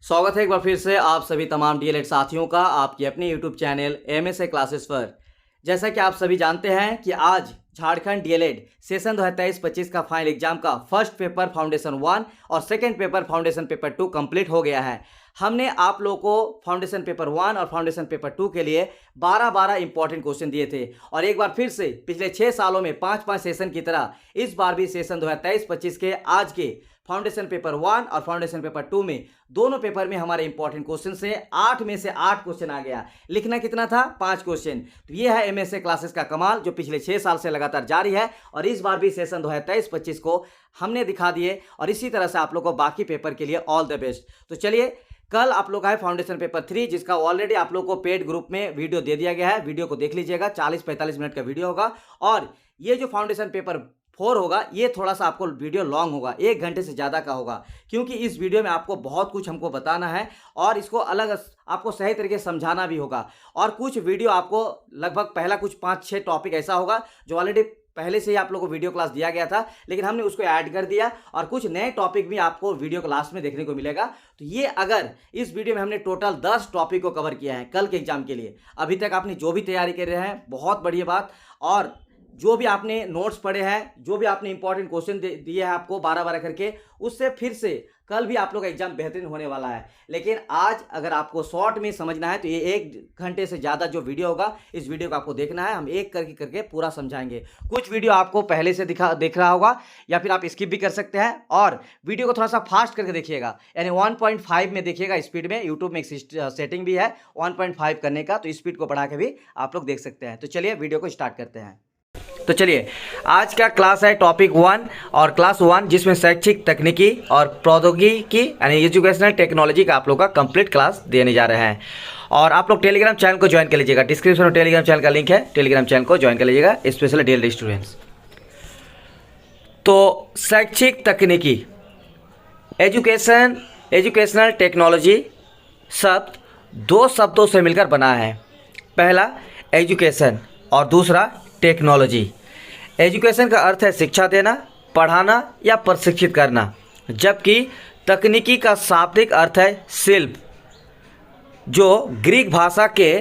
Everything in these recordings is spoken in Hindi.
स्वागत है एक बार फिर से आप सभी तमाम डीएलएड साथियों का आपकी अपनी यूट्यूब चैनल एमएसए क्लासेस पर। जैसा कि आप सभी जानते हैं कि आज झारखंड डीएलएड सेशन 2023-25 का फाइनल एग्जाम का फर्स्ट पेपर फाउंडेशन 1 और second paper foundation paper 2 complete हो गया है। हमने आप लोगों को फाउंडेशन पेपर 1 और फाउंडेशन पेपर 2 के लिए 12 इंपॉर्टेंट क्वेश्चन दिए थे और एक बार फिर से पिछले 6 सालों में 5 सेशन की तरह इस बार भी सेशन 2023-25 के आज के फाउंडेशन पेपर 1 और फाउंडेशन पेपर 2 में दोनों पेपर में हमारे इंपॉर्टेंट क्वेश्चन से 8 में से 8 क्वेश्चन आ गया। लिखना कितना था? 5 क्वेश्चन। तो ये है एमएसए क्लासेस का कमाल जो पिछले 6 साल से लगातार जारी है और इस बार भी सेशन 2023-25 को हमने दिखा दिए और इसी तरह से आप लोग को बाकी पेपर के लिए ऑल द बेस्ट। तो चलिए, कल आप लोग आए फाउंडेशन पेपर 3 जिसका ऑलरेडी आप लोग को पेड ग्रुप में वीडियो दे दिया गया है। वीडियो को देख लीजिएगा, 40-45 मिनट का वीडियो होगा। और ये जो फाउंडेशन पेपर 4 होगा ये थोड़ा सा आपको वीडियो लॉन्ग होगा, 1 घंटे से ज़्यादा का होगा, क्योंकि इस वीडियो में आपको बहुत कुछ हमको बताना है और इसको अलग आपको सही तरीके से समझाना भी होगा। और कुछ वीडियो आपको लगभग पहला कुछ 5-6 टॉपिक ऐसा होगा जो ऑलरेडी पहले से ही आप लोगों को वीडियो क्लास दिया गया था, लेकिन हमने उसको ऐड कर दिया और कुछ नए टॉपिक भी आपको वीडियो क्लास में देखने को मिलेगा। तो ये अगर इस वीडियो में हमने टोटल 10 टॉपिक को कवर किया है कल के एग्जाम के लिए, अभी तक आपने जो भी तैयारी कर रहे हैं बहुत बढ़िया बात, और जो भी आपने नोट्स पढ़े हैं, जो भी आपने इंपॉर्टेंट क्वेश्चन दिए हैं आपको 12 करके, उससे फिर से कल भी आप लोग का एग्जाम बेहतरीन होने वाला है। लेकिन आज अगर आपको शॉर्ट में समझना है तो ये 1 घंटे से ज़्यादा जो वीडियो होगा इस वीडियो को आपको देखना है। हम एक करके पूरा समझाएंगे। कुछ वीडियो आपको पहले से देख रहा होगा या फिर आप स्किप भी कर सकते हैं और वीडियो को थोड़ा सा फास्ट करके देखिएगा, यानी 1.5 में देखिएगा स्पीड में। यूट्यूब में एक सेटिंग भी है 1.5 करने का, तो स्पीड को बढ़ा के भी आप लोग देख सकते हैं। तो चलिए वीडियो को स्टार्ट करते हैं। तो चलिए, आज का क्लास है टॉपिक 1 और क्लास 1 जिसमें शैक्षिक तकनीकी और प्रौद्योगिकी यानी एजुकेशनल टेक्नोलॉजी का आप लोग का कंप्लीट क्लास देने जा रहे हैं। और आप लोग टेलीग्राम चैनल को ज्वाइन कर लीजिएगा, डिस्क्रिप्शन में टेलीग्राम चैनल का लिंक है, टेलीग्राम चैनल को ज्वाइन कर लीजिएगा, स्पेशली डीएलएड स्टूडेंट्स। तो शैक्षिक तकनीकी एजुकेशनल टेक्नोलॉजी शब्द 2 शब्दों से मिलकर बना है। पहला एजुकेशन और दूसरा टेक्नोलॉजी। एजुकेशन का अर्थ है शिक्षा देना, पढ़ाना या प्रशिक्षित करना, जबकि तकनीकी का शाब्दिक अर्थ है शिल्प, जो ग्रीक भाषा के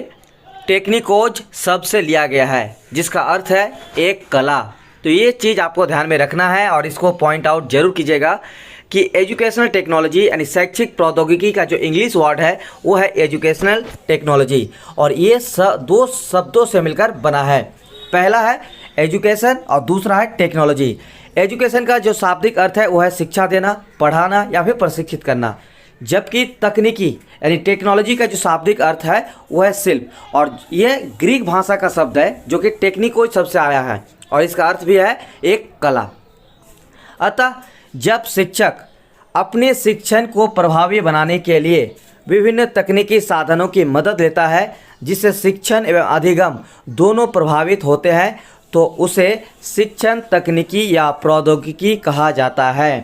टेक्निकोज शब्द से लिया गया है जिसका अर्थ है एक कला। तो ये चीज़ आपको ध्यान में रखना है और इसको पॉइंट आउट जरूर कीजिएगा कि एजुकेशनल टेक्नोलॉजी यानी शैक्षिक प्रौद्योगिकी का जो इंग्लिश वर्ड है वो है एजुकेशनल टेक्नोलॉजी और ये 2 शब्दों से मिलकर बना है। पहला है एजुकेशन और दूसरा है टेक्नोलॉजी। एजुकेशन का जो शाब्दिक अर्थ है वो है शिक्षा देना, पढ़ाना या फिर प्रशिक्षित करना, जबकि तकनीकी यानी टेक्नोलॉजी का जो शाब्दिक अर्थ है वो है शिल्प और ये ग्रीक भाषा का शब्द है जो कि टेक्निको शब्द से आया है और इसका अर्थ भी है एक कला। अतः जब शिक्षक अपने शिक्षण को प्रभावी बनाने के लिए विभिन्न तकनीकी साधनों की मदद लेता है जिससे शिक्षण एवं अधिगम दोनों प्रभावित होते हैं, तो उसे शिक्षण तकनीकी या प्रौद्योगिकी कहा जाता है।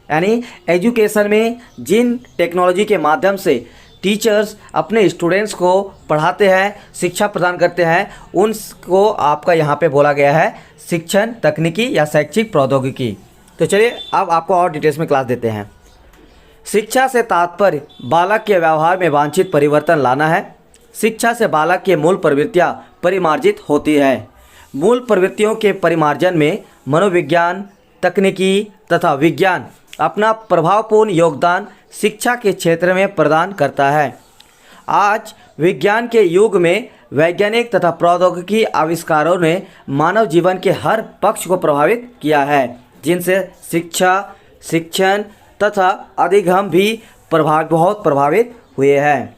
यानी एजुकेशन में जिन टेक्नोलॉजी के माध्यम से टीचर्स अपने स्टूडेंट्स को पढ़ाते हैं, शिक्षा प्रदान करते हैं, उनको आपका यहाँ पे बोला गया है शिक्षण तकनीकी या शैक्षिक प्रौद्योगिकी। तो चलिए अब आपको और डिटेल्स में क्लास देते हैं। शिक्षा से तात्पर्य बालक के व्यवहार में वांछित परिवर्तन लाना है। शिक्षा से बालक के मूल प्रवृत्तियाँ परिमार्जित होती है। मूल प्रवृत्तियों के परिमार्जन में मनोविज्ञान, तकनीकी तथा विज्ञान अपना प्रभावपूर्ण योगदान शिक्षा के क्षेत्र में प्रदान करता है। आज विज्ञान के युग में वैज्ञानिक तथा प्रौद्योगिकी आविष्कारों ने मानव जीवन के हर पक्ष को प्रभावित किया है, जिनसे शिक्षा, शिक्षण तथा अधिगम भी बहुत प्रभावित हुए हैं।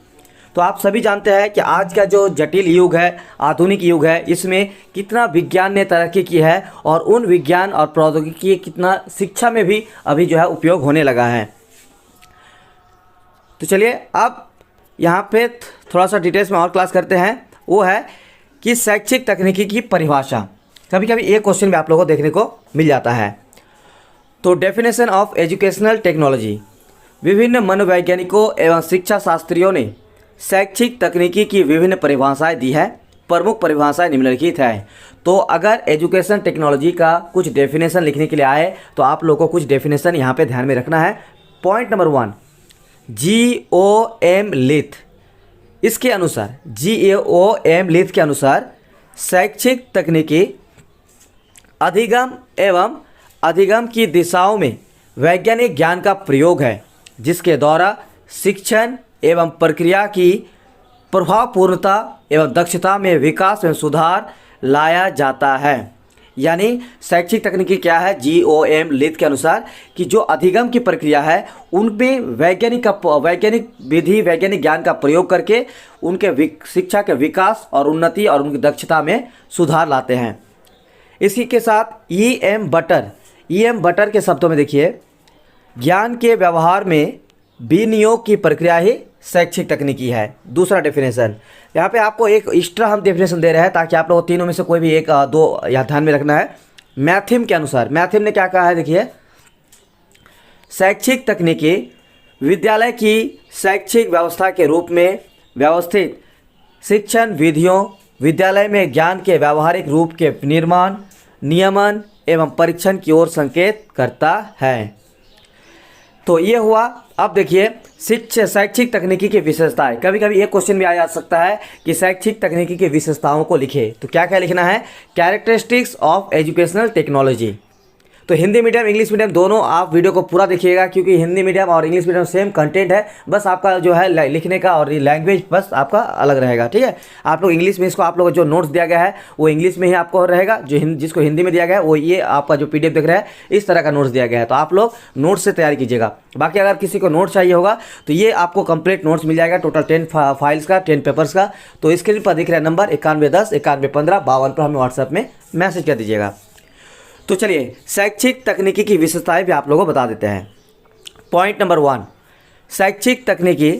तो आप सभी जानते हैं कि आज का जो जटिल युग है, आधुनिक युग है, इसमें कितना विज्ञान ने तरक्की की है और उन विज्ञान और प्रौद्योगिकी कितना शिक्षा में भी अभी जो है उपयोग होने लगा है। तो चलिए अब यहाँ पे थोड़ा सा डिटेल्स में और क्लास करते हैं। वो है कि शैक्षिक तकनीकी की परिभाषा। कभी कभी एक क्वेश्चन भी आप लोगों को देखने को मिल जाता है। तो डेफिनेशन ऑफ एजुकेशनल टेक्नोलॉजी। विभिन्न मनोवैज्ञानिकों एवं शिक्षा शास्त्रियों ने शैक्षिक तकनीकी की विभिन्न परिभाषाएं दी है। प्रमुख परिभाषाएं निम्नलिखित है। तो अगर एजुकेशन टेक्नोलॉजी का कुछ डेफिनेशन लिखने के लिए आए तो आप लोगों को कुछ डेफिनेशन यहाँ पे ध्यान में रखना है। पॉइंट नंबर 1, GOM लिथ, इसके अनुसार GOM लिथ के अनुसार शैक्षिक तकनीकी अधिगम एवं अधिगम की दिशाओं में वैज्ञानिक ज्ञान का प्रयोग है, जिसके द्वारा शिक्षण एवं प्रक्रिया की प्रभावपूर्णता एवं दक्षता में विकास में सुधार लाया जाता है। यानी शैक्षिक तकनीकी क्या है, GOM लिथ के अनुसार कि जो अधिगम की प्रक्रिया है उनमें वैज्ञानिक विधि वैज्ञानिक ज्ञान का प्रयोग करके उनके शिक्षा के विकास और उन्नति और उनकी दक्षता में सुधार लाते हैं। इसी के साथ EM बटर के शब्दों में देखिए, ज्ञान के व्यवहार में विनियोग की प्रक्रिया ही शैक्षिक तकनीकी है। दूसरा डेफिनेशन, यहाँ पे आपको एक एक्स्ट्रा हम डेफिनेशन दे रहे हैं ताकि आप लोग तीनों में से कोई भी एक दो यहाँ ध्यान में रखना है। मैथिम के अनुसार, मैथिम ने क्या कहा है, देखिए, शैक्षिक तकनीकी विद्यालय की शैक्षिक व्यवस्था के रूप में व्यवस्थित शिक्षण विधियों, विद्यालय में ज्ञान के व्यावहारिक रूप के निर्माण, नियमन एवं परीक्षण की ओर संकेत करता है। तो ये हुआ। अब देखिए शैक्षिक तकनीकी की विशेषताएं। कभी कभी एक क्वेश्चन भी आ जा सकता है कि शैक्षिक तकनीकी की विशेषताओं को लिखे, तो क्या क्या लिखना है, कैरेक्टरिस्टिक्स ऑफ एजुकेशनल टेक्नोलॉजी। तो हिंदी मीडियम इंग्लिश मीडियम दोनों आप वीडियो को पूरा देखिएगा, क्योंकि हिंदी मीडियम और इंग्लिश मीडियम सेम कंटेंट है, बस आपका जो है लिखने का और लैंग्वेज बस आपका अलग रहेगा। ठीक है, आप लोग इंग्लिश में इसको आप लोग जो नोट्स दिया गया है वो इंग्लिश में ही आपको रहेगा, जिसको हिंदी में दिया गया है वो ये आपका जो PDF दिख रहा है इस तरह का नोट्स दिया गया है, तो आप लोग नोट्स से तैयारी कीजिएगा। बाकी अगर किसी को नोट्स चाहिए होगा तो ये आपको कंप्लीट नोट्स मिल जाएगा, टोटल 10 फाइल्स का, 10 पेपर्स का। तो स्क्रीन पर दिख रहा है नंबर 9110 9115 52 पर हमें व्हाट्सएप में मैसेज कर दीजिएगा। तो चलिए शैक्षिक तकनीकी की विशेषताएं भी आप लोगों को बता देते हैं। पॉइंट नंबर 1, शैक्षिक तकनीकी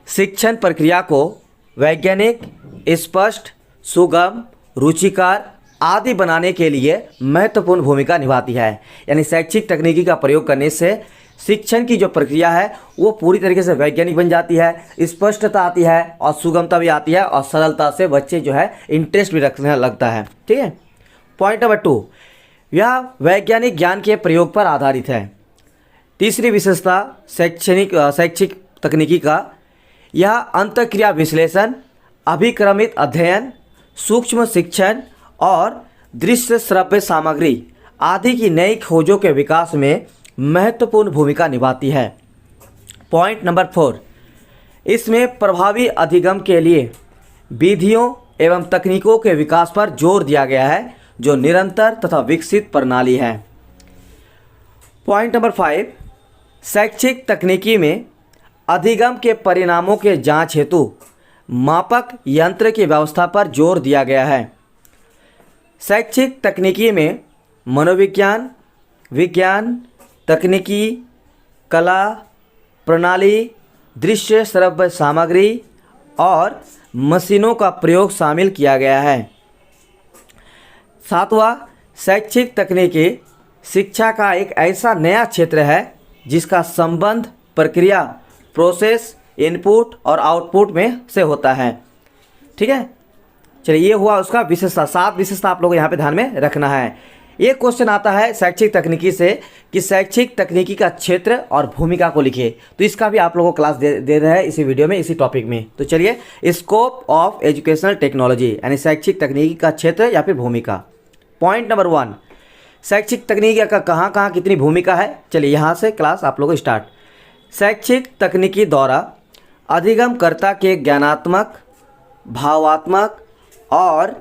शिक्षण प्रक्रिया को वैज्ञानिक, स्पष्ट, सुगम, रुचिकर आदि बनाने के लिए महत्वपूर्ण भूमिका निभाती है। यानी शैक्षिक तकनीकी का प्रयोग करने से शिक्षण की जो प्रक्रिया है वो पूरी तरीके से वैज्ञानिक बन जाती है, स्पष्टता आती है और सुगमता भी आती है और सरलता से बच्चे जो है इंटरेस्ट भी रखने लगता है। ठीक है। पॉइंट नंबर 2, यह वैज्ञानिक ज्ञान के प्रयोग पर आधारित है। तीसरी विशेषता शैक्षिक तकनीकी का, यह अंतःक्रिया विश्लेषण, अभिक्रमित अध्ययन, सूक्ष्म शिक्षण और दृश्य श्रव्य सामग्री आदि की नई खोजों के विकास में महत्वपूर्ण भूमिका निभाती है। पॉइंट नंबर 4, इसमें प्रभावी अधिगम के लिए विधियों एवं तकनीकों के विकास पर जोर दिया गया है, जो निरंतर तथा विकसित प्रणाली है। पॉइंट नंबर 5, शैक्षिक तकनीकी में अधिगम के परिणामों के जांच हेतु मापक यंत्र की व्यवस्था पर जोर दिया गया है। शैक्षिक तकनीकी में मनोविज्ञान, विज्ञान, तकनीकी, कला, प्रणाली, दृश्य श्रव्य सामग्री और मशीनों का प्रयोग शामिल किया गया है। 7वां, शैक्षिक तकनीकी शिक्षा का एक ऐसा नया क्षेत्र है जिसका संबंध प्रक्रिया, प्रोसेस, इनपुट और आउटपुट में से होता है। ठीक है, चलिए ये हुआ उसका विशेषता। 7 विशेषता आप लोग यहाँ पे ध्यान में रखना है। एक क्वेश्चन आता है शैक्षिक तकनीकी से कि शैक्षिक तकनीकी का क्षेत्र और भूमिका को लिखिए, तो इसका भी आप लोगों को क्लास दे रहे हैं इसी वीडियो में, इसी टॉपिक में। तो चलिए, स्कोप ऑफ एजुकेशनल टेक्नोलॉजी यानी शैक्षिक तकनीकी का क्षेत्र या फिर भूमिका। पॉइंट नंबर 1, शैक्षिक तकनीकी का कहाँ कहाँ कितनी भूमिका है। चलिए यहाँ से क्लास आप लोगों को स्टार्ट। शैक्षिक तकनीकी द्वारा अधिगमकर्ता के ज्ञानात्मक, भावात्मक और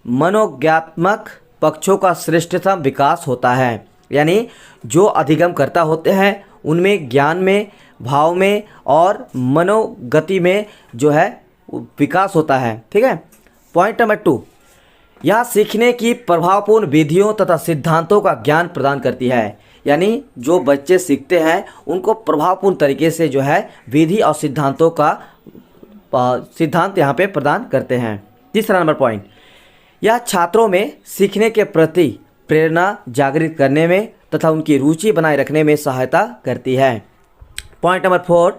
मनोज्ञात्मक पक्षों का श्रेष्ठतम विकास होता है। यानी जो अधिगमकर्ता होते हैं उनमें ज्ञान में, भाव में और मनोगति में जो है विकास होता है। ठीक है। पॉइंट नंबर 2, यह सीखने की प्रभावपूर्ण विधियों तथा सिद्धांतों का ज्ञान प्रदान करती है। यानी जो बच्चे सीखते हैं उनको प्रभावपूर्ण तरीके से जो है विधि और सिद्धांतों का सिद्धांत यहाँ पे प्रदान करते हैं। तीसरा नंबर पॉइंट, यह छात्रों में सीखने के प्रति प्रेरणा जागृत करने में तथा उनकी रुचि बनाए रखने में सहायता करती है। पॉइंट नंबर 4,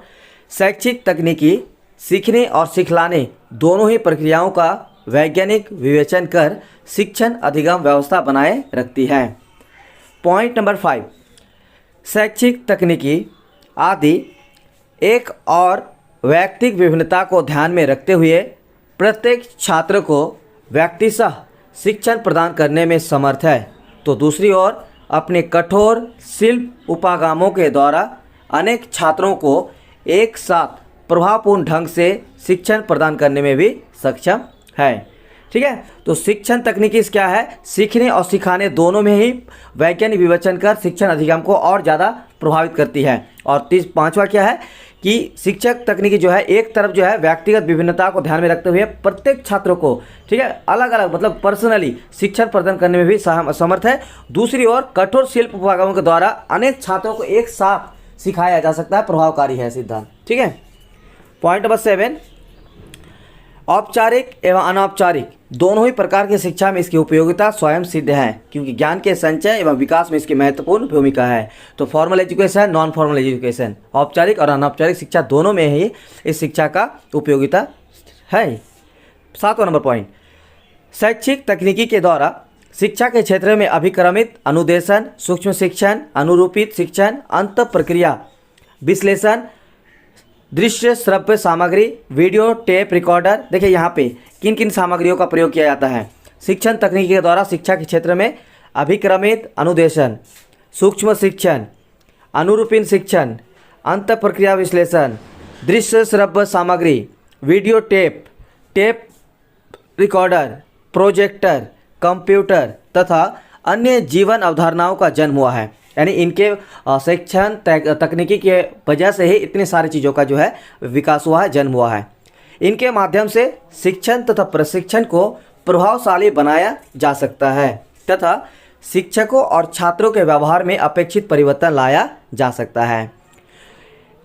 शैक्षिक तकनीकी सीखने और सिखलाने दोनों ही प्रक्रियाओं का वैज्ञानिक विवेचन कर शिक्षण अधिगम व्यवस्था बनाए रखती है। पॉइंट नंबर 5, शैक्षिक तकनीकी आदि एक और व्यक्तिगत विभिन्नता को ध्यान में रखते हुए प्रत्येक छात्र को व्यक्तिशः शिक्षण प्रदान करने में समर्थ है, तो दूसरी ओर अपने कठोर शिल्प उपागमों के द्वारा अनेक छात्रों को एक साथ प्रभावपूर्ण ढंग से शिक्षण प्रदान करने में भी सक्षम है। ठीक है, तो शिक्षण तकनीकी क्या है? सीखने और सिखाने दोनों में ही वैज्ञानिक विवेचन कर शिक्षण अधिगम को और ज़्यादा प्रभावित करती है। और पांचवा क्या है कि शिक्षक तकनीकी जो है एक तरफ जो है व्यक्तिगत विभिन्नता को ध्यान में रखते हुए प्रत्येक छात्रों को, ठीक है, अलग अलग मतलब पर्सनली शिक्षण प्रदान करने में भी समर्थ है। दूसरी ओर कठोर शिल्प उपागमों के द्वारा अनेक छात्रों को एक साथ सिखाया जा सकता है, प्रभावकारी है सिद्धांत। ठीक है, पॉइंट नंबर 7, औपचारिक एवं अनौपचारिक दोनों ही प्रकार की शिक्षा में इसकी उपयोगिता स्वयं सिद्ध है, क्योंकि ज्ञान के संचय एवं विकास में इसकी महत्वपूर्ण भूमिका है। तो formal education, non formal education, औपचारिक और अनौपचारिक शिक्षा दोनों में ही इस शिक्षा का उपयोगिता है। 7वां नंबर पॉइंट, शैक्षिक तकनीकी के द्वारा शिक्षा के क्षेत्र में अभिक्रमित अनुदेशन, सूक्ष्म शिक्षण, अनुरूपित शिक्षण, अंत प्रक्रिया विश्लेषण, दृश्य श्रव्य सामग्री, वीडियो टेप रिकॉर्डर। देखिए यहाँ पे किन किन सामग्रियों का प्रयोग किया जाता है। शिक्षण तकनीकी के द्वारा शिक्षा के क्षेत्र में अभिक्रमित अनुदेशन, सूक्ष्म शिक्षण, अनुरूपीन शिक्षण, अंत प्रक्रिया विश्लेषण, दृश्य श्रव्य सामग्री, video tape recorder, projector, computer तथा अन्य जीवन अवधारणाओं का जन्म हुआ है। यानी इनके शिक्षण तकनीकी के वजह से ही इतनी सारी चीज़ों का जो है विकास हुआ है, जन्म हुआ है। इनके माध्यम से शिक्षण तथा प्रशिक्षण को प्रभावशाली बनाया जा सकता है तथा शिक्षकों और छात्रों के व्यवहार में अपेक्षित परिवर्तन लाया जा सकता है।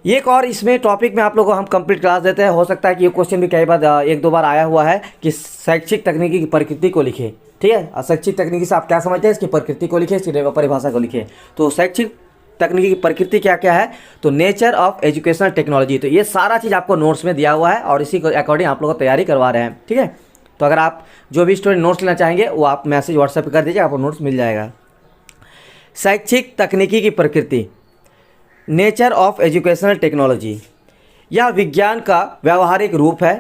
एक और इसमें टॉपिक में आप लोगों को हम कंप्लीट क्लास देते हैं। हो सकता है कि ये क्वेश्चन भी कई बार एक दो बार आया हुआ है कि शैक्षिक तकनीकी की प्रकृति को लिखे। ठीक है, शैक्षिक तकनीकी से आप क्या समझते हैं? इसकी प्रकृति को लिखे, इसकी परिभाषा को लिखे। तो शैक्षिक तकनीकी की प्रकृति क्या क्या है? तो नेचर ऑफ एजुकेशनल टेक्नोलॉजी। तो ये सारा चीज़ आपको नोट्स में दिया हुआ है और इसी के अकॉर्डिंग आप लोग को तैयारी करवा रहे हैं। ठीक है, तो अगर आप जो भी स्टूडेंट नोट्स लेना चाहेंगे वो आप मैसेज व्हाट्सएप कर दीजिए, आपको नोट्स मिल जाएगा। शैक्षिक तकनीकी की प्रकृति, नेचर ऑफ एजुकेशनल टेक्नोलॉजी, यह विज्ञान का व्यावहारिक रूप है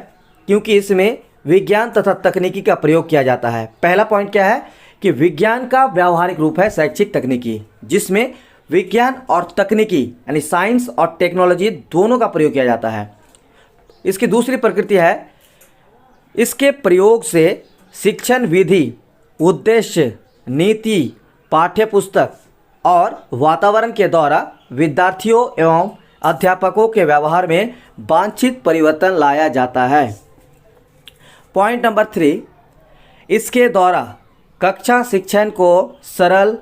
क्योंकि इसमें विज्ञान तथा तकनीकी का प्रयोग किया जाता है। पहला पॉइंट क्या है कि विज्ञान का व्यावहारिक रूप है शैक्षिक तकनीकी, जिसमें विज्ञान और तकनीकी यानी साइंस और टेक्नोलॉजी दोनों का प्रयोग किया जाता है। इसकी दूसरी प्रकृति है, इसके प्रयोग से शिक्षण विधि, उद्देश्य, नीति, पाठ्यपुस्तक और वातावरण के द्वारा विद्यार्थियों एवं अध्यापकों के व्यवहार में वांछित परिवर्तन लाया जाता है। पॉइंट नंबर 3, इसके द्वारा कक्षा शिक्षण को सरल,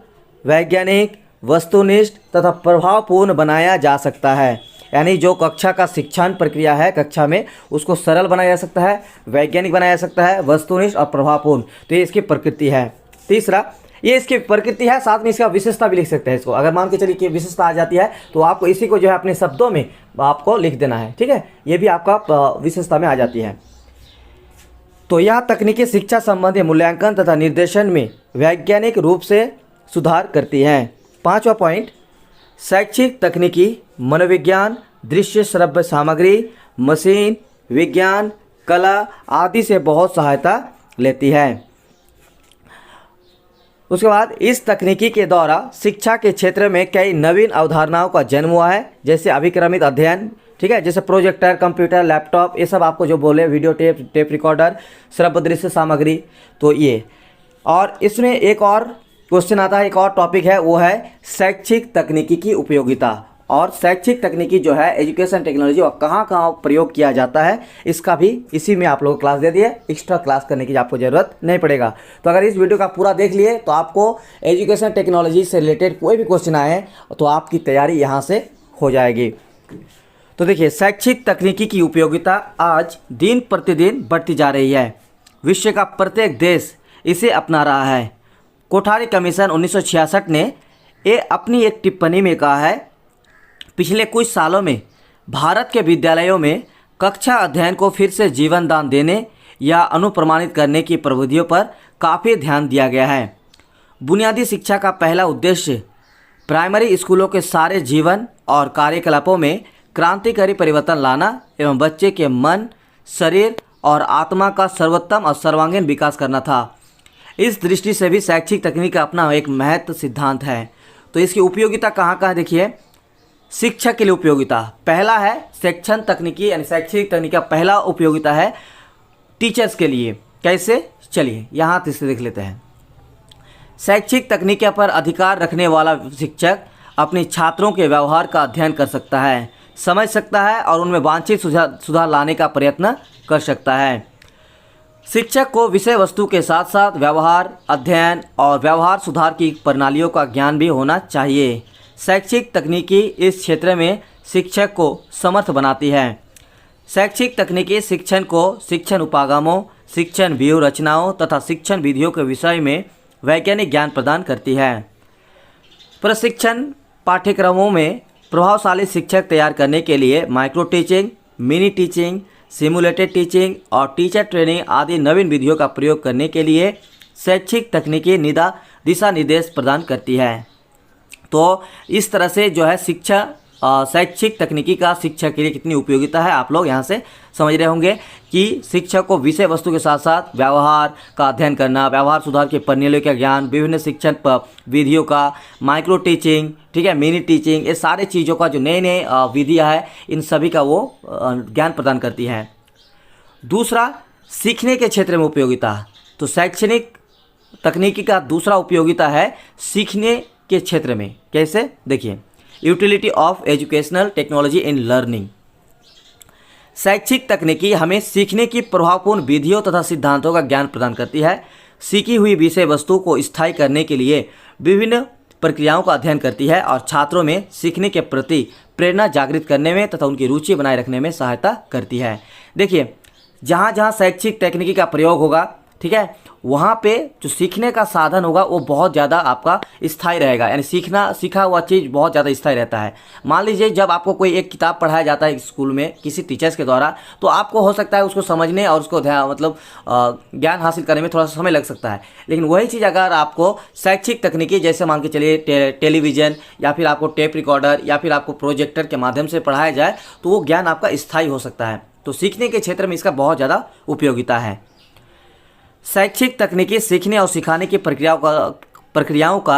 वैज्ञानिक, वस्तुनिष्ठ तथा प्रभावपूर्ण बनाया जा सकता है। यानी जो कक्षा का शिक्षण प्रक्रिया है कक्षा में, उसको सरल बनाया जा सकता है, वैज्ञानिक बनाया जा सकता है, वस्तुनिष्ठ और प्रभावपूर्ण। तो ये इसकी प्रकृति है। तीसरा, ये इसकी प्रकृति है, साथ में इसका विशेषता भी लिख सकते हैं। इसको अगर मान के चलिए कि विशेषता आ जाती है तो आपको इसी को जो है अपने शब्दों में आपको लिख देना है। ठीक है, ये भी आपका विशेषता में आ जाती है। तो यह तकनीकी शिक्षा संबंधी मूल्यांकन तथा निर्देशन में वैज्ञानिक रूप से सुधार करती है। 5वां पॉइंट, शैक्षिक तकनीकी मनोविज्ञान, दृश्य श्रव्य सामग्री, मशीन विज्ञान, कला आदि से बहुत सहायता लेती है। उसके बाद इस तकनीकी के द्वारा शिक्षा के क्षेत्र में कई नवीन अवधारणाओं का जन्म हुआ है, जैसे अभिक्रमित अध्ययन, ठीक है, जैसे प्रोजेक्टर, कंप्यूटर, लैपटॉप, ये सब आपको जो बोले, वीडियो टेप रिकॉर्डर, श्रव्य दृश्य सामग्री। तो ये, और इसमें एक और क्वेश्चन आता है, एक और टॉपिक है, वो है शैक्षिक तकनीकी की उपयोगिता। और शैक्षिक तकनीकी जो है एजुकेशन टेक्नोलॉजी और कहाँ कहाँ प्रयोग किया जाता है, इसका भी इसी में आप लोग क्लास दे दिए, एक्स्ट्रा क्लास करने की आपको ज़रूरत नहीं पड़ेगा। तो अगर इस वीडियो का पूरा देख लिए तो आपको एजुकेशन टेक्नोलॉजी से रिलेटेड कोई भी क्वेश्चन आए तो आपकी तैयारी यहाँ से हो जाएगी। तो देखिए, शैक्षिक तकनीकी की उपयोगिता आज दिन प्रतिदिन बढ़ती जा रही है। विश्व का प्रत्येक देश इसे अपना रहा है। कोठारी कमीशन 1966 ने अपनी एक टिप्पणी में कहा है, पिछले कुछ सालों में भारत के विद्यालयों में कक्षा अध्ययन को फिर से जीवन दान देने या अनुप्रमाणित करने की प्रविधियों पर काफ़ी ध्यान दिया गया है। बुनियादी शिक्षा का पहला उद्देश्य प्राइमरी स्कूलों के सारे जीवन और कार्यकलापों में क्रांतिकारी परिवर्तन लाना एवं बच्चे के मन, शरीर और आत्मा का सर्वोत्तम और सर्वांगीण विकास करना था। इस दृष्टि से भी शैक्षिक तकनीक का अपना एक महत्व सिद्धांत है। तो इसकी उपयोगिता कहाँ कहाँ देखिए। शिक्षा के लिए उपयोगिता, पहला है शिक्षण तकनीकी यानी शैक्षिक तकनीक का पहला उपयोगिता है टीचर्स के लिए। कैसे, चलिए यहाँ से देख लेते हैं। शैक्षिक तकनीक पर अधिकार रखने वाला शिक्षक अपने छात्रों के व्यवहार का अध्ययन कर सकता है, समझ सकता है और उनमें वांछित सुधार लाने का प्रयत्न कर सकता है। शिक्षक को विषय वस्तु के साथ साथ व्यवहार अध्ययन और व्यवहार सुधार की प्रणालियों का ज्ञान भी होना चाहिए। शैक्षिक तकनीकी इस क्षेत्र में शिक्षक को समर्थ बनाती है। शैक्षिक तकनीकी शिक्षण को शिक्षण उपागमों, शिक्षण व्यूह रचनाओं तथा शिक्षण विधियों के विषय में वैज्ञानिक ज्ञान प्रदान करती है। प्रशिक्षण पाठ्यक्रमों में प्रभावशाली शिक्षक तैयार करने के लिए micro teaching, mini teaching, simulated teaching और टीचर ट्रेनिंग आदि नवीन विधियों का प्रयोग करने के लिए शैक्षिक तकनीकी दिशा निर्देश प्रदान करती है। तो इस तरह से जो है शैक्षिक तकनीकी का शिक्षा के लिए कितनी उपयोगिता है आप लोग यहाँ से समझ रहे होंगे कि शिक्षक को विषय वस्तु के साथ साथ व्यवहार का अध्ययन करना, व्यवहार सुधार के प्रणालियों का ज्ञान, विभिन्न शिक्षण विधियों का, माइक्रो टीचिंग, ठीक है, मिनी टीचिंग, ये सारे चीज़ों का जो नए नए विधियाँ है इन सभी का वो ज्ञान प्रदान करती है। दूसरा, सीखने के क्षेत्र में उपयोगिता। तो शैक्षणिक तकनीकी का दूसरा उपयोगिता है सीखने के क्षेत्र में। कैसे, देखिए, utility of educational technology in learning. शैक्षिक तकनीकी हमें सीखने की प्रभावपूर्ण विधियों तथा सिद्धांतों का ज्ञान प्रदान करती है। सीखी हुई विषय वस्तु को स्थायी करने के लिए विभिन्न प्रक्रियाओं का अध्ययन करती है और छात्रों में सीखने के प्रति प्रेरणा जागृत करने में तथा उनकी रुचि बनाए रखने में सहायता करती है। देखिए, जहाँ जहाँ शैक्षिक तकनीकी का प्रयोग होगा, ठीक है, वहाँ पे जो सीखने का साधन होगा वो बहुत ज़्यादा आपका स्थायी रहेगा, यानी सीखा हुआ चीज़ बहुत ज़्यादा स्थायी रहता है। मान लीजिए जब आपको कोई एक किताब पढ़ाया जाता है स्कूल में किसी टीचर्स के द्वारा, तो आपको हो सकता है उसको समझने और उसको ज्ञान हासिल करने में थोड़ा सा समय लग सकता है। लेकिन वही चीज़ अगर आपको शैक्षिक तकनीकी जैसे मान के चलिए टेलीविज़न या फिर आपको टेप रिकॉर्डर या फिर आपको प्रोजेक्टर के माध्यम से पढ़ाया जाए तो वो ज्ञान आपका स्थायी हो सकता है। तो सीखने के क्षेत्र में इसका बहुत ज़्यादा उपयोगिता है। शैक्षिक तकनीकी सीखने और सिखाने की प्रक्रियाओं का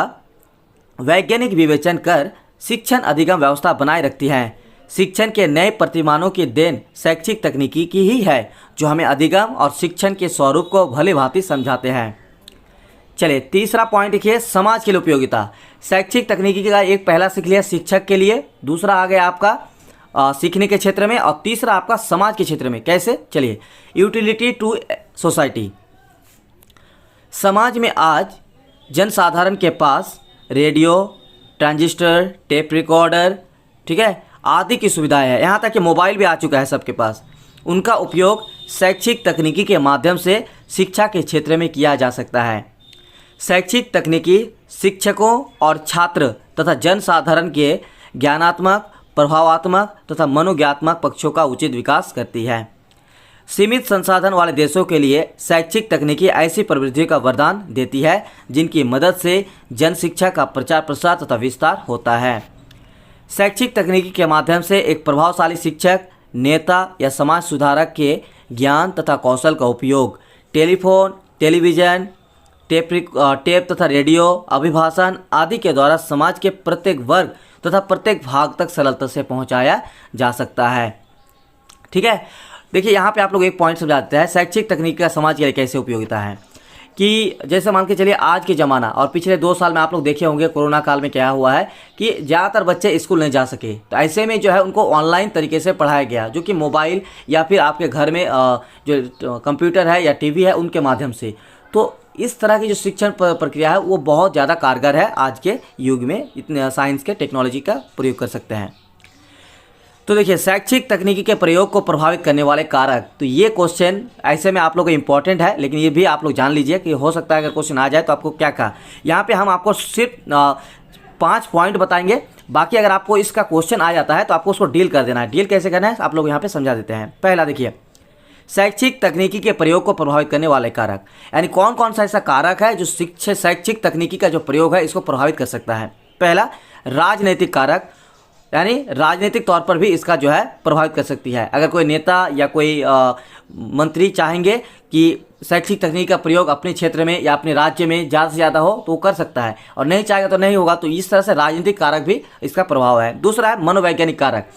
वैज्ञानिक विवेचन कर शिक्षण अधिगम व्यवस्था बनाए रखती है। शिक्षण के नए प्रतिमानों की देन शैक्षिक तकनीकी की ही है, जो हमें अधिगम और शिक्षण के स्वरूप को भली भांति समझाते हैं। चलिए, तीसरा पॉइंट देखिए, समाज के लिए उपयोगिता। शैक्षिक तकनीकी का एक पहला सीख लिया शिक्षक के लिए, दूसरा आ गया आपका सीखने के क्षेत्र में और तीसरा आपका समाज के क्षेत्र में। कैसे, चलिए, यूटिलिटी टू सोसाइटी। समाज में आज जनसाधारण के पास रेडियो, ट्रांजिस्टर, टेप रिकॉर्डर, ठीक है, आदि की सुविधाएं है। यहाँ तक कि मोबाइल भी आ चुका है सबके पास। उनका उपयोग शैक्षिक तकनीकी के माध्यम से शिक्षा के क्षेत्र में किया जा सकता है। शैक्षिक तकनीकी शिक्षकों और छात्र तथा जनसाधारण के ज्ञानात्मक, प्रभावात्मक तथा मनोज्ञात्मक पक्षों का उचित विकास करती है। सीमित संसाधन वाले देशों के लिए शैक्षिक तकनीकी ऐसी प्रवृत्तियों का वरदान देती है जिनकी मदद से जन शिक्षा का प्रचार प्रसार तथा विस्तार होता है। शैक्षिक तकनीकी के माध्यम से एक प्रभावशाली शिक्षक, नेता या समाज सुधारक के ज्ञान तथा कौशल का उपयोग टेलीफोन, टेलीविज़न, टेप तथा रेडियो, अभिभाषण आदि के द्वारा समाज के प्रत्येक वर्ग तथा प्रत्येक भाग तक सरलता से पहुंचाया जा सकता है। ठीक है, देखिए यहाँ पे आप लोग एक पॉइंट समझाते हैं शैक्षिक तकनीक का समाज के लिए कैसे उपयोगिता है। कि जैसे मान के चलिए आज के ज़माना और पिछले 2 साल में आप लोग देखे होंगे कोरोना काल में क्या हुआ है कि ज़्यादातर बच्चे स्कूल नहीं जा सके, तो ऐसे में जो है उनको ऑनलाइन तरीके से पढ़ाया गया, जो कि मोबाइल या फिर आपके घर में जो कंप्यूटर है या टीवी है उनके माध्यम से। तो इस तरह की जो शिक्षण प्रक्रिया है वो बहुत ज़्यादा कारगर है आज के युग में, इतने साइंस के टेक्नोलॉजी का प्रयोग कर सकते हैं। तो देखिए शैक्षिक तकनीकी के प्रयोग को प्रभावित करने वाले कारक, तो ये क्वेश्चन ऐसे में आप लोगों को इम्पोर्टेंट है, लेकिन ये भी आप लोग जान लीजिए कि हो सकता है अगर क्वेश्चन आ जाए तो आपको क्या कहा। यहाँ पे हम आपको सिर्फ 5 पॉइंट बताएंगे, बाकी अगर आपको इसका क्वेश्चन आ जाता है तो आपको उसको डील कर देना है। डील कैसे करना है आप लोग यहाँ पे समझा देते हैं। पहला देखिए, शैक्षिक तकनीकी के प्रयोग को प्रभावित करने वाले कारक, यानी कौन कौन सा ऐसा कारक है जो शैक्षिक तकनीकी का जो प्रयोग है इसको प्रभावित कर सकता है। पहला, राजनीतिक कारक, यानी राजनीतिक तौर पर भी इसका जो है प्रभावित कर सकती है। अगर कोई नेता या कोई मंत्री चाहेंगे कि शैक्षिक तकनीक का प्रयोग अपने क्षेत्र में या अपने राज्य में ज़्यादा से ज़्यादा हो तो वो कर सकता है, और नहीं चाहेगा तो नहीं होगा। तो इस तरह से राजनीतिक कारक भी इसका प्रभाव है। दूसरा है मनोवैज्ञानिक कारक।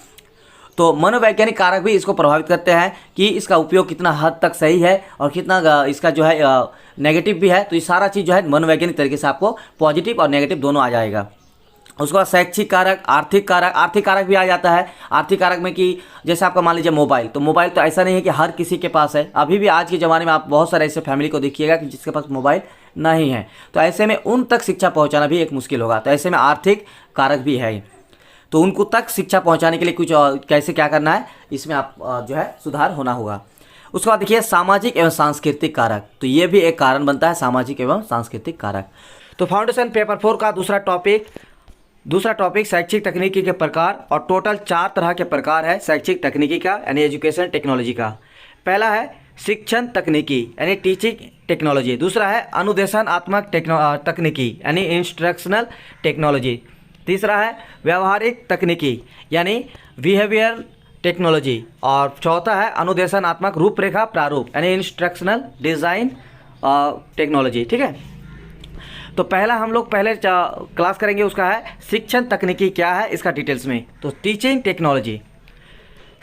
तो मनोवैज्ञानिक कारक भी इसको प्रभावित करते हैं कि इसका उपयोग कितना हद तक सही है और कितना इसका जो है नेगेटिव भी है। तो ये सारा चीज़ जो है मनोवैज्ञानिक तरीके से आपको पॉजिटिव और नेगेटिव दोनों आ जाएगा। उसके बाद शैक्षिक कारक, आर्थिक कारक भी आ जाता है। आर्थिक कारक में कि जैसे आपका मान लीजिए मोबाइल, तो मोबाइल तो ऐसा नहीं है कि हर किसी के पास है। अभी भी आज के ज़माने में आप बहुत सारे ऐसे फैमिली को देखिएगा कि जिसके पास मोबाइल नहीं है, तो ऐसे में उन तक शिक्षा पहुंचाना भी एक मुश्किल होगा। तो ऐसे में आर्थिक कारक भी है, तो उनको तक शिक्षा पहुंचाने के लिए कुछ कैसे क्या करना है, इसमें आप जो है सुधार होना होगा। उसके बाद देखिए सामाजिक एवं सांस्कृतिक कारक, तो ये भी एक कारण बनता है, सामाजिक एवं सांस्कृतिक कारक। तो फाउंडेशन पेपर 4 का दूसरा टॉपिक शैक्षिक तकनीकी के प्रकार, और टोटल 4 तरह के प्रकार है शैक्षिक तकनीकी का यानी एजुकेशन टेक्नोलॉजी का। पहला है शिक्षण तकनीकी यानी टीचिंग टेक्नोलॉजी। दूसरा है अनुदेशनात्मक तकनीकी यानी इंस्ट्रक्शनल टेक्नोलॉजी। तीसरा है व्यवहारिक तकनीकी यानी बिहेवियर टेक्नोलॉजी। और चौथा है अनुदेशनात्मक रूपरेखा प्रारूप यानी इंस्ट्रक्शनल डिज़ाइन टेक्नोलॉजी। ठीक है, तो पहला हम लोग पहले क्लास करेंगे, उसका है शिक्षण तकनीकी क्या है इसका डिटेल्स में। तो टीचिंग टेक्नोलॉजी,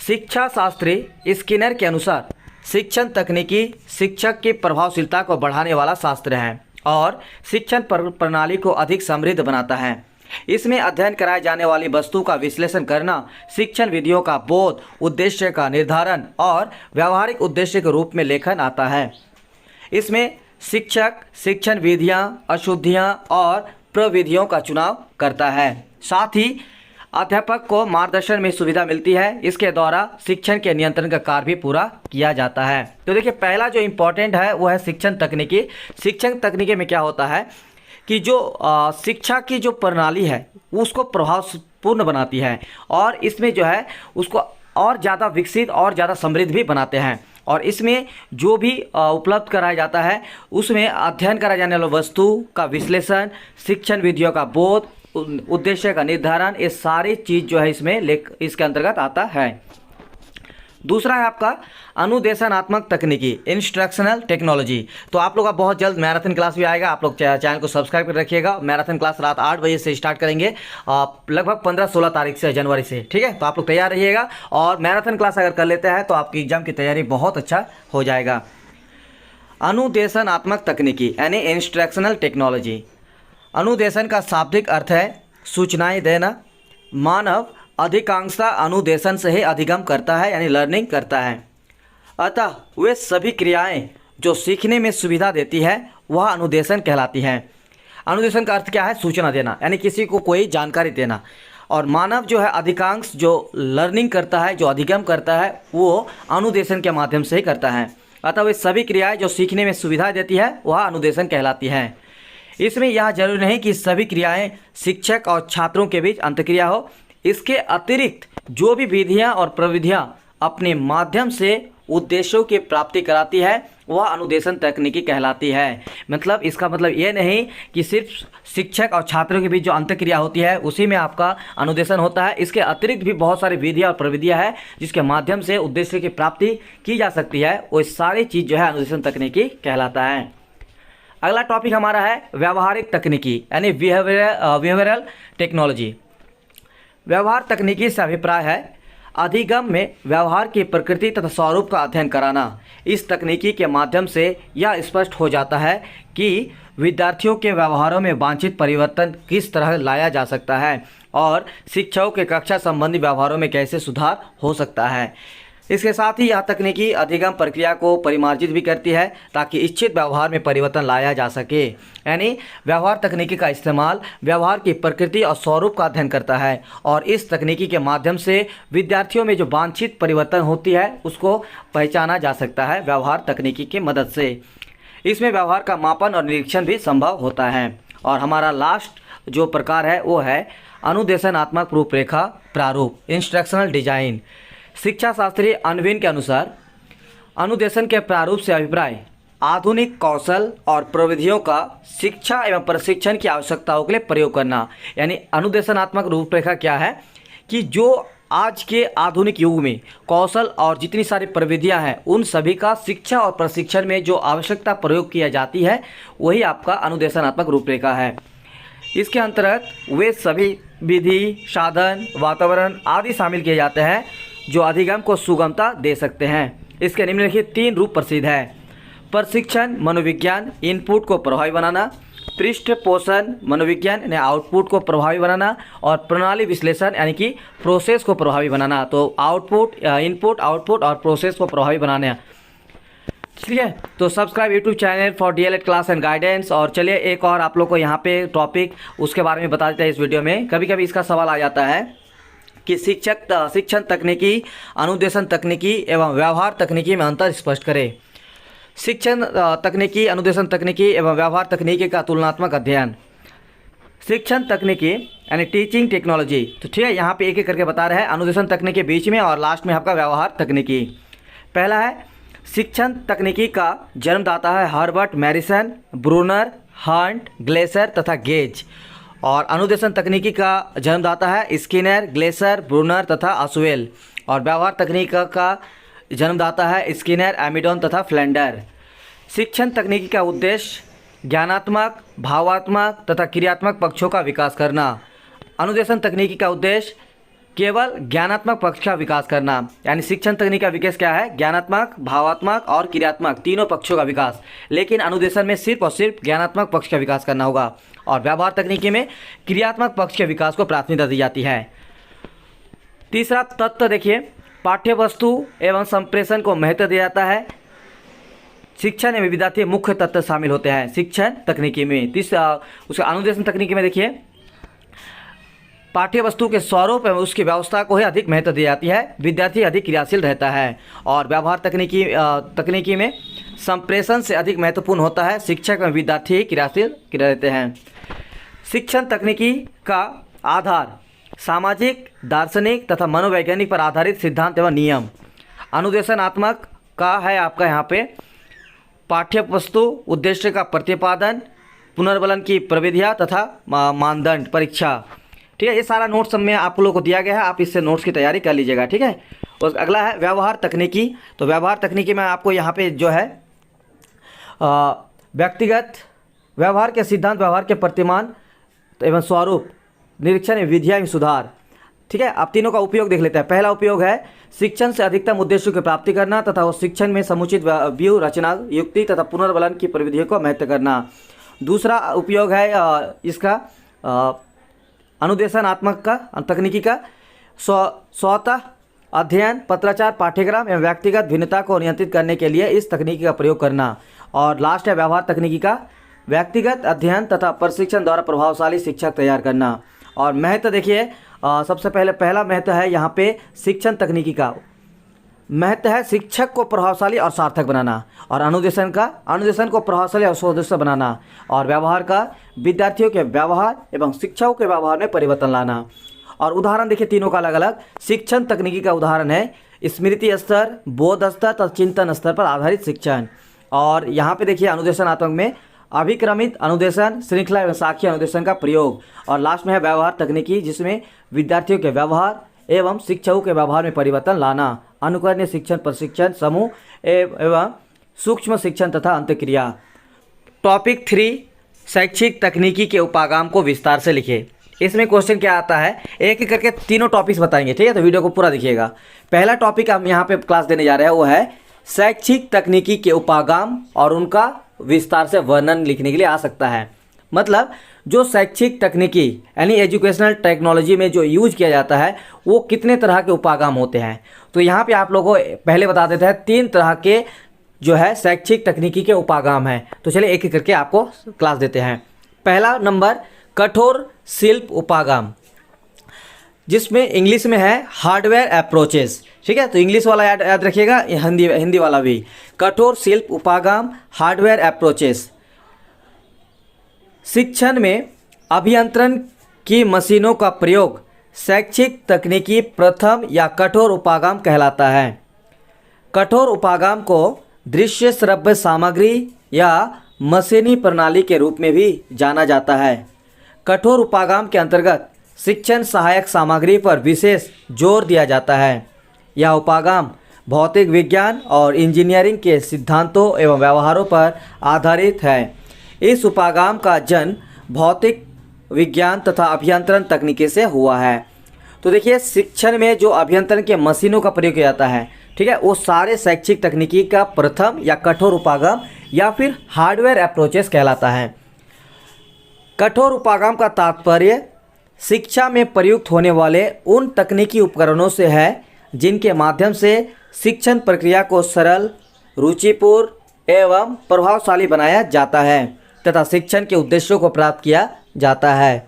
शिक्षा शास्त्री स्किनर के अनुसार शिक्षण तकनीकी शिक्षक की प्रभावशीलता को बढ़ाने वाला शास्त्र है और शिक्षण प्रणाली को अधिक समृद्ध बनाता है। इसमें अध्ययन कराए जाने वाली वस्तु का विश्लेषण करना, शिक्षण विधियों का बोध, उद्देश्य का निर्धारण और व्यावहारिक उद्देश्य के रूप में लेखन आता है। इसमें शिक्षक शिक्षण विधियां, अशुद्धियां और प्रविधियों का चुनाव करता है। साथ ही अध्यापक को मार्गदर्शन में सुविधा मिलती है। इसके द्वारा शिक्षण के नियंत्रण का कार्य भी पूरा किया जाता है। तो देखिए पहला जो इम्पोर्टेंट है वो है शिक्षण तकनीकी। शिक्षण तकनीकी में क्या होता है कि जो शिक्षा की जो प्रणाली है उसको प्रभावपूर्ण बनाती है, और इसमें जो है उसको और ज़्यादा विकसित और ज़्यादा समृद्ध भी बनाते हैं। और इसमें जो भी उपलब्ध कराया जाता है उसमें अध्ययन कराए जाने वाली वस्तु का विश्लेषण, शिक्षण विधियों का बोध, उद्देश्य का निर्धारण, ये सारी चीज़ जो है इसमें इसके अंतर्गत आता है। दूसरा है आपका अनुदेशनात्मक तकनीकी इंस्ट्रक्शनल टेक्नोलॉजी। तो आप लोग का बहुत जल्द मैराथन क्लास भी आएगा, आप लोग चैनल को सब्सक्राइब कर रखिएगा। मैराथन क्लास रात 8 बजे से स्टार्ट करेंगे, लगभग 15-16 तारीख से, जनवरी से। ठीक है, तो आप लोग तैयार रहिएगा, और मैराथन क्लास अगर कर लेते हैं तो आपकी एग्जाम की तैयारी बहुत अच्छा हो जाएगा। अनुदेशनात्मक तकनीकी यानी इंस्ट्रक्शनल टेक्नोलॉजी। अनुदेशन का शाब्दिक अर्थ है सूचनाएं देना। मानव अधिकांशतः अनुदेशन से ही अधिगम करता है यानी लर्निंग करता है। अतः वे सभी क्रियाएं जो सीखने में सुविधा देती है वह अनुदेशन कहलाती हैं। अनुदेशन का अर्थ क्या है? सूचना देना, यानी किसी को कोई जानकारी देना। और मानव जो है अधिकांश जो लर्निंग करता है, जो अधिगम करता है, वो अनुदेशन के माध्यम से ही करता है। अतः वे सभी क्रियाएं जो सीखने में सुविधा देती है वह अनुदेशन कहलाती हैं। इसमें यह जरूरी नहीं कि सभी क्रियाएं शिक्षक और छात्रों के बीच अंतक्रिया हो। इसके अतिरिक्त जो भी विधियां और प्रविधियां अपने माध्यम से उद्देश्यों की प्राप्ति कराती है वह अनुदेशन तकनीकी कहलाती है। मतलब इसका मतलब ये नहीं कि सिर्फ शिक्षक और छात्रों के बीच जो अंतक्रिया होती है उसी में आपका अनुदेशन होता है। इसके अतिरिक्त भी बहुत सारी विधियां और प्रविधियां हैं जिसके माध्यम से उद्देश्य की प्राप्ति की जा सकती है। वो सारी चीज़ जो है अनुदेशन तकनीकी कहलाता है। अगला टॉपिक हमारा है व्यावहारिक तकनीकी यानी बिहेवियरल टेक्नोलॉजी। व्यवहार तकनीकी से अभिप्राय है अधिगम में व्यवहार की प्रकृति तथा स्वरूप का अध्ययन कराना। इस तकनीकी के माध्यम से यह स्पष्ट हो जाता है कि विद्यार्थियों के व्यवहारों में वांछित परिवर्तन किस तरह लाया जा सकता है और शिक्षकों के कक्षा संबंधी व्यवहारों में कैसे सुधार हो सकता है। इसके साथ ही यह तकनीकी अधिगम प्रक्रिया को परिमार्जित भी करती है ताकि इच्छित व्यवहार में परिवर्तन लाया जा सके। यानी व्यवहार तकनीकी का इस्तेमाल व्यवहार की प्रकृति और स्वरूप का अध्ययन करता है और इस तकनीकी के माध्यम से विद्यार्थियों में जो वांछित परिवर्तन होती है उसको पहचाना जा सकता है व्यवहार तकनीकी की मदद से। इसमें व्यवहार का मापन और निरीक्षण भी संभव होता है। और हमारा लास्ट जो प्रकार है वो है अनुदेशनात्मक रूपरेखा प्रारूप इंस्ट्रक्शनल डिजाइन। शिक्षा शास्त्री अनविन के अनुसार अनुदेशन के प्रारूप से अभिप्राय आधुनिक कौशल और प्रविधियों का शिक्षा एवं प्रशिक्षण की आवश्यकताओं के लिए प्रयोग करना। यानी अनुदेशनात्मक रूपरेखा क्या है कि जो आज के आधुनिक युग में कौशल और जितनी सारी प्रविधियां हैं उन सभी का शिक्षा और प्रशिक्षण में जो आवश्यकता प्रयोग किया जाती है वही आपका अनुदेशात्मक रूपरेखा है। इसके अंतर्गत वे सभी विधि, साधन, वातावरण आदि शामिल किए जाते हैं जो अधिगम को सुगमता दे सकते हैं। इसके निम्नलिखित 3 रूप प्रसिद्ध है: प्रशिक्षण मनोविज्ञान, इनपुट को प्रभावी बनाना; पृष्ठपोषण मनोविज्ञान यानी आउटपुट को प्रभावी बनाना; और प्रणाली विश्लेषण यानी कि प्रोसेस को प्रभावी बनाना। तो आउटपुट, इनपुट, आउटपुट और प्रोसेस को प्रभावी बनाना। ठीक है, तो subscribe YouTube channel for DElEd class and guidance. और चलिए एक और आप लोग को यहाँ पे टॉपिक उसके बारे में बता देते हैं इस वीडियो में। कभी कभी इसका सवाल आ जाता है कि शिक्षण तकनीकी, अनुदेशन तकनीकी एवं व्यवहार तकनीकी में अंतर स्पष्ट करें। शिक्षण तकनीकी, अनुदेशन तकनीकी एवं व्यवहार तकनीकी का तुलनात्मक अध्ययन। शिक्षण तकनीकी यानी टीचिंग टेक्नोलॉजी, तो ठीक है, यहाँ पे एक एक करके बता रहे हैं। अनुदेशन तकनीकी बीच में और लास्ट में आपका व्यवहार तकनीकी। पहला है शिक्षण तकनीकी का जन्मदाता है हर्बर्ट मैरिसन, ब्रूनर, हंट, ग्लेसर तथा गेज। और अनुदेशन तकनीकी का जन्मदाता है स्किनर, ग्लेसर, ब्रूनर तथा असवेल। और व्यवहार तकनीक का जन्मदाता है स्किनर, एमिडोन तथा फ्लेंडर। शिक्षण तकनीकी का उद्देश्य ज्ञानात्मक, भावात्मक तथा क्रियात्मक पक्षों का विकास करना। अनुदेशन तकनीकी का उद्देश्य केवल ज्ञानात्मक पक्ष का विकास करना। यानी शिक्षण तकनीक का विकास क्या है? ज्ञानात्मक, भावात्मक और क्रियात्मक तीनों पक्षों का विकास। लेकिन अनुदेशन में सिर्फ और सिर्फ ज्ञानात्मक पक्ष का विकास करना होगा और व्यवहार तकनीकी में क्रियात्मक पक्ष के विकास को प्राथमिकता दी जाती है। तीसरा तत्व देखिए, पाठ्य वस्तु एवं संप्रेषण को महत्व दिया जाता है। शिक्षण में विद्यार्थी मुख्य तत्व शामिल होते हैं शिक्षण तकनीकी में। उसका अनुदेशन तकनीकी में देखिए, पाठ्य वस्तु के स्वरूप एवं उसकी व्यवस्था को ही अधिक महत्व दी जाती है, विद्यार्थी अधिक क्रियाशील रहता है। और व्यवहार तकनीकी में संप्रेषण से अधिक महत्वपूर्ण होता है, शिक्षक एवं विद्यार्थी क्रियाशील रहते हैं। शिक्षण तकनीकी का आधार सामाजिक, दार्शनिक तथा मनोवैज्ञानिक पर आधारित सिद्धांत एवं नियम। अनुदेशनात्मक का है आपका यहाँ पे पाठ्य वस्तु, उद्देश्य का प्रतिपादन, पुनर्बलन की प्रविधियाँ तथा मानदंड, परीक्षा। ठीक है, ये सारा नोट्स में आप लोगों को दिया गया है, आप इससे नोट्स की तैयारी कर लीजिएगा। ठीक है, और अगला है व्यवहार तकनीकी। तो व्यवहार तकनीकी में आपको यहाँ पे जो है व्यक्तिगत व्यवहार के सिद्धांत, व्यवहार के प्रतिमान एवं स्वरूप, निरीक्षण एवं विधियाँ एवं सुधार। ठीक है, आप तीनों का उपयोग देख लेते हैं। पहला उपयोग है शिक्षण से अधिकतम उद्देश्यों की प्राप्ति करना तथा उस शिक्षण में समुचित व्यूह, रचना, युक्ति तथा पुनर्बलन की प्रविधियों को महत्व करना। दूसरा उपयोग है इसका अनुदेशनात्मक का तकनीकी का स्वतः अध्ययन, पत्राचार, पाठ्यक्रम एवं व्यक्तिगत भिन्नता को नियंत्रित करने के लिए इस तकनीकी का प्रयोग करना। और लास्ट है व्यवहार तकनीकी का व्यक्तिगत अध्ययन तथा प्रशिक्षण द्वारा प्रभावशाली शिक्षक तैयार करना। और महत्व देखिए, सबसे पहला महत्व है यहाँ पे शिक्षण तकनीकी का महत्व है शिक्षक को प्रभावशाली और सार्थक बनाना। और अनुदेशन को प्रभावशाली और स्वदेशी बनाना। और व्यवहार का विद्यार्थियों के व्यवहार एवं शिक्षकों के व्यवहार में परिवर्तन लाना। और उदाहरण देखिए तीनों का अलग अलग। शिक्षण तकनीकी का उदाहरण है स्मृति स्तर, बोध स्तर तथा चिंतन स्तर पर आधारित शिक्षण। और यहाँ पे देखिए अनुदेशनात्मक में अभिक्रमित अनुदेशन, श्रृंखला एवं साखी अनुदेशन का प्रयोग। और लास्ट में है व्यवहार तकनीकी, जिसमें विद्यार्थियों के व्यवहार एवं शिक्षकों के व्यवहार में परिवर्तन लाना। अनुकरणीय शिक्षण, प्रशिक्षण, समूह एवं सूक्ष्म शिक्षण तथा अंतःक्रिया। टॉपिक 3 शैक्षिक तकनीकी के उपागम को विस्तार से लिखे। इसमें क्वेश्चन क्या आता है, एक एक करके तीनों टॉपिक्स बताएंगे। ठीक है, तो वीडियो को पूरा देखिएगा। पहला टॉपिक हम यहाँ पे क्लास देने जा रहे हैं वो है शैक्षिक तकनीकी के उपागम और उनका विस्तार से वर्णन लिखने के लिए आ सकता है। मतलब जो शैक्षिक तकनीकी यानी एजुकेशनल टेक्नोलॉजी में जो यूज किया जाता है वो कितने तरह के उपागम होते हैं। तो यहाँ पे आप लोगों को पहले बता देते हैं 3 तरह के जो है शैक्षिक तकनीकी के उपागम हैं। तो चलिए एक एक करके आपको क्लास देते हैं। पहला नंबर कठोर शिल्प उपागम, जिसमें इंग्लिश में है हार्डवेयर अप्रोचेस। ठीक है, तो इंग्लिश वाला याद रखिएगा, हिंदी वाला भी। कठोर शिल्प उपागम, हार्डवेयर अप्रोचेस। शिक्षण में अभियंत्रण की मशीनों का प्रयोग शैक्षिक तकनीकी प्रथम या कठोर उपागम कहलाता है। कठोर उपागम को दृश्य श्रव्य सामग्री या मशीनी प्रणाली के रूप में भी जाना जाता है। कठोर उपागम के अंतर्गत शिक्षण सहायक सामग्री पर विशेष जोर दिया जाता है। यह उपागम भौतिक विज्ञान और इंजीनियरिंग के सिद्धांतों एवं व्यवहारों पर आधारित है। इस उपागम का जन्म भौतिक विज्ञान तथा अभियंत्रण तकनीकी से हुआ है। तो देखिए, शिक्षण में जो अभियंत्रण के मशीनों का प्रयोग किया जाता है, ठीक है, वो सारे शैक्षिक तकनीकी का प्रथम या कठोर उपागम या फिर हार्डवेयर अप्रोचेस कहलाता है। कठोर उपागम का तात्पर्य शिक्षा में प्रयुक्त होने वाले उन तकनीकी उपकरणों से है जिनके माध्यम से शिक्षण प्रक्रिया को सरल, रुचिपूर्ण एवं प्रभावशाली बनाया जाता है तथा शिक्षण के उद्देश्यों को प्राप्त किया जाता है।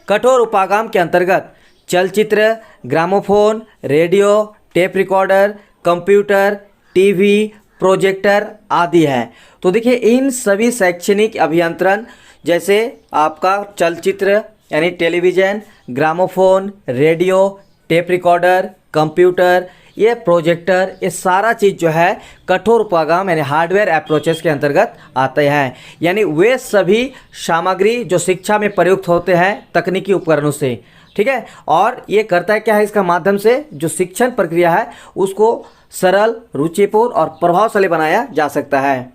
कठोर उपागम के अंतर्गत चलचित्र, gramophone, radio, tape recorder, computer, TV, projector आदि हैं। तो देखिए, इन सभी शैक्षणिक अभियंत्रण जैसे आपका चलचित्र यानी television, gramophone, radio, tape recorder, computer, ये प्रोजेक्टर, ये सारा चीज़ जो है कठोर उपागम यानी हार्डवेयर अप्रोचेस के अंतर्गत आते हैं। यानी वे सभी सामग्री जो शिक्षा में प्रयुक्त होते हैं तकनीकी उपकरणों से, ठीक है, और ये करता है क्या है, इसका माध्यम से जो शिक्षण प्रक्रिया है उसको सरल, रुचिपूर्ण और प्रभावशाली बनाया जा सकता है।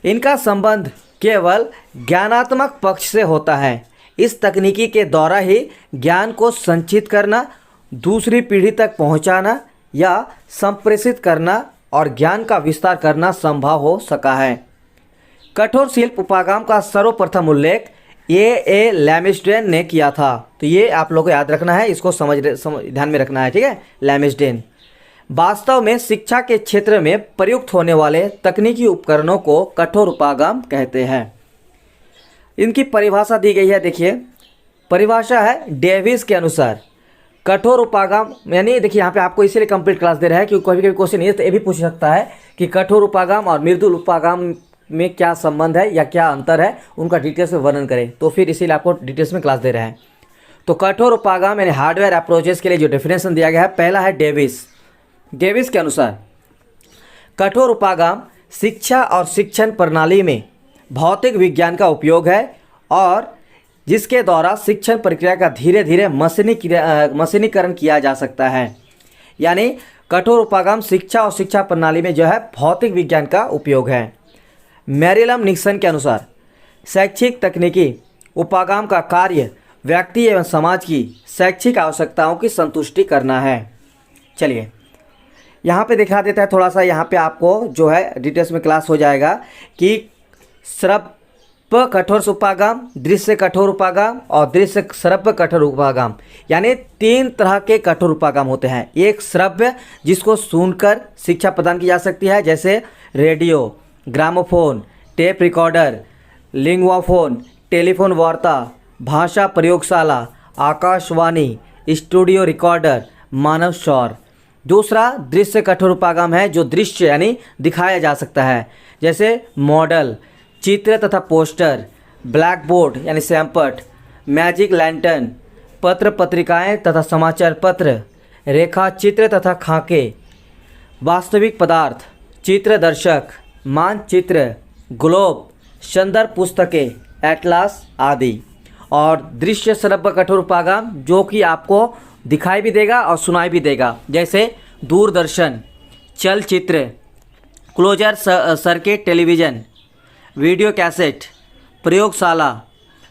इनका संबंध केवल ज्ञानात्मक पक्ष से होता है। इस तकनीकी के द्वारा ही ज्ञान को संचित करना, दूसरी पीढ़ी तक पहुंचाना या संप्रेषित करना और ज्ञान का विस्तार करना संभव हो सका है। कठोर शिल्प उपागम का सर्वप्रथम उल्लेख ए लैमिस्डेन ने किया था। तो ये आप लोगों को याद रखना है, इसको ध्यान में रखना है, ठीक है। लैमिस्डेन वास्तव में शिक्षा के क्षेत्र में प्रयुक्त होने वाले तकनीकी उपकरणों को कठोर उपागम कहते हैं। इनकी परिभाषा दी गई है, देखिए परिभाषा है डेविस के अनुसार कठोर उपागम यानी देखिए यहाँ पे आपको इसीलिए कंप्लीट क्लास दे रहा है क्योंकि कभी कभी क्वेश्चन ये तो ये भी पूछ सकता है कि कठोर उपागम और मृदुल उपागम में क्या संबंध है या क्या अंतर है, उनका डिटेल्स में वर्णन करें। तो फिर इसीलिए आपको डिटेल्स में क्लास दे रहे हैं। तो कठोर उपागम यानी हार्डवेयर अप्रोचेस के लिए जो डेफिनेशन दिया गया है, पहला है डेविस के अनुसार कठोर उपागम शिक्षा और शिक्षण प्रणाली में भौतिक विज्ञान का उपयोग है और जिसके द्वारा शिक्षण प्रक्रिया का धीरे धीरे मशीनीकरण किया जा सकता है। यानी कठोर उपागम शिक्षा और शिक्षा प्रणाली में जो है भौतिक विज्ञान का उपयोग है। मैरिलम निक्सन के अनुसार शैक्षिक तकनीकी उपागम का कार्य व्यक्ति एवं समाज की शैक्षिक आवश्यकताओं की संतुष्टि करना है। चलिए यहाँ पे दिखा देता है थोड़ा सा, यहाँ पे आपको जो है डिटेल्स में क्लास हो जाएगा कि श्रव्य कठोर उपागम, दृश्य कठोर उपागम और दृश्य श्रव्य कठोर उपागम, यानी 3 तरह के कठोर उपागम होते हैं। एक श्रव्य जिसको सुनकर शिक्षा प्रदान की जा सकती है, जैसे radio, gramophone, tape recorder, linguaphone, telephone वार्ता, भाषा प्रयोगशाला, आकाशवाणी, स्टूडियो रिकॉर्डर, मानव शौर। दूसरा दृश्य कठोर उपागम है जो दृश्य यानी दिखाया जा सकता है, जैसे मॉडल, चित्र तथा पोस्टर, ब्लैक बोर्ड यानी सैम्पट, मैजिक लैंटर्न, पत्र पत्रिकाएं तथा समाचार पत्र, रेखा चित्र तथा खाके, वास्तविक पदार्थ, चित्र दर्शक, मानचित्र, ग्लोब, संदर्भ पुस्तकें, एटलास आदि। और दृश्य श्रव्य कठोर उपागम जो कि आपको दिखाई भी देगा और सुनाई भी देगा, जैसे दूरदर्शन, चलचित्र, closed circuit television, video cassette, प्रयोगशाला,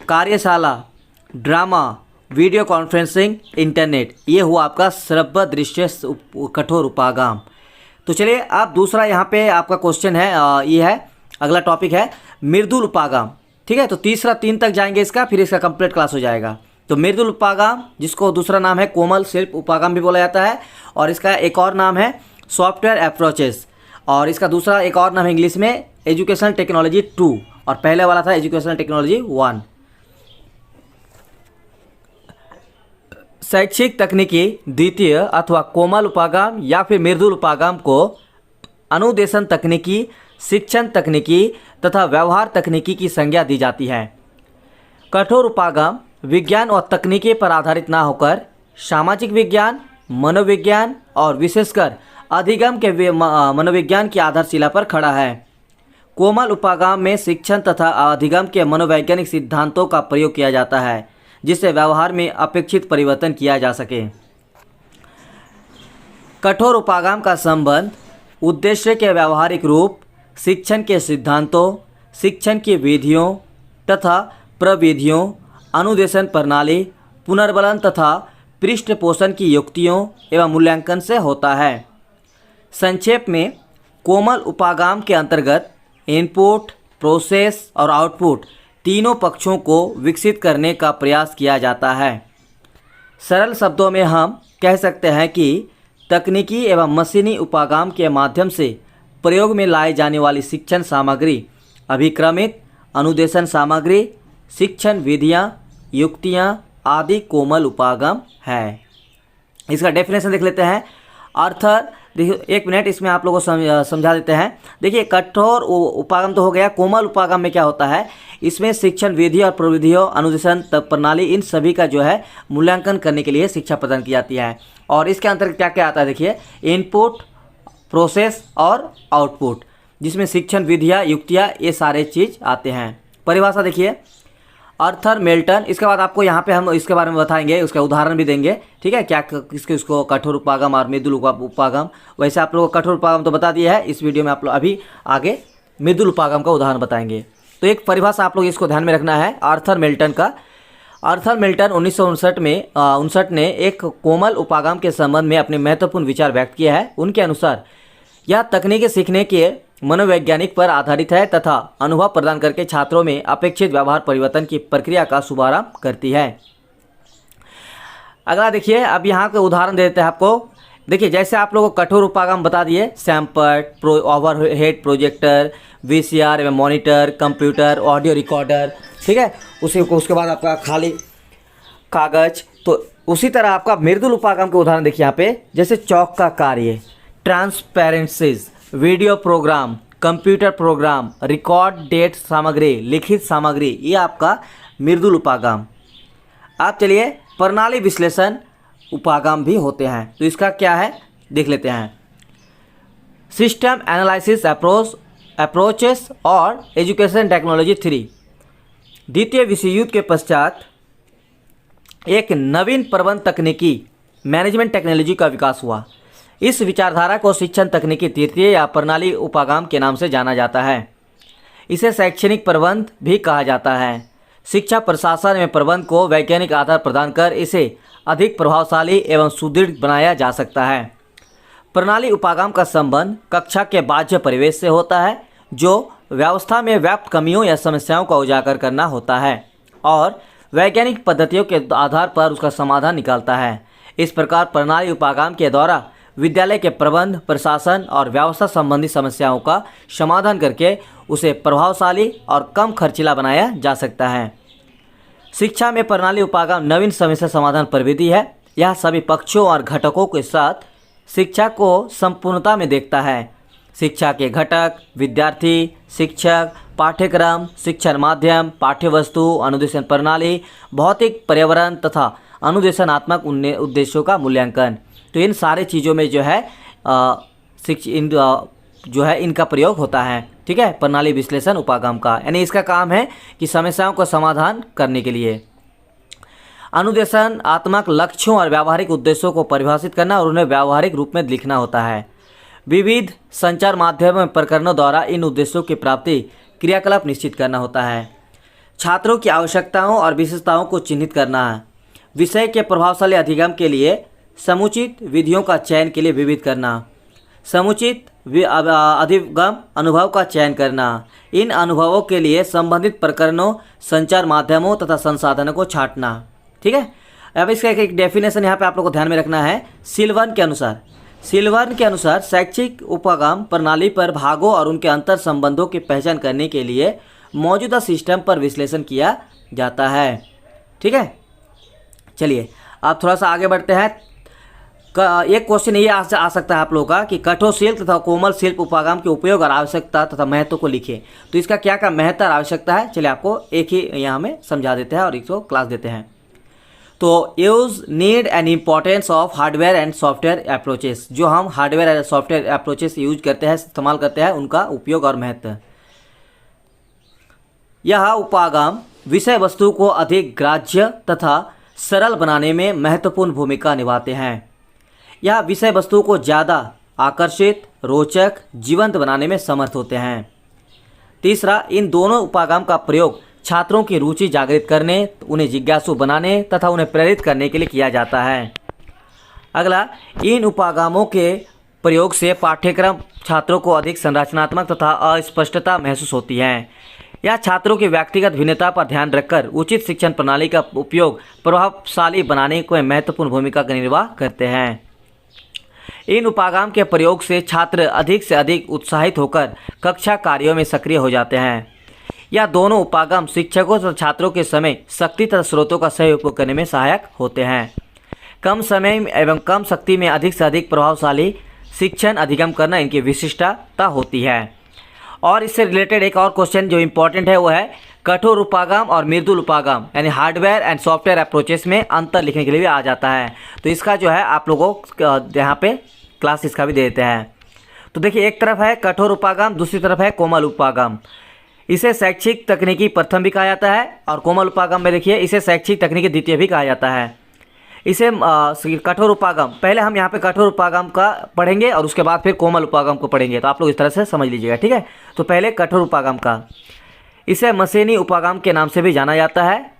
कार्यशाला, ड्रामा, वीडियो कॉन्फ्रेंसिंग, इंटरनेट। ये हुआ आपका श्रव्य दृश्य कठोर उपागम। तो चलिए अब दूसरा यहाँ पे आपका क्वेश्चन है, ये है अगला टॉपिक है मृदुल उपागम, ठीक है। तो तीसरा 3 तक जाएंगे इसका, फिर इसका कंप्लीट क्लास हो जाएगा। तो मृदुल उपागम जिसको दूसरा नाम है कोमल शिल्प उपागम भी बोला जाता है, और इसका एक और नाम है सॉफ्टवेयर अप्रोचेस, और इसका दूसरा एक और नाम है इंग्लिश में एजुकेशनल टेक्नोलॉजी 2, और पहले वाला था एजुकेशनल टेक्नोलॉजी 1। शैक्षिक तकनीकी द्वितीय अथवा कोमल उपागम या फिर मृदुल उपागम को अनुदेशन तकनीकी, शिक्षण तकनीकी तथा व्यवहार तकनीकी की संज्ञा दी जाती है। कठोर उपागम विज्ञान और तकनीकी पर आधारित ना होकर सामाजिक विज्ञान, मनोविज्ञान और विशेषकर अधिगम के मनोविज्ञान की आधारशिला पर खड़ा है। कोमल उपागम में शिक्षण तथा अधिगम के मनोवैज्ञानिक सिद्धांतों का प्रयोग किया जाता है, जिससे व्यवहार में अपेक्षित परिवर्तन किया जा सके। कठोर उपागम का संबंध उद्देश्य के व्यवहारिक रूप, शिक्षण के सिद्धांतों, शिक्षण की विधियों तथा प्रविधियों, अनुदेशन प्रणाली, पुनर्बलन तथा पृष्ठपोषण की युक्तियों एवं मूल्यांकन से होता है। संक्षेप में, कोमल उपागम के अंतर्गत इनपुट, प्रोसेस और आउटपुट तीनों पक्षों को विकसित करने का प्रयास किया जाता है। सरल शब्दों में हम कह सकते हैं कि तकनीकी एवं मशीनी उपागम के माध्यम से प्रयोग में लाई जाने वाली शिक्षण सामग्री, अभिक्रमित अनुदेशन सामग्री, शिक्षण विधियाँ, युक्तियाँ आदि कोमल उपागम है। इसका डेफिनेशन देख लेते हैं। अर्थर, देखिए एक मिनट, इसमें आप लोगों को समझा देते हैं। देखिए कठोर उपागम तो हो गया। कोमल उपागम में क्या होता है, इसमें शिक्षण विधि और प्रविधियों, अनुदेशन प्रणाली, इन सभी का जो है मूल्यांकन करने के लिए शिक्षा प्रदान की जाती है। और इसके अंतर्गत क्या क्या आता है, देखिए इनपुट, प्रोसेस और आउटपुट, जिसमें शिक्षण विधियाँ, युक्तियाँ, ये सारे चीज़ आते हैं। परिभाषा देखिए, अर्थर मेल्टन, इसके बाद आपको यहाँ पे हम इसके बारे में बताएंगे, उसका उदाहरण भी देंगे, ठीक है, क्या किसके उसको कठोर उपागम और मृदुल उपागम। वैसे आप लोगों को कठोर उपागम तो बता दिया है, इस वीडियो में आप लोग अभी आगे मृदुल उपागम का उदाहरण बताएंगे। तो एक परिभाषा आप लोग इसको ध्यान में रखना है आर्थर मेल्टन का। आर्थर मेल्टन 1959 ने एक कोमल उपागम के संबंध में अपने महत्वपूर्ण विचार व्यक्त किया है। उनके अनुसार यह तकनीकी सीखने के मनोवैज्ञानिक पर आधारित है तथा अनुभव प्रदान करके छात्रों में अपेक्षित व्यवहार परिवर्तन की प्रक्रिया का शुभारंभ करती है। अगला देखिए, अब यहाँ के उदाहरण दे देते हैं आपको। देखिए जैसे आप लोगों को कठोर उपागम बता दिए, सैम्पर, ओवरहेड प्रोजेक्टर, वीसीआर एवं मॉनिटर, कंप्यूटर, ऑडियो रिकॉर्डर, ठीक है, उसके बाद आपका खाली कागज। तो उसी तरह आपका मृदुल उपागम के उदाहरण देखिए यहाँ पे, जैसे चौक का कार्य, transparencies, video programme, computer program, recorded सामग्री, लिखित सामग्री, ये आपका मृदुल उपागम। आप चलिए प्रणाली विश्लेषण उपागम भी होते हैं, तो इसका क्या है देख लेते हैं। सिस्टम एनालिसिस अप्रोचेस और एजुकेशन टेक्नोलॉजी 3। द्वितीय विश्व युद्ध के पश्चात एक नवीन प्रबंध तकनीकी मैनेजमेंट टेक्नोलॉजी का विकास हुआ। इस विचारधारा को शिक्षण तकनीकी तृतीय या प्रणाली उपागम के नाम से जाना जाता है। इसे शैक्षणिक प्रबंध भी कहा जाता है। शिक्षा प्रशासन में प्रबंध को वैज्ञानिक आधार प्रदान कर इसे अधिक प्रभावशाली एवं सुदृढ़ बनाया जा सकता है। प्रणाली उपागम का संबंध कक्षा के बाह्य परिवेश से होता है, जो व्यवस्था में व्याप्त कमियों या समस्याओं का उजागर करना होता है और वैज्ञानिक पद्धतियों के आधार पर उसका समाधान निकालता है। इस प्रकार प्रणाली उपागम के द्वारा विद्यालय के प्रबंध, प्रशासन और व्यवस्था संबंधी समस्याओं का समाधान करके उसे प्रभावशाली और कम खर्चीला बनाया जा सकता है। शिक्षा में प्रणाली उपागम नवीन समस्या समाधान प्रविधि है। यह सभी पक्षों और घटकों के साथ शिक्षा को संपूर्णता में देखता है। शिक्षा के घटक, विद्यार्थी, शिक्षक, पाठ्यक्रम, शिक्षण माध्यम, पाठ्यवस्तु, अनुदेशन प्रणाली, भौतिक पर्यावरण तथा अनुदेशनात्मक उद्देश्यों का मूल्यांकन। तो इन सारे चीज़ों में जो है इनका प्रयोग होता है, ठीक है, प्रणाली विश्लेषण उपागम का। यानी इसका काम है कि समस्याओं का समाधान करने के लिए अनुदेशनात्मक लक्ष्यों और व्यावहारिक उद्देश्यों को परिभाषित करना और उन्हें व्यावहारिक रूप में लिखना होता है। विविध संचार माध्यम में प्रकरणों द्वारा इन उद्देश्यों की प्राप्ति क्रियाकलाप निश्चित करना होता है। छात्रों की आवश्यकताओं और विशेषताओं को चिन्हित करना है। विषय के प्रभावशाली अधिगम के लिए समुचित विधियों का चयन के लिए विविध करना। समुचित अधिगम अनुभव का चयन करना। इन अनुभवों के लिए संबंधित प्रकरणों, संचार माध्यमों तथा संसाधनों को छांटना, ठीक है। अब इसका एक डेफिनेशन यहाँ पे आप लोगों को ध्यान में रखना है। सिल्वर्न के अनुसार शैक्षिक उपागम प्रणाली पर भागों और उनके अंतर संबंधों की पहचान करने के लिए मौजूदा सिस्टम पर विश्लेषण किया जाता है, ठीक है। चलिए अब थोड़ा सा आगे बढ़ते हैं। एक क्वेश्चन ये आ सकता है आप लोगों का कि कठोर शिल्प तथा कोमल शिल्प उपागम के उपयोग और आवश्यकता तथा महत्व को लिखें। तो इसका क्या क्या महत्व और आवश्यकता है, चलिए आपको एक ही यहाँ में समझा देते हैं और इसको क्लास देते हैं। तो use, need and importance of hardware and software approaches. जो हम hardware and software approaches use करते हैं, इस्तेमाल करते हैं, उनका उपयोग और महत्व। यह उपागम विषय वस्तु को अधिक ग्राह्य तथा सरल बनाने में महत्वपूर्ण भूमिका निभाते हैं। यह विषय वस्तु को ज़्यादा आकर्षित, रोचक, जीवंत बनाने में समर्थ होते हैं। तीसरा, इन दोनों उपागम का प्रयोग छात्रों की रुचि जागृत करने, उन्हें जिज्ञासु बनाने तथा उन्हें प्रेरित करने के लिए किया जाता है। अगला, इन उपागमों के प्रयोग से पाठ्यक्रम छात्रों को अधिक संरचनात्मक तथा अस्पष्टता महसूस होती है। यह छात्रों की व्यक्तिगत भिन्नता पर ध्यान रखकर उचित शिक्षण प्रणाली का उपयोग प्रभावशाली बनाने को महत्वपूर्ण भूमिका का निर्वाह करते हैं। इन उपागम के प्रयोग से छात्र अधिक से अधिक उत्साहित होकर कक्षा कार्यों में सक्रिय हो जाते हैं। यह दोनों उपागम शिक्षकों तथा छात्रों के समय, शक्ति तथा स्रोतों का सही उपयोग करने में सहायक होते हैं। कम समय एवं कम शक्ति में अधिक से अधिक प्रभावशाली शिक्षण अधिगम करना इनकी विशिष्टता होती है। और इससे रिलेटेड एक और क्वेश्चन जो इम्पोर्टेंट है वो है कठोर उपागम और मृदुल उपागम यानी हार्डवेयर एंड सॉफ्टवेयर अप्रोचेस में अंतर लिखने के लिए भी आ जाता है। तो इसका जो है आप लोगों को यहाँ पे क्लास इसका भी दे देते हैं। तो देखिए, एक तरफ है कठोर उपागम, दूसरी तरफ है कोमल उपागम। इसे शैक्षिक तकनीकी प्रथम भी कहा जाता है और कोमल उपागम में देखिए इसे शैक्षिक तकनीकी द्वितीय भी कहा जाता है। इसे कठोर उपागम, पहले हम यहाँ पे कठोर उपागम का पढ़ेंगे और उसके बाद फिर कोमल उपागम को पढ़ेंगे। तो आप लोग इस तरह से समझ लीजिएगा, ठीक है। तो पहले कठोर उपागम का, इसे मशीनी उपागम के नाम से भी जाना जाता है,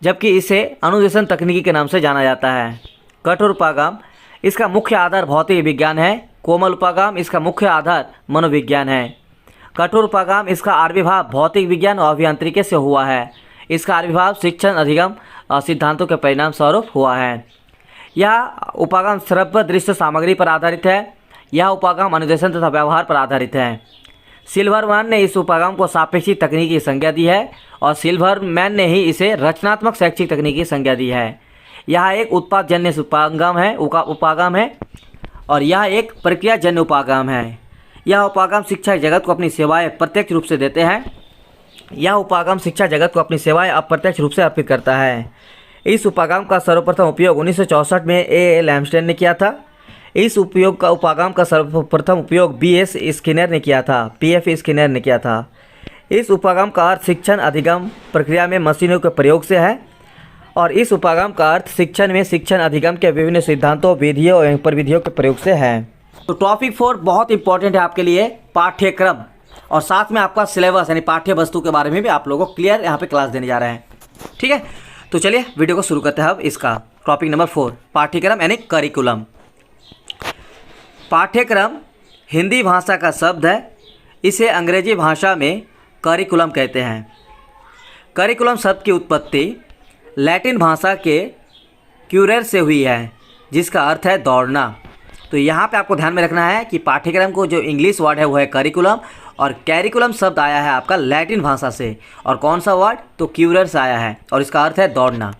जबकि इसे अनुदेशन तकनीकी के नाम से जाना जाता है। कठोर उपागम, इसका मुख्य आधार भौतिक विज्ञान है। कोमल उपागम, इसका मुख्य आधार मनोविज्ञान है। कठोर उपागम, इसका आविर्भाव भौतिक विज्ञान और अभियांत्रिकी से हुआ है। इसका आविर्भाव शिक्षण अधिगम सिद्धांतों के परिणाम स्वरूप हुआ है। यह उपागम श्रव्य दृश्य सामग्री पर आधारित है। यह उपागम अनुदेशन तथा व्यवहार पर आधारित है। सिल्वरमैन ने इस उपागम को सापेक्षिक तकनीक की संज्ञा दी है और सिल्वरमैन ने ही इसे रचनात्मक शैक्षिक तकनीक की संज्ञा दी है। यह एक उत्पादजन्य उपागम है और यह एक प्रक्रियाजन्य उपागम है। यह उपागम शिक्षा जगत को अपनी सेवाएं प्रत्यक्ष रूप से देते हैं। यह उपागम शिक्षा जगत को अपनी सेवाएं अप्रत्यक्ष रूप से अर्पित करता है। इस उपागम का सर्वप्रथम उपयोग 1964 में ए लैम्स्टेन ने किया था। इस उपागम का सर्वप्रथम उपयोग बी.एस. स्किनर ने किया था, पी.एफ. स्किनर ने किया था। इस उपागम का अर्थ शिक्षण अधिगम प्रक्रिया में मशीनों के प्रयोग से है और इस उपागम का अर्थ शिक्षण में शिक्षण अधिगम के विभिन्न सिद्धांतों, विधियों एवं प्रविधियों के प्रयोग से है। तो टॉपिक 4 बहुत इंपॉर्टेंट है आपके लिए, पाठ्यक्रम, और साथ में आपका सिलेबस यानी पाठ्य वस्तु के बारे में भी आप लोगों को क्लियर यहाँ पे क्लास देने जा रहे हैं, ठीक है। तो चलिए वीडियो को शुरू करते हैं। अब इसका टॉपिक नंबर 4, पाठ्यक्रम यानी करिकुलम। पाठ्यक्रम हिंदी भाषा का शब्द है। इसे अंग्रेजी भाषा में करिकुलम कहते हैं। करिकुलम शब्द की उत्पत्ति लैटिन भाषा के क्यूरेर से हुई है, जिसका अर्थ है दौड़ना। तो यहाँ पे आपको ध्यान में रखना है कि पाठ्यक्रम को जो इंग्लिश वर्ड है वो है करिकुलम और कैरिकुलम शब्द आया है आपका लैटिन भाषा से। और कौन सा वर्ड? तो क्यूरर से आया है और इसका अर्थ है दौड़ना।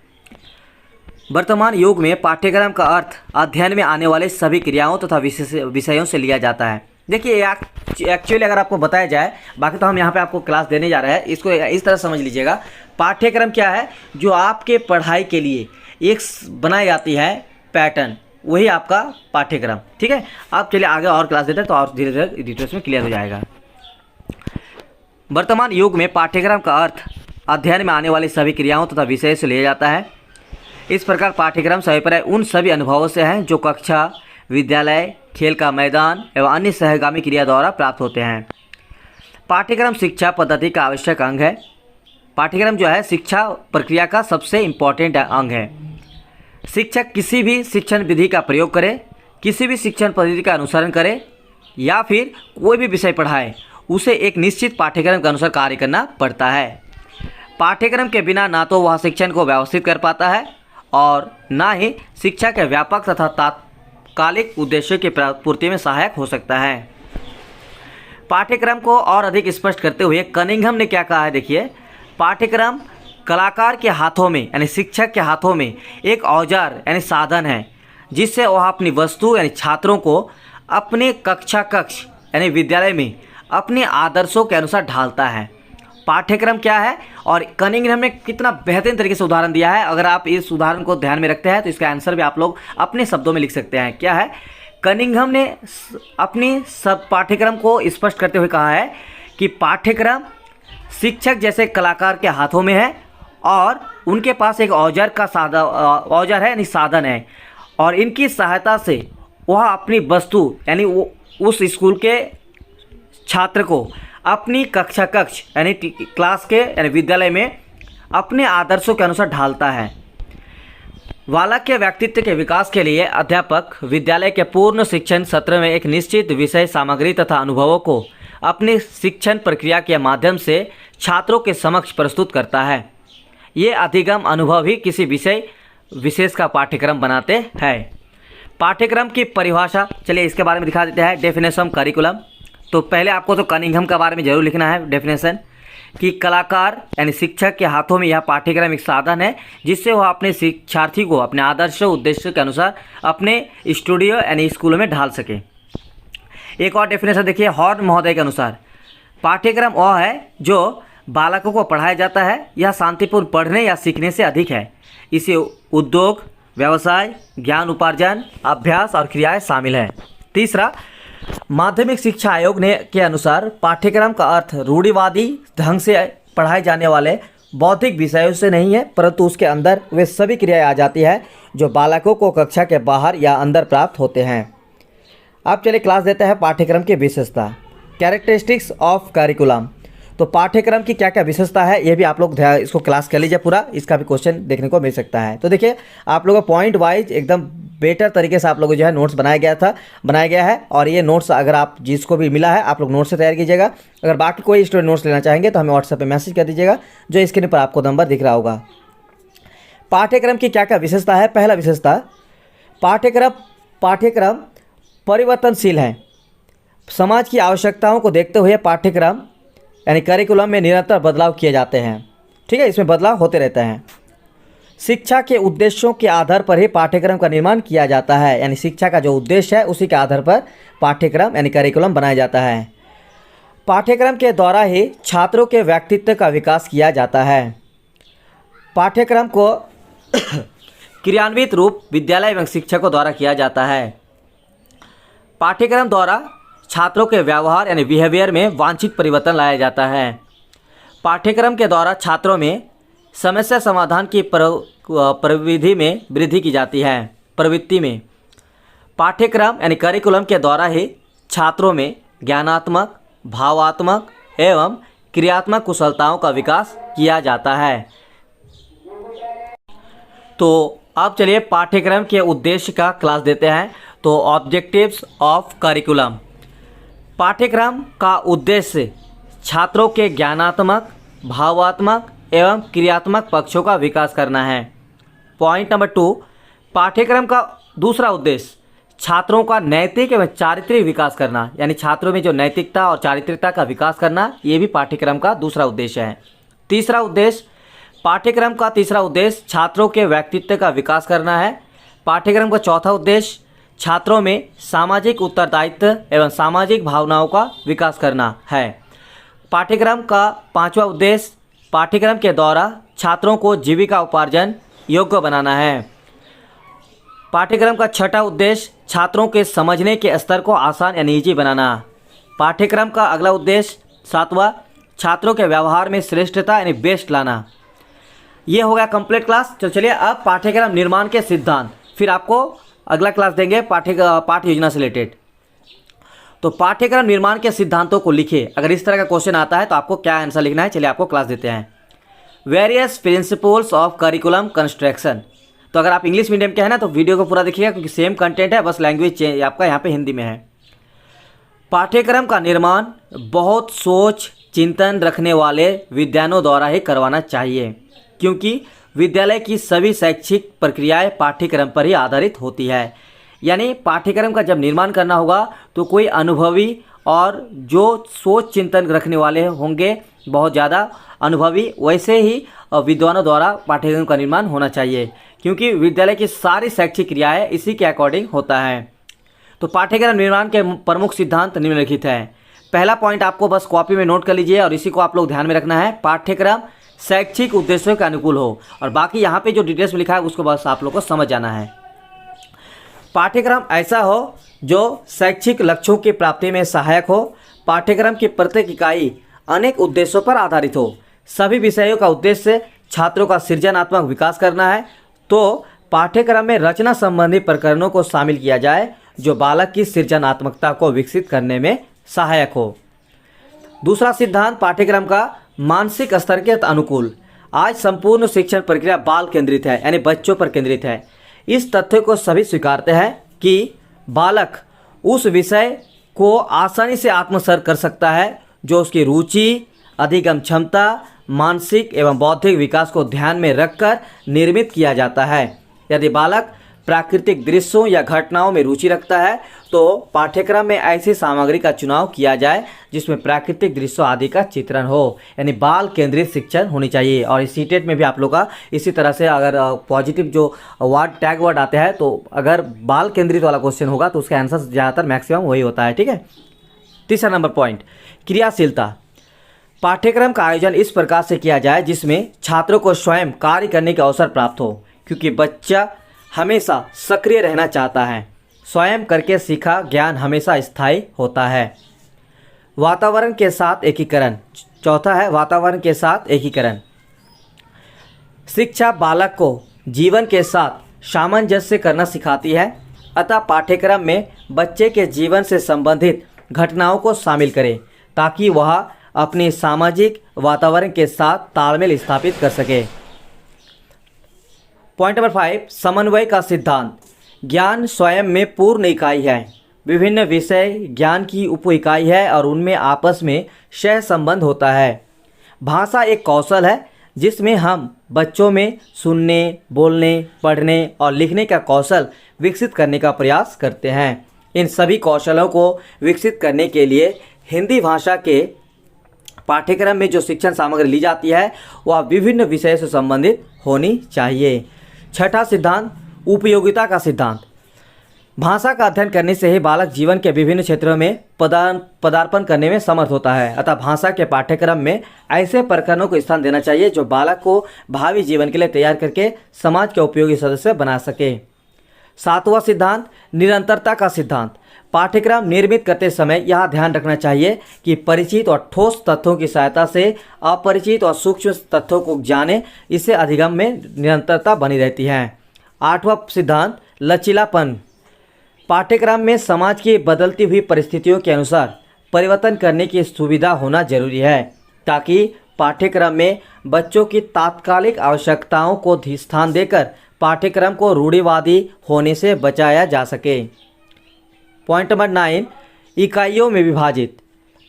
वर्तमान युग में पाठ्यक्रम का अर्थ अध्ययन में आने वाले सभी क्रियाओं तथा विषयों से लिया जाता है। देखिए एक्चुअली अगर आपको बताया जाए, बाकी तो हम यहाँ पे आपको क्लास देने जा रहे हैं, इसको इस तरह समझ लीजिएगा। पाठ्यक्रम क्या है? जो आपके पढ़ाई के लिए एक बनाई जाती है पैटर्न, वही आपका पाठ्यक्रम, ठीक है। आप चलिए आगे और क्लास देते हैं तो और धीरे धीरे डिटेल्स में क्लियर हो जाएगा। वर्तमान युग में पाठ्यक्रम का अर्थ अध्ययन में आने वाली सभी क्रियाओं तथा विषय से लिया जाता है। इस प्रकार पाठ्यक्रम अभिप्राय उन सभी अनुभवों से हैं जो कक्षा, विद्यालय, खेल का मैदान एवं अन्य सहगामी क्रिया द्वारा प्राप्त होते हैं। पाठ्यक्रम शिक्षा पद्धति का आवश्यक अंग है। पाठ्यक्रम जो है शिक्षा प्रक्रिया का सबसे इम्पॉर्टेंट अंग है। शिक्षक किसी भी शिक्षण विधि का प्रयोग करे, किसी भी शिक्षण पद्धति का अनुसरण करे या फिर कोई भी विषय पढ़ाए, उसे एक निश्चित पाठ्यक्रम के अनुसार कार्य करना पड़ता है। पाठ्यक्रम के बिना ना तो वह शिक्षण को व्यवस्थित कर पाता है और ना ही शिक्षा के व्यापक तथा तात्कालिक उद्देश्यों की पूर्ति में सहायक हो सकता है। पाठ्यक्रम को और अधिक स्पष्ट करते हुए कनिंघम ने क्या कहा है, देखिए, पाठ्यक्रम कलाकार के हाथों में यानी शिक्षक के हाथों में एक औजार यानी साधन है, जिससे वह अपनी वस्तु यानी छात्रों को अपने कक्ष यानी विद्यालय में अपने आदर्शों के अनुसार ढालता है। पाठ्यक्रम क्या है और कनिंघम ने कितना बेहतरीन तरीके से उदाहरण दिया है। अगर आप इस उदाहरण को ध्यान में रखते हैं तो इसका आंसर भी आप लोग अपने शब्दों में लिख सकते हैं। क्या है? कनिंघम ने अपनी सब पाठ्यक्रम को स्पष्ट करते हुए कहा है कि पाठ्यक्रम शिक्षक जैसे कलाकार के हाथों में है और उनके पास एक औजार है यानी साधन है, और इनकी सहायता से वह अपनी वस्तु यानी वो उस स्कूल के छात्र को अपनी कक्ष यानी क्लास के यानी विद्यालय में अपने आदर्शों के अनुसार ढालता है। बालक के व्यक्तित्व के विकास के लिए अध्यापक विद्यालय के पूर्ण शिक्षण सत्र में एक निश्चित विषय सामग्री तथा अनुभवों को अपनी शिक्षण प्रक्रिया के माध्यम से छात्रों के समक्ष प्रस्तुत करता है। ये अधिगम अनुभव ही किसी विषय विशेष का पाठ्यक्रम बनाते हैं। पाठ्यक्रम की परिभाषा चलिए इसके बारे में दिखा देते हैं। डेफिनेशन करिकुलम, तो पहले आपको तो कनिंघम के बारे में जरूर लिखना है डेफिनेशन, कि कलाकार यानी शिक्षक के हाथों में यह पाठ्यक्रम एक साधन है जिससे वह अपने शिक्षार्थी को अपने आदर्श उद्देश्य के अनुसार अपने स्टूडियो यानी स्कूलों में ढाल सके। एक और डेफिनेशन देखिए हॉर्न महोदय के अनुसार, पाठ्यक्रम वह है जो बालकों को पढ़ाया जाता है, यह शांतिपूर्ण पढ़ने या सीखने से अधिक है। इसे उद्योग, व्यवसाय, ज्ञान उपार्जन, अभ्यास और क्रियाएं शामिल हैं। तीसरा, माध्यमिक शिक्षा आयोग ने के अनुसार पाठ्यक्रम का अर्थ रूढ़िवादी ढंग से पढ़ाए जाने वाले बौद्धिक विषयों से नहीं है, परंतु उसके अंदर वे सभी क्रियाएं आ जाती है जो बालकों को कक्षा के बाहर या अंदर प्राप्त होते हैं। अब चलिए क्लास देते हैं पाठ्यक्रम की विशेषता, कैरेक्टरिस्टिक्स ऑफ करिकुलम। तो पाठ्यक्रम की क्या क्या विशेषता है ये भी आप लोग इसको क्लास कर लीजिए पूरा, इसका भी क्वेश्चन देखने को मिल सकता है। तो देखिए आप लोगों को पॉइंट वाइज एकदम बेटर तरीके से आप लोगों को जो है नोट्स बनाया गया है, और ये नोट्स अगर आप जिसको भी मिला है आप लोग नोट्स से तैयार कीजिएगा। अगर बाकी कोई स्टूडेंट नोट्स लेना चाहेंगे तो हमें व्हाट्सएप पे मैसेज कर दीजिएगा, जो स्क्रीन पर आपको नंबर दिख रहा होगा। पाठ्यक्रम की क्या क्या विशेषता है। पहला विशेषता, पाठ्यक्रम परिवर्तनशील है। समाज की आवश्यकताओं को देखते हुए पाठ्यक्रम यानी करिकुलम में निरंतर बदलाव किए जाते हैं। ठीक है, इसमें बदलाव होते रहते हैं। शिक्षा के उद्देश्यों के आधार पर ही पाठ्यक्रम का निर्माण किया जाता है, यानी शिक्षा का जो उद्देश्य है उसी के आधार पर पाठ्यक्रम यानी करिकुलम बनाया जाता है। पाठ्यक्रम के द्वारा ही छात्रों के व्यक्तित्व का विकास किया जाता है। पाठ्यक्रम को क्रियान्वित रूप विद्यालय एवं शिक्षकों द्वारा किया जाता है। पाठ्यक्रम द्वारा छात्रों के व्यवहार यानी बिहेवियर में वांछित परिवर्तन लाया जाता है। पाठ्यक्रम के द्वारा छात्रों में समस्या समाधान की प्रविधि में वृद्धि की जाती है। प्रवृत्ति में पाठ्यक्रम यानी करिकुलम के द्वारा ही छात्रों में ज्ञानात्मक, भावात्मक एवं क्रियात्मक कुशलताओं का विकास किया जाता है। तो अब चलिए पाठ्यक्रम के उद्देश्य का क्लास देते हैं। तो ऑब्जेक्टिव्स ऑफ करिकुलम, पाठ्यक्रम का उद्देश्य छात्रों के ज्ञानात्मक, भावात्मक एवं क्रियात्मक पक्षों का विकास करना है। पॉइंट नंबर 2, पाठ्यक्रम का दूसरा उद्देश्य छात्रों का नैतिक एवं चारित्रिक विकास करना, यानी छात्रों में जो नैतिकता और चारित्रिकता का विकास करना, ये भी पाठ्यक्रम का दूसरा उद्देश्य है। तीसरा उद्देश्य, पाठ्यक्रम का तीसरा उद्देश्य छात्रों के व्यक्तित्व का विकास करना है। पाठ्यक्रम का चौथा उद्देश्य छात्रों में सामाजिक उत्तरदायित्व एवं सामाजिक भावनाओं का विकास करना है। पाठ्यक्रम का पांचवा उद्देश्य पाठ्यक्रम के द्वारा छात्रों को जीविका उपार्जन योग्य बनाना है। पाठ्यक्रम का छठा उद्देश्य छात्रों के समझने के स्तर को आसान यानी ईजी बनाना। पाठ्यक्रम का अगला उद्देश्य सातवां छात्रों के व्यवहार में श्रेष्ठता यानी बेस्ट लाना। ये हो गया कंप्लीट क्लास। तो चलिए अब पाठ्यक्रम निर्माण के सिद्धांत, फिर आपको अगला क्लास देंगे पाठ्य योजना से रिलेटेड। तो पाठ्यक्रम निर्माण के सिद्धांतों को लिखिए। अगर इस तरह का क्वेश्चन आता है तो आपको क्या आंसर लिखना है, चलिए आपको क्लास देते हैं। Various principles of curriculum construction. तो अगर आप इंग्लिश मीडियम के हैं ना तो वीडियो को पूरा देखिएगा, क्योंकि सेम कंटेंट है, बस लैंग्वेज चेंज आपका यहाँ पे हिंदी में है। पाठ्यक्रम का निर्माण बहुत सोच चिंतन रखने वाले विद्वानों द्वारा ही करवाना चाहिए, क्योंकि विद्यालय की सभी शैक्षिक प्रक्रियाएं पाठ्यक्रम पर ही आधारित होती है। यानी पाठ्यक्रम का जब निर्माण करना होगा तो कोई अनुभवी और जो सोच चिंतन रखने वाले होंगे, बहुत ज़्यादा अनुभवी, वैसे ही विद्वानों द्वारा पाठ्यक्रम का निर्माण होना चाहिए, क्योंकि विद्यालय की सारी शैक्षिक क्रियाएं इसी के अकॉर्डिंग होता है। तो पाठ्यक्रम निर्माण के प्रमुख सिद्धांत निम्नलिखित हैं। पहला पॉइंट आपको बस कॉपी में नोट कर लीजिए और इसी को आप लोग ध्यान में रखना है। पाठ्यक्रम शैक्षिक उद्देश्यों के अनुकूल हो, और बाकी यहाँ पे जो डिटेल्स में लिखा है उसको बस आप लोग को समझ जाना है। पाठ्यक्रम ऐसा हो जो शैक्षिक लक्ष्यों की प्राप्ति में सहायक हो। पाठ्यक्रम की प्रत्येक इकाई अनेक उद्देश्यों पर आधारित हो। सभी विषयों का उद्देश्य छात्रों का सृजनात्मक विकास करना है, तो पाठ्यक्रम में रचना संबंधी प्रकरणों को शामिल किया जाए जो बालक की सृजनात्मकता को विकसित करने में सहायक हो। दूसरा सिद्धांत पाठ्यक्रम का मानसिक स्तर के अनुकूल। आज संपूर्ण शिक्षण प्रक्रिया बाल केंद्रित है, यानी बच्चों पर केंद्रित है। इस तथ्य को सभी स्वीकारते हैं कि बालक उस विषय को आसानी से आत्मसात कर सकता है जो उसकी रुचि, अधिगम क्षमता, मानसिक एवं बौद्धिक विकास को ध्यान में रखकर निर्मित किया जाता है। यदि बालक प्राकृतिक दृश्यों या घटनाओं में रुचि रखता है तो पाठ्यक्रम में ऐसी सामग्री का चुनाव किया जाए जिसमें प्राकृतिक दृश्यों आदि का चित्रण हो, यानी बाल केंद्रित शिक्षण होनी चाहिए। और इस सीटेट में भी आप लोग का इसी तरह से अगर पॉजिटिव जो वर्ड टैग वर्ड आते हैं तो अगर बाल केंद्रित वाला क्वेश्चन होगा तो उसका आंसर ज़्यादातर मैक्सिमम वही होता है। ठीक है। तीसरा नंबर पॉइंट, क्रियाशीलता। पाठ्यक्रम का आयोजन इस प्रकार से किया जाए जिसमें छात्रों को स्वयं कार्य करने के अवसर प्राप्त हो, क्योंकि बच्चा हमेशा सक्रिय रहना चाहता है। स्वयं करके सीखा ज्ञान हमेशा स्थायी होता है। वातावरण के साथ एकीकरण। चौथा है वातावरण के साथ एकीकरण। शिक्षा बालक को जीवन के साथ सामंजस्य करना सिखाती है, अतः पाठ्यक्रम में बच्चे के जीवन से संबंधित घटनाओं को शामिल करें ताकि वह अपने सामाजिक वातावरण के साथ तालमेल स्थापित कर सके। पॉइंट नंबर 5, समन्वय का सिद्धांत। ज्ञान स्वयं में पूर्ण इकाई है। विभिन्न विषय ज्ञान की उप इकाई है और उनमें आपस में सह संबंध होता है। भाषा एक कौशल है जिसमें हम बच्चों में सुनने, बोलने, पढ़ने और लिखने का कौशल विकसित करने का प्रयास करते हैं। इन सभी कौशलों को विकसित करने के लिए हिंदी भाषा के पाठ्यक्रम में जो शिक्षण सामग्री ली जाती है वह विभिन्न विषय से संबंधित होनी चाहिए। छठा सिद्धांत, उपयोगिता का सिद्धांत। भाषा का अध्ययन करने से ही बालक जीवन के विभिन्न क्षेत्रों में पदार्पण करने में समर्थ होता है, अतः भाषा के पाठ्यक्रम में ऐसे प्रकरणों को स्थान देना चाहिए जो बालक को भावी जीवन के लिए तैयार करके समाज के उपयोगी सदस्य बना सके। सातवां सिद्धांत, निरंतरता का सिद्धांत। पाठ्यक्रम निर्मित करते समय यह ध्यान रखना चाहिए कि परिचित और ठोस तथ्यों की सहायता से अपरिचित और सूक्ष्म तथ्यों को जाने, इससे अधिगम में निरंतरता बनी रहती है। आठवां सिद्धांत, लचीलापन। पाठ्यक्रम में समाज की बदलती हुई परिस्थितियों के अनुसार परिवर्तन करने की सुविधा होना जरूरी है ताकि पाठ्यक्रम में बच्चों की तात्कालिक आवश्यकताओं को स्थान देकर पाठ्यक्रम को रूढ़िवादी होने से बचाया जा सके। पॉइंट नंबर 9, इकाइयों में विभाजित।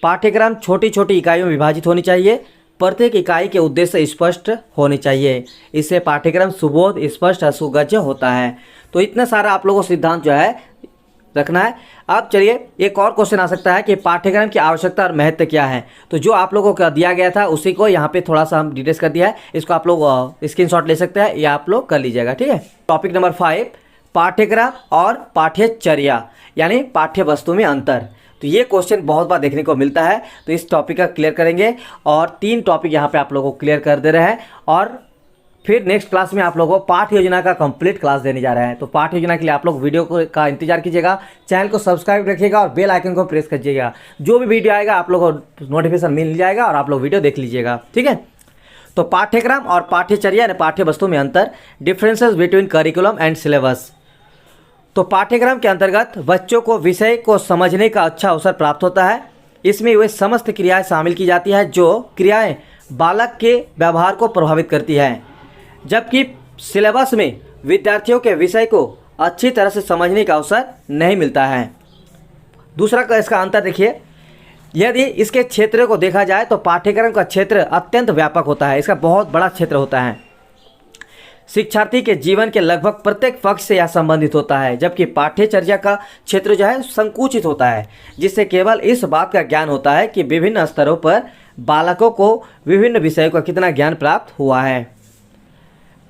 पाठ्यक्रम छोटी छोटी इकाइयों में विभाजित होनी चाहिए। प्रत्येक इकाई के उद्देश्य स्पष्ट होने चाहिए, इससे पाठ्यक्रम सुबोध, स्पष्ट और सुगज्य होता है। तो इतना सारा आप लोगों को सिद्धांत जो है रखना है। अब चलिए एक और क्वेश्चन आ सकता है कि पाठ्यक्रम की आवश्यकता और महत्व क्या है। तो जो आप लोगों को दिया गया था उसी को यहाँ पे थोड़ा सा हम डिटेल्स कर दिया है, इसको आप लोग स्क्रीनशॉट ले सकते हैं या आप लोग कर लीजिएगा। ठीक है। टॉपिक नंबर 5, पाठ्यक्रम और पाठ्यचर्या यानी पाठ्य वस्तु में अंतर। तो ये क्वेश्चन बहुत बार देखने को मिलता है, तो इस टॉपिक का क्लियर करेंगे और 3 टॉपिक यहाँ पे आप लोगों को क्लियर कर दे रहे हैं और फिर नेक्स्ट क्लास में आप लोगों को पाठ योजना का कंप्लीट क्लास देने जा रहे हैं। तो पाठ योजना के लिए आप लोग वीडियो को का इंतजार कीजिएगा, चैनल को सब्सक्राइब रखिएगा और बेल आइकन को प्रेस कीजिएगा। जो भी वीडियो आएगा आप लोगों को नोटिफिकेशन मिल जाएगा और आप लोग वीडियो देख लीजिएगा। ठीक है। तो पाठ्यक्रम और पाठ्यचर्या यानी पाठ्य वस्तु में अंतर, differences between curriculum and syllabus. तो पाठ्यक्रम के अंतर्गत बच्चों को विषय को समझने का अच्छा अवसर प्राप्त होता है। इसमें वे समस्त क्रियाएं शामिल की जाती है जो क्रियाएं बालक के व्यवहार को प्रभावित करती हैं, जबकि सिलेबस में विद्यार्थियों के विषय को अच्छी तरह से समझने का अवसर नहीं मिलता है। दूसरा का इसका अंतर देखिए, यदि इसके क्षेत्र को देखा जाए तो पाठ्यक्रम का क्षेत्र अत्यंत व्यापक होता है, इसका बहुत बड़ा क्षेत्र होता है। शिक्षार्थी के जीवन के लगभग प्रत्येक पक्ष से यह संबंधित होता है, जबकि पाठ्यचर्या का क्षेत्र जो है संकुचित होता है, जिससे केवल इस बात का ज्ञान होता है कि विभिन्न स्तरों पर बालकों को विभिन्न विषयों का कितना ज्ञान प्राप्त हुआ है।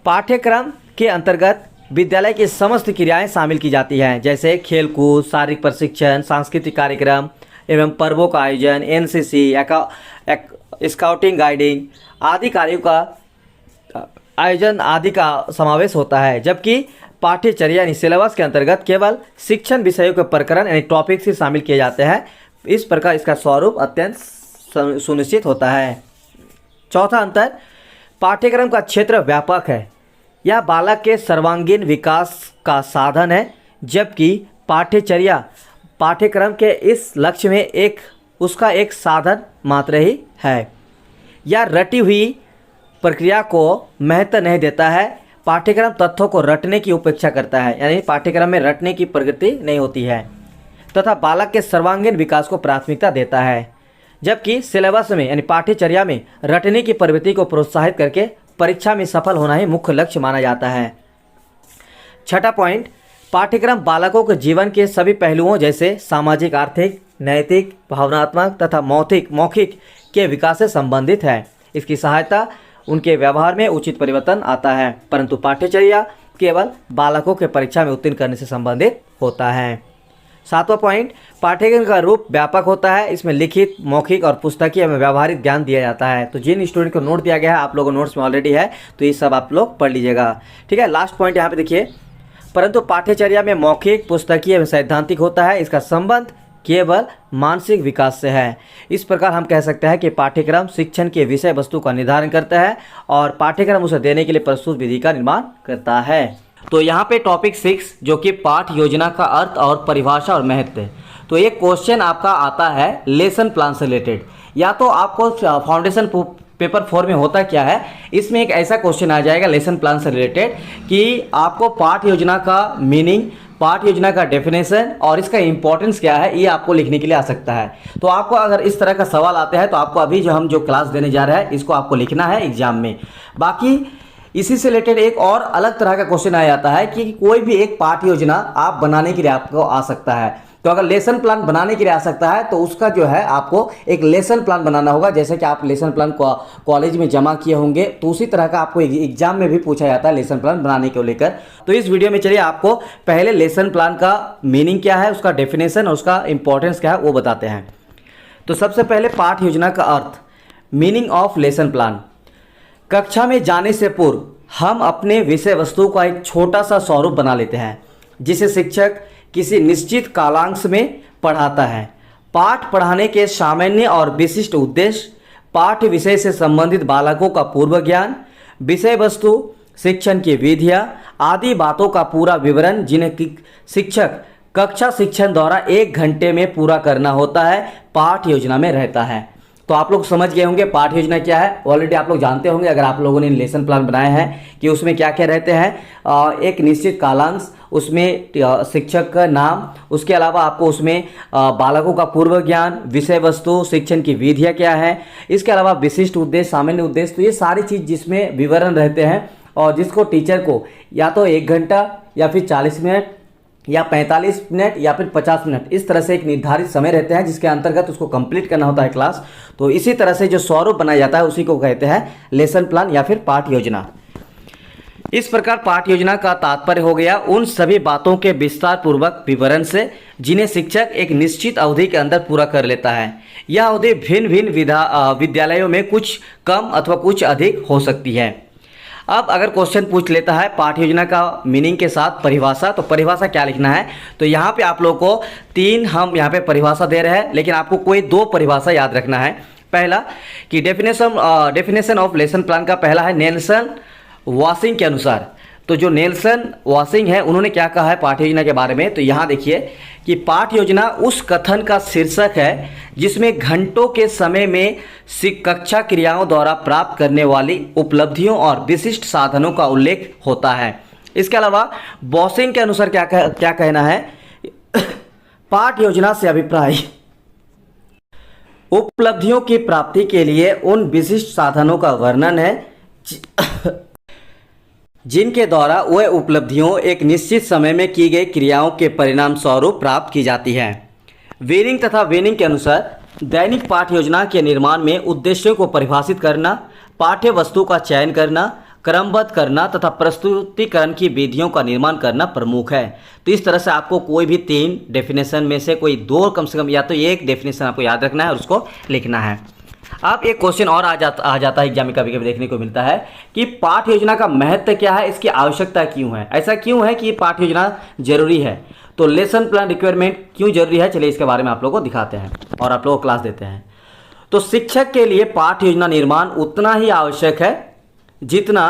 पाठ्यक्रम के अंतर्गत विद्यालय की समस्त क्रियाएं शामिल की जाती हैं, जैसे खेलकूद, शारीरिक प्रशिक्षण, सांस्कृतिक कार्यक्रम एवं पर्वों का आयोजन, एनसीसी, स्काउटिंग, गाइडिंग आदि कार्यों का आयोजन आदि का समावेश होता है। जबकि पाठ्यचर्या यानी सिलेबस के अंतर्गत केवल शिक्षण विषयों के प्रकरण यानी टॉपिक्स ही शामिल किए जाते हैं। इस प्रकार इसका स्वरूप अत्यंत सुनिश्चित होता है। चौथा अंतर, पाठ्यक्रम का क्षेत्र व्यापक है। यह बालक के सर्वांगीण विकास का साधन है, जबकि पाठ्यचर्या पाठ्यक्रम के इस लक्ष्य में उसका एक साधन मात्र ही है। यह रटी हुई प्रक्रिया को महत्व नहीं देता है। पाठ्यक्रम तथ्यों को रटने की उपेक्षा करता है, यानी पाठ्यक्रम में रटने की प्रवृत्ति नहीं होती है, तथा बालक के सर्वांगीण विकास को प्राथमिकता देता है। जबकि सिलेबस में यानी पाठ्यचर्या में रटने की प्रवृत्ति को प्रोत्साहित करके परीक्षा में सफल होना ही मुख्य लक्ष्य माना जाता है। छठा पॉइंट, पाठ्यक्रम बालकों के जीवन के सभी पहलुओं जैसे सामाजिक, आर्थिक, नैतिक, भावनात्मक तथा मौखिक के विकास से संबंधित है। इसकी सहायता उनके व्यवहार में उचित परिवर्तन आता है, परंतु पाठ्यचर्या केवल बालकों के परीक्षा में उत्तीर्ण करने से संबंधित होता है। सातवां पॉइंट, पाठ्यक्रम का रूप व्यापक होता है। इसमें लिखित, मौखिक और पुस्तकीय एवं व्यावहारिक ज्ञान दिया जाता है। तो जिन स्टूडेंट को नोट दिया गया है, आप लोगों को नोट्स में ऑलरेडी है, तो ये सब आप लोग पढ़ लीजिएगा। ठीक है, लास्ट पॉइंट यहाँ पे देखिए, परंतु पाठ्यचर्या में मौखिक, पुस्तकीय एवं सैद्धांतिक होता है। इसका संबंध केवल मानसिक विकास से है। इस प्रकार हम कह सकते हैं कि पाठ्यक्रम शिक्षण के विषय वस्तु का निर्धारण करता है और पाठ्यक्रम उसे देने के लिए प्रस्तुत विधि का निर्माण करता है। तो यहाँ पे टॉपिक 6 जो कि पाठ योजना का अर्थ और परिभाषा और महत्व है। तो एक क्वेश्चन आपका आता है लेसन प्लान से रिलेटेड, या तो आपको फाउंडेशन पेपर 4 में होता क्या है, इसमें एक ऐसा क्वेश्चन आ जाएगा लेसन प्लान से रिलेटेड कि आपको पाठ योजना का मीनिंग, पाठ योजना का डेफिनेशन और इसका इंपॉर्टेंस क्या है, ये आपको लिखने के लिए आ सकता है। तो आपको अगर इस तरह का सवाल आते हैं तो आपको अभी हम जो क्लास देने जा रहे हैं इसको आपको लिखना है एग्जाम में। बाकी इसी से रिलेटेड एक और अलग तरह का क्वेश्चन आ जाता है कि कोई भी एक पाठ योजना आप बनाने के लिए आपको आ सकता है। तो अगर लेसन प्लान बनाने के लिए आ सकता है तो उसका जो है आपको एक लेसन प्लान बनाना होगा। जैसे कि आप लेसन प्लान कॉलेज में जमा किए होंगे, तो उसी तरह का आपको एग्जाम में भी पूछा जाता है लेसन प्लान बनाने को लेकर। तो इस वीडियो में चलिए आपको पहले लेसन प्लान का मीनिंग क्या है, उसका डेफिनेशन और उसका इंपॉर्टेंस क्या है वो बताते हैं। तो सबसे पहले पाठ योजना का अर्थ, मीनिंग ऑफ लेसन प्लान। कक्षा में जाने से पूर्व हम अपने विषय वस्तु का एक छोटा सा स्वरूप बना लेते हैं, जिसे शिक्षक किसी निश्चित कालांश में पढ़ाता है। पाठ पढ़ाने के सामान्य और विशिष्ट उद्देश्य, पाठ्य विषय से संबंधित बालकों का पूर्व ज्ञान, विषय वस्तु, शिक्षण की विधियाँ आदि बातों का पूरा विवरण, जिन्हें शिक्षक कक्षा शिक्षण द्वारा 1 घंटे में पूरा करना होता है, पाठ योजना में रहता है। तो आप लोग समझ गए होंगे पाठ योजना क्या है, ऑलरेडी आप लोग जानते होंगे अगर आप लोगों ने लेसन प्लान बनाए हैं कि उसमें क्या क्या रहते हैं। एक निश्चित कालांश, उसमें शिक्षक का नाम, उसके अलावा आपको उसमें बालकों का पूर्व ज्ञान, विषय वस्तु, शिक्षण की विधियाँ क्या है, इसके अलावा विशिष्ट उद्देश्य, सामान्य उद्देश्य, तो ये सारी चीज़ जिसमें विवरण रहते हैं और जिसको टीचर को या तो 1 घंटा या फिर 40 मिनट या 45 मिनट या फिर 50 मिनट, इस तरह से एक निर्धारित समय रहते हैं जिसके अंतर्गत उसको कंप्लीट करना होता है क्लास। तो इसी तरह से जो स्वरूप बनाया जाता है उसी को कहते हैं लेसन प्लान या फिर पाठ योजना। इस प्रकार पाठ योजना का तात्पर्य हो गया उन सभी बातों के विस्तार पूर्वक विवरण से जिन्हें शिक्षक एक निश्चित अवधि के अंदर पूरा कर लेता है। यह अवधि भिन्न भिन्न विद्यालयों में कुछ कम अथवा कुछ अधिक हो सकती है। अब अगर क्वेश्चन पूछ लेता है पाठ योजना का मीनिंग के साथ परिभाषा, तो परिभाषा क्या लिखना है, तो यहाँ पे आप लोगों को 3 हम यहाँ पे परिभाषा दे रहे हैं, लेकिन आपको कोई 2 परिभाषा याद रखना है। पहला कि डेफिनेशन ऑफ लेसन प्लान का पहला है नेल्सन वाशिंग के अनुसार। तो जो नेल्सन वाशिंग है उन्होंने क्या कहा है पाठ योजना के बारे में, तो यहाँ देखिए कि पाठ योजना उस कथन का शीर्षक है जिसमें घंटों के समय में कक्षा क्रियाओं द्वारा प्राप्त करने वाली उपलब्धियों और विशिष्ट साधनों का उल्लेख होता है। इसके अलावा बॉसिंग के अनुसार क्या कहना है, पाठ योजना से अभिप्राय उपलब्धियों की प्राप्ति के लिए उन विशिष्ट साधनों का वर्णन है जिनके द्वारा वह उपलब्धियों एक निश्चित समय में की गई क्रियाओं के परिणाम स्वरूप प्राप्त की जाती है। वीनिंग तथा वेनिंग के अनुसार दैनिक पाठ योजना के निर्माण में उद्देश्यों को परिभाषित करना, पाठ्य वस्तु का चयन करना, क्रमबद्ध करना तथा प्रस्तुतिकरण की विधियों का निर्माण करना प्रमुख है। तो इस तरह से आपको कोई भी 3 डेफिनेशन में से कोई 2 कम से कम या तो एक डेफिनेशन आपको याद रखना है और उसको लिखना है। अब एक क्वेश्चन और आ जाता है एग्जाम में कभी कभी देखने को मिलता है कि पाठ योजना का महत्व क्या है, इसकी आवश्यकता क्यों है, ऐसा क्यों है कि पाठ योजना जरूरी है, तो लेसन प्लान रिक्वायरमेंट क्यों जरूरी है। चलिए इसके बारे में आप लोगों को दिखाते हैं और आप लोगों को क्लास देते हैं। तो शिक्षक के लिए पाठ्य योजना निर्माण उतना ही आवश्यक है जितना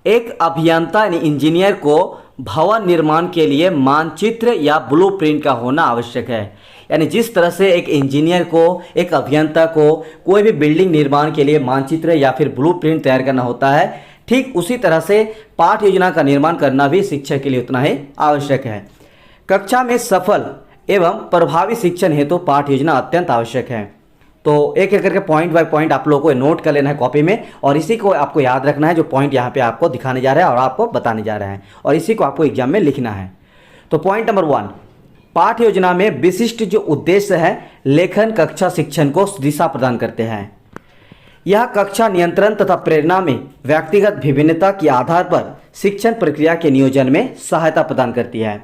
एक अभियंता यानी इंजीनियर को भवन निर्माण के लिए मानचित्र या ब्लूप्रिंट का होना आवश्यक है। यानी जिस तरह से एक इंजीनियर को, एक अभियंता को कोई भी बिल्डिंग निर्माण के लिए मानचित्र या फिर ब्लूप्रिंट तैयार करना होता है, ठीक उसी तरह से पाठ्य योजना का निर्माण करना भी शिक्षक के लिए उतना ही आवश्यक है। कक्षा में सफल एवं प्रभावी शिक्षण हेतु पाठ्य योजना अत्यंत आवश्यक है। तो एक एक करके पॉइंट बाय पॉइंट आप लोगों को नोट कर लेना है कॉपी में, और इसी को आपको याद रखना है जो पॉइंट यहाँ पे आपको दिखाने जा रहा है और आपको बताने जा रहा है, और इसी को आपको एग्जाम में लिखना है। तो पॉइंट नंबर 1, पाठ्य योजना में विशिष्ट जो उद्देश्य है, लेखन कक्षा शिक्षण को दिशा प्रदान करते हैं। यह कक्षा नियंत्रण तथा प्रेरणा में व्यक्तिगत विभिन्नता के आधार पर शिक्षण प्रक्रिया के नियोजन में सहायता प्रदान करती है।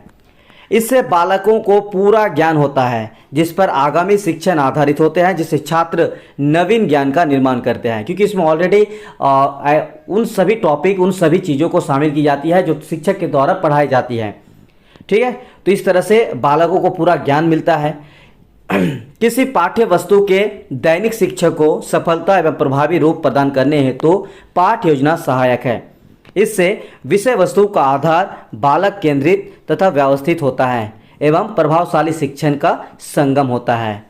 इससे बालकों को पूरा ज्ञान होता है जिस पर आगामी शिक्षण आधारित होते हैं, जिससे छात्र नवीन ज्ञान का निर्माण करते हैं, क्योंकि इसमें ऑलरेडी उन सभी टॉपिक, उन सभी चीज़ों को शामिल की जाती है जो शिक्षक के द्वारा पढ़ाई जाती है। ठीक है, तो इस तरह से बालकों को पूरा ज्ञान मिलता है। किसी पाठ्य वस्तु के दैनिक शिक्षा को सफलता एवं प्रभावी रूप प्रदान करने हेतु पाठ्य योजना सहायक है। इससे विषय वस्तु का आधार बालक केंद्रित तथा व्यवस्थित होता है एवं प्रभावशाली शिक्षण का संगम होता है।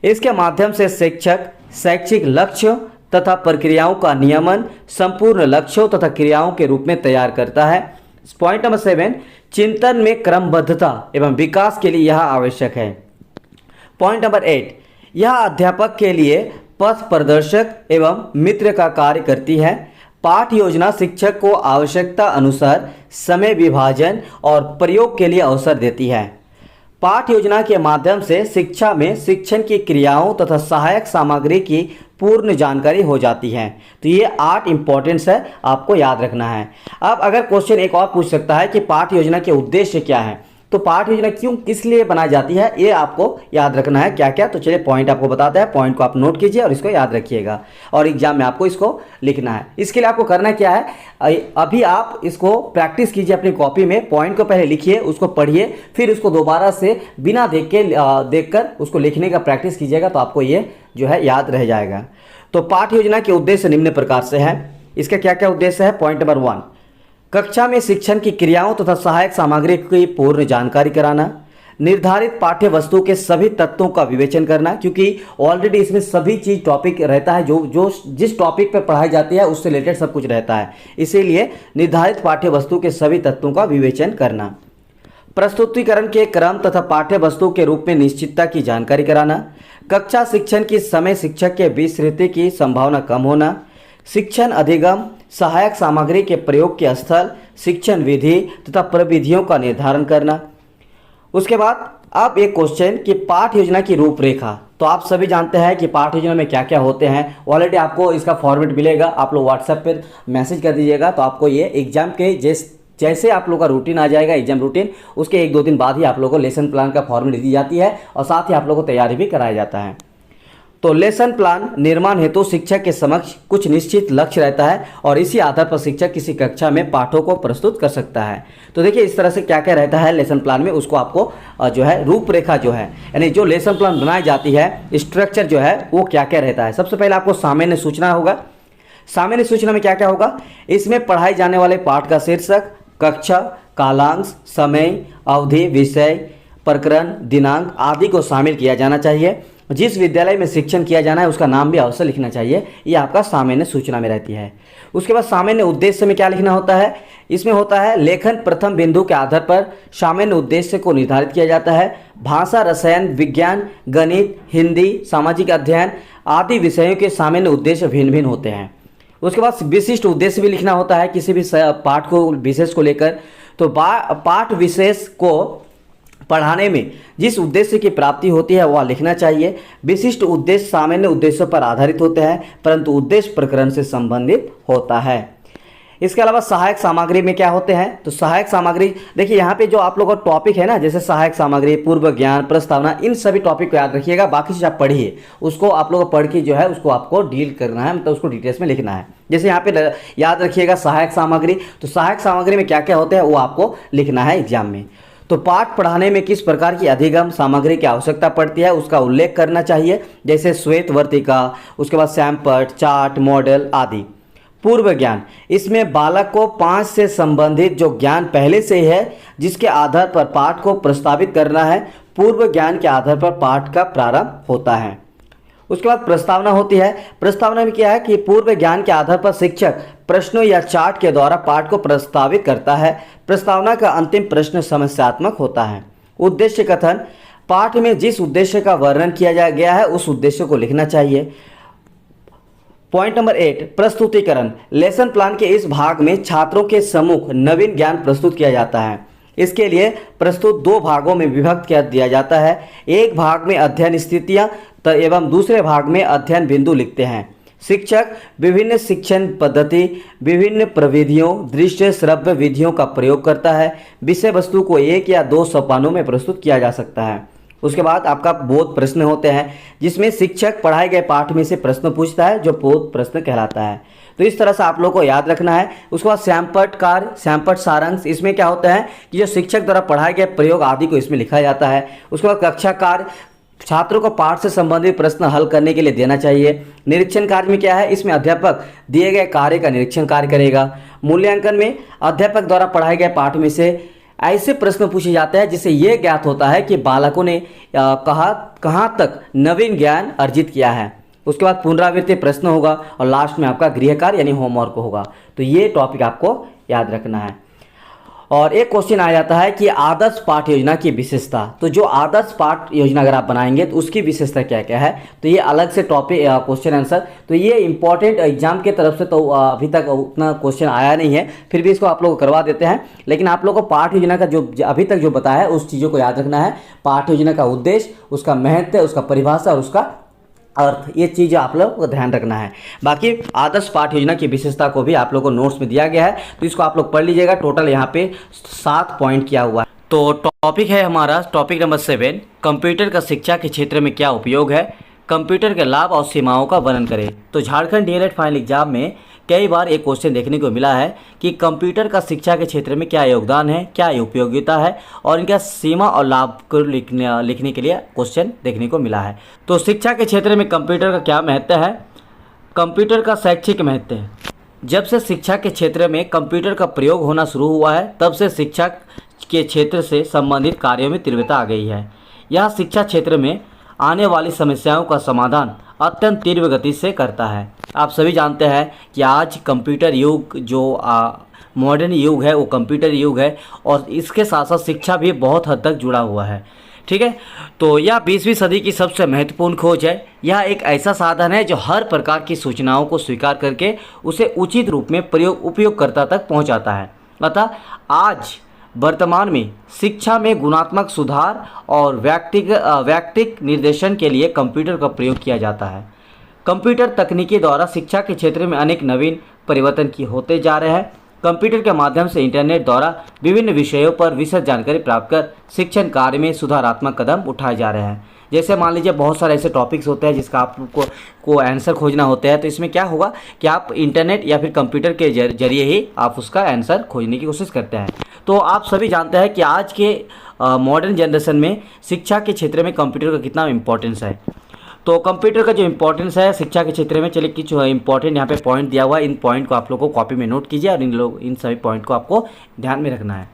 इसके माध्यम से शिक्षक शैक्षिक लक्ष्य तथा प्रक्रियाओं का नियमन संपूर्ण लक्ष्यों तथा क्रियाओं के रूप में तैयार करता है। पॉइंट नंबर 7, चिंतन में क्रमबद्धता एवं विकास के लिए यह आवश्यक है। पॉइंट नंबर 8, यह अध्यापक के लिए पथ प्रदर्शक एवं मित्र का कार्य करती है। पाठ्य योजना शिक्षक को आवश्यकता अनुसार समय विभाजन और प्रयोग के लिए अवसर देती है। पाठ्य योजना के माध्यम से शिक्षा में शिक्षण की क्रियाओं तथा सहायक सामग्री की पूर्ण जानकारी हो जाती है। तो ये 8 इंपॉर्टेंट्स है, आपको याद रखना है। अब अगर क्वेश्चन एक और पूछ सकता है कि पाठ्य योजना के उद्देश्य क्या है, तो पाठ्य योजना क्यों, किस लिए बनाई जाती है, ये आपको याद रखना है क्या क्या। तो चलिए पॉइंट आपको बताते हैं, पॉइंट को आप नोट कीजिए और इसको याद रखिएगा, और एग्जाम में आपको इसको लिखना है। इसके लिए आपको करना क्या है, अभी आप इसको प्रैक्टिस कीजिए अपनी कॉपी में, पॉइंट को पहले लिखिए, उसको पढ़िए, फिर उसको दोबारा से बिना देखकर उसको लिखने का प्रैक्टिस कीजिएगा, तो आपको ये जो है याद रह जाएगा। तो पाठ्य योजना के उद्देश्य निम्न प्रकार से है। इसका क्या क्या उद्देश्य है। पॉइंट नंबर 1, कक्षा में शिक्षण की क्रियाओं तथा सहायक सामग्री की पूर्ण जानकारी कराना, निर्धारित पाठ्य वस्तु के सभी तत्वों का विवेचन करना, क्योंकि ऑलरेडी इसमें सभी चीज टॉपिक रहता है, जो जिस टॉपिक पर पढ़ाई जाती है उससे रिलेटेड सब कुछ रहता है, इसीलिए निर्धारित पाठ्य वस्तु के सभी तत्वों का विवेचन करना। प्रस्तुतिकरण के क्रम तथा पाठ्य वस्तु के रूप में निश्चितता की जानकारी कराना, कक्षा शिक्षण की समय शिक्षक के विस्मृति की संभावना कम होना, शिक्षण अधिगम, सहायक सामग्री के प्रयोग के स्थल, शिक्षण विधि तथा प्रविधियों का निर्धारण करना। उसके बाद अब एक क्वेश्चन कि पाठ्य योजना की रूपरेखा। तो आप सभी जानते हैं कि पाठ्य योजना में क्या क्या होते हैं, ऑलरेडी आपको इसका फॉर्मेट मिलेगा, आप लोग व्हाट्सएप पर मैसेज कर दीजिएगा, तो आपको ये एग्जाम के जैसे आप लोगों का रूटीन आ जाएगा, एग्जाम रूटीन, उसके 1-2 दिन बाद ही आप लोगों को लेसन प्लान का फॉर्मेट दी जाती है, और साथ ही आप लोगों को तैयारी भी कराया जाता है। तो लेसन प्लान निर्माण हेतु शिक्षक के समक्ष कुछ निश्चित लक्ष्य रहता है, और इसी आधार पर शिक्षक किसी कक्षा में पाठों को प्रस्तुत कर सकता है। तो देखिए इस तरह से क्या क्या रहता है लेसन प्लान में, उसको आपको जो है रूपरेखा जो है, यानी जो लेसन प्लान बनाई जाती है, स्ट्रक्चर जो है वो क्या क्या रहता है। सबसे पहले आपको सामान्य सूचना होगा। सामान्य सूचना में क्या क्या होगा, इसमें पढ़ाए जाने वाले पाठ का शीर्षक, कक्षा, कालांश, समय, अवधि, विषय, प्रकरण, दिनांक आदि को शामिल किया जाना चाहिए। जिस विद्यालय में शिक्षण किया जाना है उसका नाम भी अवश्य लिखना चाहिए, ये आपका सामान्य सूचना में रहती है। उसके बाद सामान्य उद्देश्य में क्या लिखना होता है, इसमें होता है लेखन प्रथम बिंदु के आधार पर सामान्य उद्देश्य को निर्धारित किया जाता है। भाषा, रसायन विज्ञान, गणित, हिंदी, सामाजिक अध्ययन आदि विषयों के सामान्य उद्देश्य भिन्न भिन्न होते हैं। उसके बाद विशिष्ट उद्देश्य भी लिखना होता है किसी भी पाठ को, विशेष को लेकर। तो पाठ विशेष को पढ़ाने में जिस उद्देश्य की प्राप्ति होती है वह लिखना चाहिए। विशिष्ट उद्देश्य सामान्य उद्देश्यों पर आधारित होते हैं, परंतु उद्देश्य प्रकरण से संबंधित होता है। इसके अलावा सहायक सामग्री में क्या होते हैं, तो सहायक सामग्री देखिए यहाँ पे जो आप लोगों का टॉपिक है ना, जैसे सहायक सामग्री, पूर्व ज्ञान, प्रस्तावना, इन सभी टॉपिक को याद रखिएगा। बाकी चीज़ आप पढ़िए, उसको आप लोगों को पढ़ के जो है उसको आपको डील करना है, मतलब उसको डिटेल्स में लिखना है। जैसे यहाँ पे याद रखिएगा सहायक सामग्री, तो सहायक सामग्री में क्या क्या होते हैं वो आपको लिखना है एग्जाम में। तो पाठ पढ़ाने में किस प्रकार की अधिगम सामग्री की आवश्यकता पड़ती है उसका उल्लेख करना चाहिए, जैसे श्वेत वर्तिका, उसके बाद सैमपट, चार्ट, मॉडल आदि। पूर्व ज्ञान, इसमें बालक को 5 से संबंधित जो ज्ञान पहले से ही है जिसके आधार पर पाठ को प्रस्तावित करना है, पूर्व ज्ञान के आधार पर पाठ का प्रारंभ होता है। उसके बाद प्रस्तावना होती है। प्रस्तावना में क्या है कि पूर्व ज्ञान के आधार पर शिक्षक प्रश्नों या चार्ट के द्वारा पाठ को प्रस्तावित करता है। प्रस्तावना का अंतिम प्रश्न समस्यात्मक होता है। उद्देश्य कथन, पाठ में जिस उद्देश्य का वर्णन किया गया है उस उद्देश्य को लिखना चाहिए। पॉइंट नंबर 8, प्रस्तुतिकरण। लेसन प्लान के इस भाग में छात्रों के सम्मुख नवीन ज्ञान प्रस्तुत किया जाता है। इसके लिए प्रस्तुत 2 भागों में विभक्त कर दिया जाता है। एक भाग में अध्ययन स्थितियां एवं दूसरे भाग में अध्ययन बिंदु लिखते हैं। शिक्षक विभिन्न शिक्षण पद्धति, विभिन्न प्रविधियों, दृश्य श्रव्य विधियों का प्रयोग करता है। विषय वस्तु को 1 या 2 सोपानों में प्रस्तुत किया जा सकता है। उसके बाद आपका बोध प्रश्न होते हैं, जिसमें शिक्षक पढ़ाए गए पाठ में से प्रश्न पूछता है, जो बोध प्रश्न कहलाता है। तो इस तरह से आप लोगों को याद रखना है। उसके बाद सैमपट कार्य, सैमपट सारांश, इसमें क्या होता है कि जो शिक्षक द्वारा पढ़ाए गए प्रयोग आदि को इसमें लिखा जाता है। उसके बाद कक्षा कार्य, छात्रों को पाठ से संबंधित प्रश्न हल करने के लिए देना चाहिए। निरीक्षण कार्य में क्या है, इसमें अध्यापक दिए गए कार्य का निरीक्षण कार्य करेगा। मूल्यांकन में अध्यापक द्वारा पढ़ाए गए पाठ में से ऐसे प्रश्न पूछे जाते हैं जिससे ये ज्ञात होता है कि बालकों ने कहाँ तक नवीन ज्ञान अर्जित किया है। उसके बाद पुनरावृत्ति प्रश्न होगा और लास्ट में आपका गृह कार्य यानी होमवर्क होगा। तो ये टॉपिक आपको याद रखना है। और एक क्वेश्चन आ जाता है कि आदर्श पाठ योजना की विशेषता। तो जो आदर्श पाठ योजना अगर आप बनाएंगे तो उसकी विशेषता क्या क्या है, तो ये अलग से टॉपिक क्वेश्चन आंसर। तो ये इंपॉर्टेंट एग्जाम के तरफ से तो अभी तक उतना क्वेश्चन आया नहीं है, फिर भी इसको आप लोग को करवा देते हैं। लेकिन आप लोग को पाठ योजना का जो अभी तक जो बताया है उस चीज़ों को याद रखना है। पाठ योजना का उद्देश्य, उसका महत्व, उसका परिभाषा और उसका अर्थ, ये चीज़ आप लोग को ध्यान रखना है। बाकी आदर्श पाठ योजना की विशेषता को भी आप लोग को नोट्स में दिया गया है, तो इसको आप लोग पढ़ लीजिएगा। टोटल यहाँ पे 7 पॉइंट किया हुआ है। तो टॉपिक है हमारा टॉपिक नंबर 7, कंप्यूटर का शिक्षा के क्षेत्र में क्या उपयोग है, कंप्यूटर के लाभ और सीमाओं का वर्णन करें। तो झारखंड डीएलएड फाइनल एग्जाम में कई बार एक क्वेश्चन देखने को मिला है कि कंप्यूटर का शिक्षा के क्षेत्र में क्या योगदान है, क्या उपयोगिता है और इनका सीमा और लाभ को लिखने के लिए क्वेश्चन देखने को मिला है। तो शिक्षा के क्षेत्र में कंप्यूटर का क्या महत्व है। कंप्यूटर का शैक्षिक महत्व है। जब से शिक्षा के क्षेत्र में कंप्यूटर का प्रयोग होना शुरू हुआ है तब से शिक्षा के क्षेत्र से संबंधित कार्यों में तीव्रता आ गई है। यह शिक्षा क्षेत्र में आने वाली समस्याओं का समाधान अत्यंत तीव्र गति से करता है। आप सभी जानते हैं कि आज कंप्यूटर युग जो मॉडर्न युग है वो कंप्यूटर युग है और इसके साथ साथ शिक्षा भी बहुत हद तक जुड़ा हुआ है। ठीक है, तो यह 20वीं सदी की सबसे महत्वपूर्ण खोज है। यह एक ऐसा साधन है जो हर प्रकार की सूचनाओं को स्वीकार करके उसे उचित रूप में उपयोगकर्ता तक पहुंचाता है। अतः आज वर्तमान में शिक्षा में गुणात्मक सुधार और व्यक्तिक निर्देशन के लिए कंप्यूटर का प्रयोग किया जाता है। कंप्यूटर तकनीकी द्वारा शिक्षा के क्षेत्र में अनेक नवीन परिवर्तन की होते जा रहे हैं। कंप्यूटर के माध्यम से इंटरनेट द्वारा विभिन्न विषयों पर विशद जानकारी प्राप्त कर शिक्षण कार्य में सुधारात्मक कदम उठाए जा रहे हैं। जैसे मान लीजिए बहुत सारे ऐसे टॉपिक्स होते हैं जिसका आप को आंसर खोजना होता है, तो इसमें क्या होगा कि आप इंटरनेट या फिर कंप्यूटर के जरिए ही आप उसका आंसर खोजने की कोशिश करते हैं। तो आप सभी जानते हैं कि आज के मॉडर्न जनरेशन में शिक्षा के क्षेत्र में कंप्यूटर का कितना इम्पोर्टेंस है। तो कंप्यूटर का जो इम्पोर्टेंस है शिक्षा के क्षेत्र में, चलिए कुछ इंपॉर्टेंट यहाँ पे पॉइंट दिया हुआ है, इन पॉइंट को आप लोगों को कॉपी में नोट कीजिए और इन सभी पॉइंट को आपको ध्यान में रखना है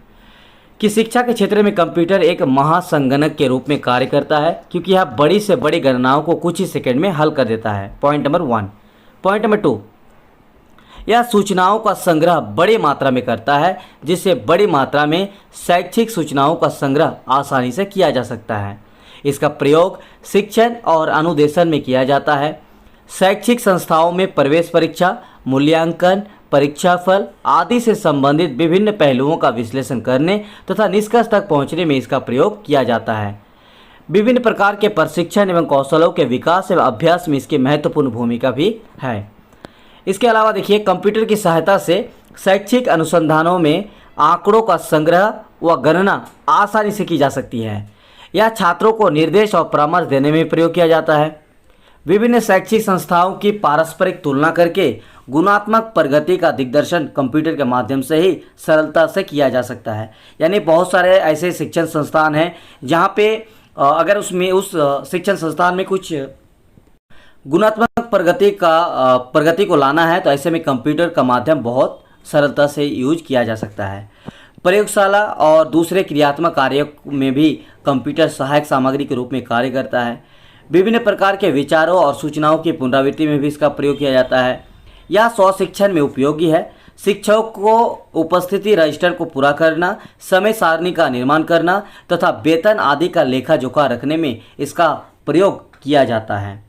कि शिक्षा के क्षेत्र में कंप्यूटर एक महासंगणक के रूप में कार्य करता है, क्योंकि यह बड़ी से बड़ी गणनाओं को कुछ ही सेकंड में हल कर देता है। Point number 1। पॉइंट नंबर 2, यह सूचनाओं का संग्रह बड़ी मात्रा में करता है, जिससे बड़ी मात्रा में शैक्षिक सूचनाओं का संग्रह आसानी से किया जा सकता है। इसका प्रयोग शिक्षण और अनुदेशन में किया जाता है। शैक्षिक संस्थाओं में प्रवेश परीक्षा, मूल्यांकन, परीक्षाफल आदि से संबंधित विभिन्न पहलुओं का विश्लेषण करने तथा निष्कर्ष तक पहुंचने में इसका प्रयोग किया जाता है। विभिन्न प्रकार के प्रशिक्षण एवं कौशलों के विकास एवं अभ्यास में इसकी महत्वपूर्ण भूमिका भी है। इसके अलावा देखिए, कंप्यूटर की सहायता से शैक्षिक अनुसंधानों में आंकड़ों का संग्रह व गणना आसानी से की जा सकती है। यह छात्रों को निर्देश और परामर्श देने में प्रयोग किया जाता है। विभिन्न शैक्षिक संस्थाओं की पारस्परिक तुलना करके गुणात्मक प्रगति का दिग्दर्शन कंप्यूटर के माध्यम से ही सरलता से किया जा सकता है। यानी बहुत सारे ऐसे शिक्षण संस्थान हैं जहाँ पे अगर उसमें उस शिक्षण संस्थान में कुछ गुणात्मक प्रगति को लाना है तो ऐसे में कंप्यूटर का माध्यम बहुत सरलता से यूज किया जा सकता है। प्रयोगशाला और दूसरे क्रियात्मक कार्यों में भी कंप्यूटर सहायक सामग्री के रूप में कार्य करता है। विभिन्न प्रकार के विचारों और सूचनाओं की पुनरावृत्ति में भी इसका प्रयोग किया जाता है। यह स्वशिक्षण में उपयोगी है। शिक्षकों को उपस्थिति रजिस्टर को पूरा करना, समय सारणी का निर्माण करना तथा वेतन आदि का लेखा जोखा रखने में इसका प्रयोग किया जाता है।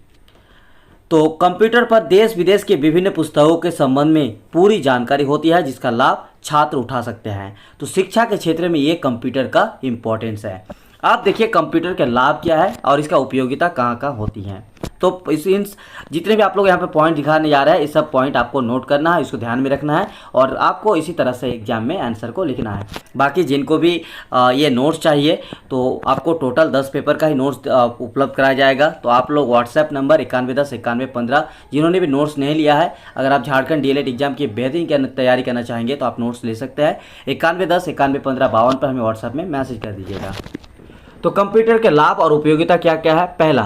तो कंप्यूटर पर देश विदेश के विभिन्न पुस्तकों के संबंध में पूरी जानकारी होती है जिसका लाभ छात्र उठा सकते हैं। तो शिक्षा के क्षेत्र में ये कंप्यूटर का इम्पोर्टेंस है। आप देखिए कंप्यूटर के लाभ क्या है और इसका उपयोगिता कहाँ कहाँ होती है। तो इन जितने भी आप लोग यहाँ पे पॉइंट दिखाने जा रहे हैं, इस सब पॉइंट आपको नोट करना है, इसको ध्यान में रखना है और आपको इसी तरह से एग्जाम में आंसर को लिखना है। बाकी जिनको भी ये नोट्स चाहिए तो आपको टोटल 10 पेपर का ही नोट्स उपलब्ध कराया जाएगा। तो आप लोग व्हाट्सएप नंबर 91109115, जिन्होंने भी नोट्स नहीं लिया है, अगर आप झारखंड डीएलएड एग्जाम की बेहतरीन तैयारी करना चाहेंगे तो आप नोट्स ले सकते हैं। 9110911552 पर हमें व्हाट्सएप में मैसेज कर दीजिएगा। तो कंप्यूटर के लाभ और उपयोगिता क्या क्या है। पहला,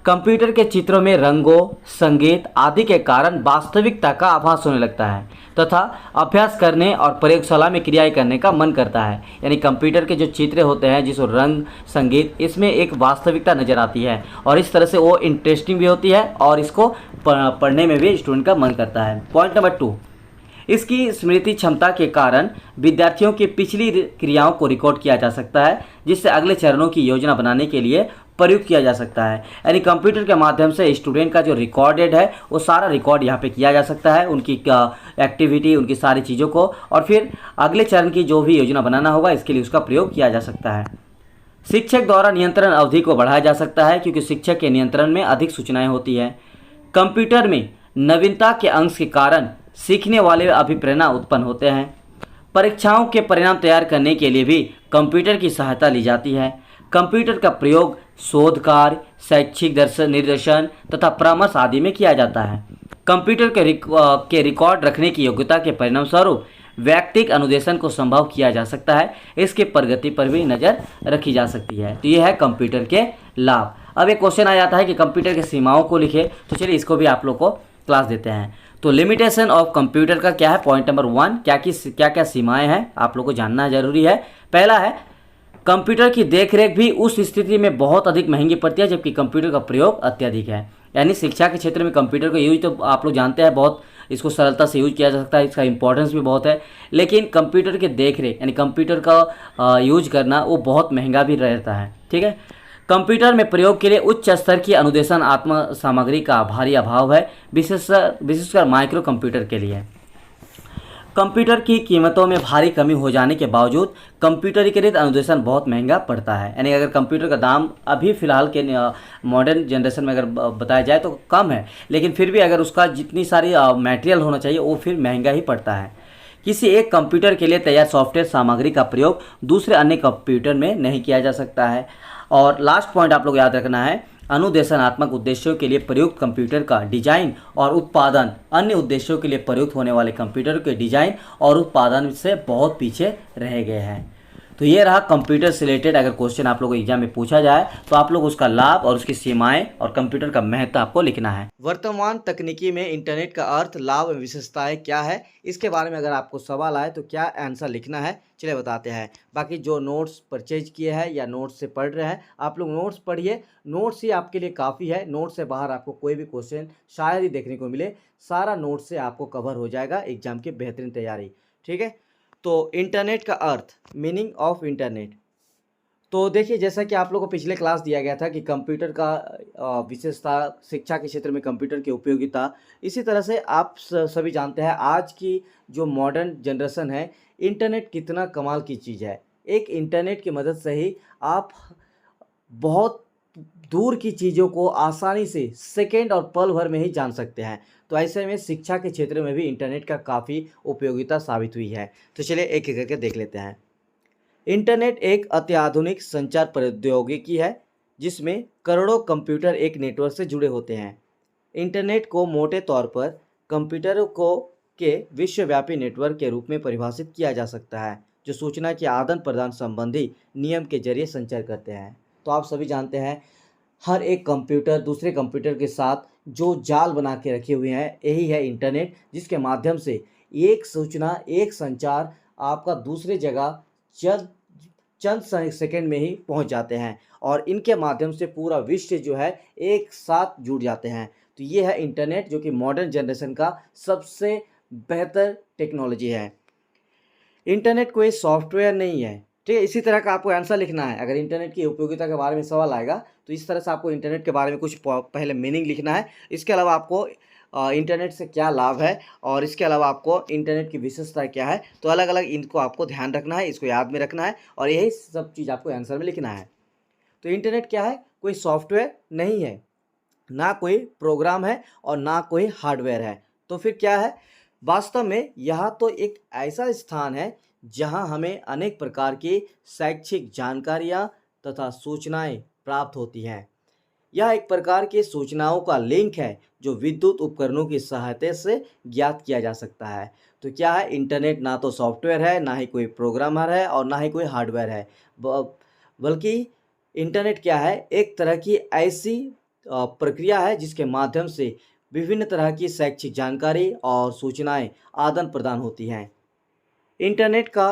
कंप्यूटर के चित्रों में रंगों, संगीत आदि के कारण वास्तविकता का आभास होने लगता है तथा अभ्यास करने और प्रयोगशाला में क्रियाएं करने का मन करता है। यानी कंप्यूटर के जो चित्र होते हैं, जिसको रंग, संगीत, इसमें एक वास्तविकता नज़र आती है और इस तरह से वो इंटरेस्टिंग भी होती है और इसको पढ़ने में भी स्टूडेंट का मन करता है। पॉइंट नंबर 2, इसकी स्मृति क्षमता के कारण विद्यार्थियों की पिछली क्रियाओं को रिकॉर्ड किया जा सकता है जिससे अगले चरणों की योजना बनाने के लिए प्रयुक्त किया जा सकता है। यानी कंप्यूटर के माध्यम से स्टूडेंट का जो रिकॉर्डेड है वो सारा रिकॉर्ड यहाँ पे किया जा सकता है, उनकी एक्टिविटी, उनकी सारी चीज़ों को, और फिर अगले चरण की जो भी योजना बनाना होगा इसके लिए उसका प्रयोग किया जा सकता है। शिक्षक द्वारा नियंत्रण अवधि को बढ़ाया जा सकता है क्योंकि शिक्षक के नियंत्रण में अधिक सूचनाएँ होती हैं। कंप्यूटर में नवीनता के अंश के कारण सीखने वाले अभिप्रेरणा उत्पन्न होते हैं। परीक्षाओं के परिणाम तैयार करने के लिए भी कंप्यूटर की सहायता ली जाती है। कंप्यूटर का प्रयोग शोध कार्य, शैक्षिक निर्देशन तथा परामर्श आदि में किया जाता है। कंप्यूटर के रिकॉर्ड रखने की योग्यता के परिणाम स्वरूप व्यक्तिगत अनुदेशन को संभव किया जा सकता है। इसके प्रगति पर भी नज़र रखी जा सकती है। तो यह है कंप्यूटर के लाभ। अब एक क्वेश्चन आ जाता है कि कंप्यूटर की सीमाओं को लिखे, तो चलिए इसको भी आप लोग को क्लास देते हैं। तो लिमिटेशन ऑफ कंप्यूटर का क्या है। पॉइंट नंबर 1, क्या क्या सीमाएं हैं आप लोग को जानना जरूरी है। पहला है, कंप्यूटर की देखरेख भी उस स्थिति में बहुत अधिक महंगी पड़ती है जबकि कंप्यूटर का प्रयोग अत्यधिक है। यानी शिक्षा के क्षेत्र में कंप्यूटर का यूज तो आप लोग जानते हैं, बहुत इसको सरलता से यूज किया जा सकता है, इसका इंपॉर्टेंस भी बहुत है, लेकिन कंप्यूटर की देखरेख यानी कंप्यूटर का यूज करना वो बहुत महंगा भी रहता है। ठीक है, कंप्यूटर में प्रयोग के लिए उच्च स्तर की अनुदेशन आत्म सामग्री का भारी अभाव है, विशेषकर माइक्रो कंप्यूटर के लिए। कंप्यूटर की कीमतों में भारी कमी हो जाने के बावजूद कंप्यूटरीकृत अनुदेशन बहुत महंगा पड़ता है। यानी अगर कंप्यूटर का दाम अभी फ़िलहाल के मॉडर्न जनरेशन में अगर बताया जाए तो कम है, लेकिन फिर भी अगर उसका जितनी सारी मटेरियल होना चाहिए वो फिर महंगा ही पड़ता है। किसी एक कंप्यूटर के लिए तैयार सॉफ्टवेयर सामग्री का प्रयोग दूसरे अन्य कंप्यूटर में नहीं किया जा सकता है। और लास्ट पॉइंट आप लोग याद रखना है, अनुदेशनात्मक उद्देश्यों के लिए प्रयुक्त कंप्यूटर का डिजाइन और उत्पादन अन्य उद्देश्यों के लिए प्रयुक्त होने वाले कंप्यूटर के डिजाइन और उत्पादन से बहुत पीछे रह गए हैं। तो ये रहा कंप्यूटर से रिलेटेड अगर क्वेश्चन आप लोगों को एग्जाम में पूछा जाए तो आप लोग उसका लाभ और उसकी सीमाएं और कंप्यूटर का महत्व आपको लिखना है। वर्तमान तकनीकी में इंटरनेट का अर्थ, लाभ एवं विशेषताएं क्या है, इसके बारे में अगर आपको सवाल आए तो क्या आंसर लिखना है, चलिए बताते हैं। बाकी जो नोट्स परचेज किए हैं या नोट्स से पढ़ रहे हैं, आप लोग नोट्स पढ़िए, नोट्स ही आपके लिए काफ़ी है। नोट्स से बाहर आपको कोई भी क्वेश्चन शायद ही देखने को मिले, सारा नोट्स से आपको कवर हो जाएगा एग्जाम की बेहतरीन तैयारी। ठीक है, तो इंटरनेट का अर्थ, मीनिंग ऑफ इंटरनेट। तो देखिए जैसा कि आप लोगों को पिछले क्लास दिया गया था कि कंप्यूटर का विशेषता, शिक्षा के क्षेत्र में कंप्यूटर की उपयोगिता, इसी तरह से आप सभी जानते हैं आज की जो मॉडर्न जनरेशन है, इंटरनेट कितना कमाल की चीज़ है। एक इंटरनेट की मदद से ही आप बहुत दूर की चीज़ों को आसानी से सेकेंड और पल भर में ही जान सकते हैं। तो ऐसे में शिक्षा के क्षेत्र में भी इंटरनेट का काफ़ी उपयोगिता साबित हुई है। तो चलिए एक एक करके देख लेते हैं। इंटरनेट एक अत्याधुनिक संचार प्रौद्योगिकी है जिसमें करोड़ों कंप्यूटर एक नेटवर्क से जुड़े होते हैं। इंटरनेट को मोटे तौर पर कंप्यूटरों को के विश्वव्यापी नेटवर्क के रूप में परिभाषित किया जा सकता है, जो सूचना के आदान प्रदान संबंधी नियम के जरिए संचार करते हैं। तो आप सभी जानते हैं, हर एक कंप्यूटर दूसरे कंप्यूटर के साथ जो जाल बना के रखे हुए हैं, यही है इंटरनेट, जिसके माध्यम से एक सूचना, एक संचार आपका दूसरे जगह चंद चंद सेकंड में ही पहुंच जाते हैं और इनके माध्यम से पूरा विश्व जो है एक साथ जुड़ जाते हैं। तो ये है इंटरनेट, जो कि मॉडर्न जनरेशन का सबसे बेहतर टेक्नोलॉजी है। इंटरनेट कोई सॉफ्टवेयर नहीं है, ठीक है। इसी तरह का आपको आंसर लिखना है। अगर इंटरनेट की उपयोगिता के बारे में सवाल आएगा तो इस तरह से आपको इंटरनेट के बारे में कुछ पहले मीनिंग लिखना है। इसके अलावा आपको इंटरनेट से क्या लाभ है और इसके अलावा आपको इंटरनेट की विशेषता क्या है, तो अलग अलग इनको आपको ध्यान रखना है, इसको याद में रखना है और यही सब चीज़ आपको आंसर में लिखना है। तो इंटरनेट क्या है? कोई सॉफ्टवेयर नहीं है, ना कोई प्रोग्राम है और ना कोई हार्डवेयर है। तो फिर क्या है? वास्तव में यह तो एक ऐसा स्थान है जहां हमें अनेक प्रकार की शैक्षिक जानकारियां तथा सूचनाएं प्राप्त होती हैं। यह एक प्रकार की सूचनाओं का लिंक है जो विद्युत उपकरणों की सहायता से ज्ञात किया जा सकता है। तो क्या है? इंटरनेट ना तो सॉफ्टवेयर है, ना ही कोई प्रोग्रामर है और ना ही कोई हार्डवेयर है, बल्कि इंटरनेट क्या है? एक तरह की ऐसी प्रक्रिया है जिसके माध्यम से विभिन्न तरह की शैक्षिक जानकारी और सूचनाएं आदान प्रदान होती हैं। इंटरनेट का